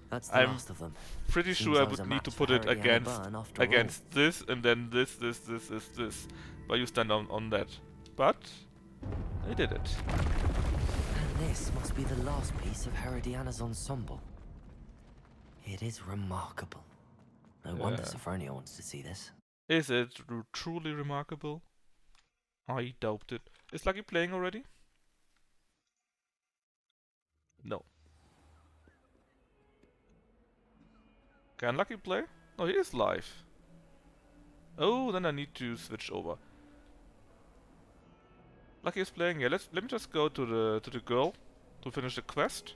That's the I'm last of them. pretty Seems sure I I was would a need to match put for it Harridiana Byrne after against this, and then this. But you stand on that. But I did it. And this must be the last piece of Herodiana's ensemble. It is remarkable. No wonder Sophronia wants to see this. Is it truly remarkable? I doubt it. Is Lucky playing already? No. Can Lucky play? No, he is live. Oh, then I need to switch over. Lucky is playing. Yeah, let me just go to the girl to finish the quest.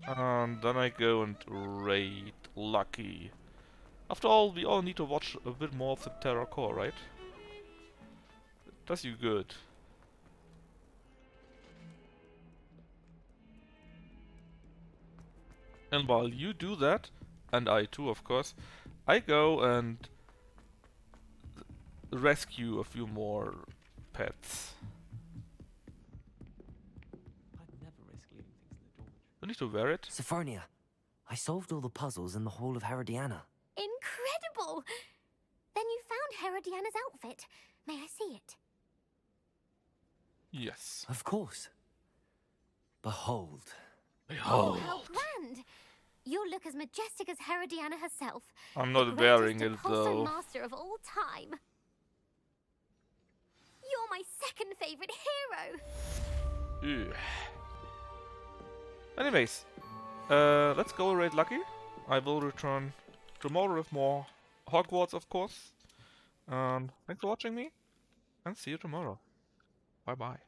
And then I go and raid Lucky. After all, we all need to watch a bit more of the Terror Core, right? It does you good. And while you do that, and I too of course, I go and rescue a few more pets. I'd never risk leaving things in the dormitory. You need to wear it. Sophronia, I solved all the puzzles in the Hall of Herodiana. Incredible! Then you found Herodiana's outfit. May I see it? Yes. Of course. Behold. Oh, how grand! You look as majestic as Herodiana herself. I'm not wearing it though. though. Master of all time. You're my second favorite hero. Ugh. Anyways, let's go raid Lucky. I will return tomorrow with more Hogwarts, of course. Thanks for watching me, and see you tomorrow. Bye bye.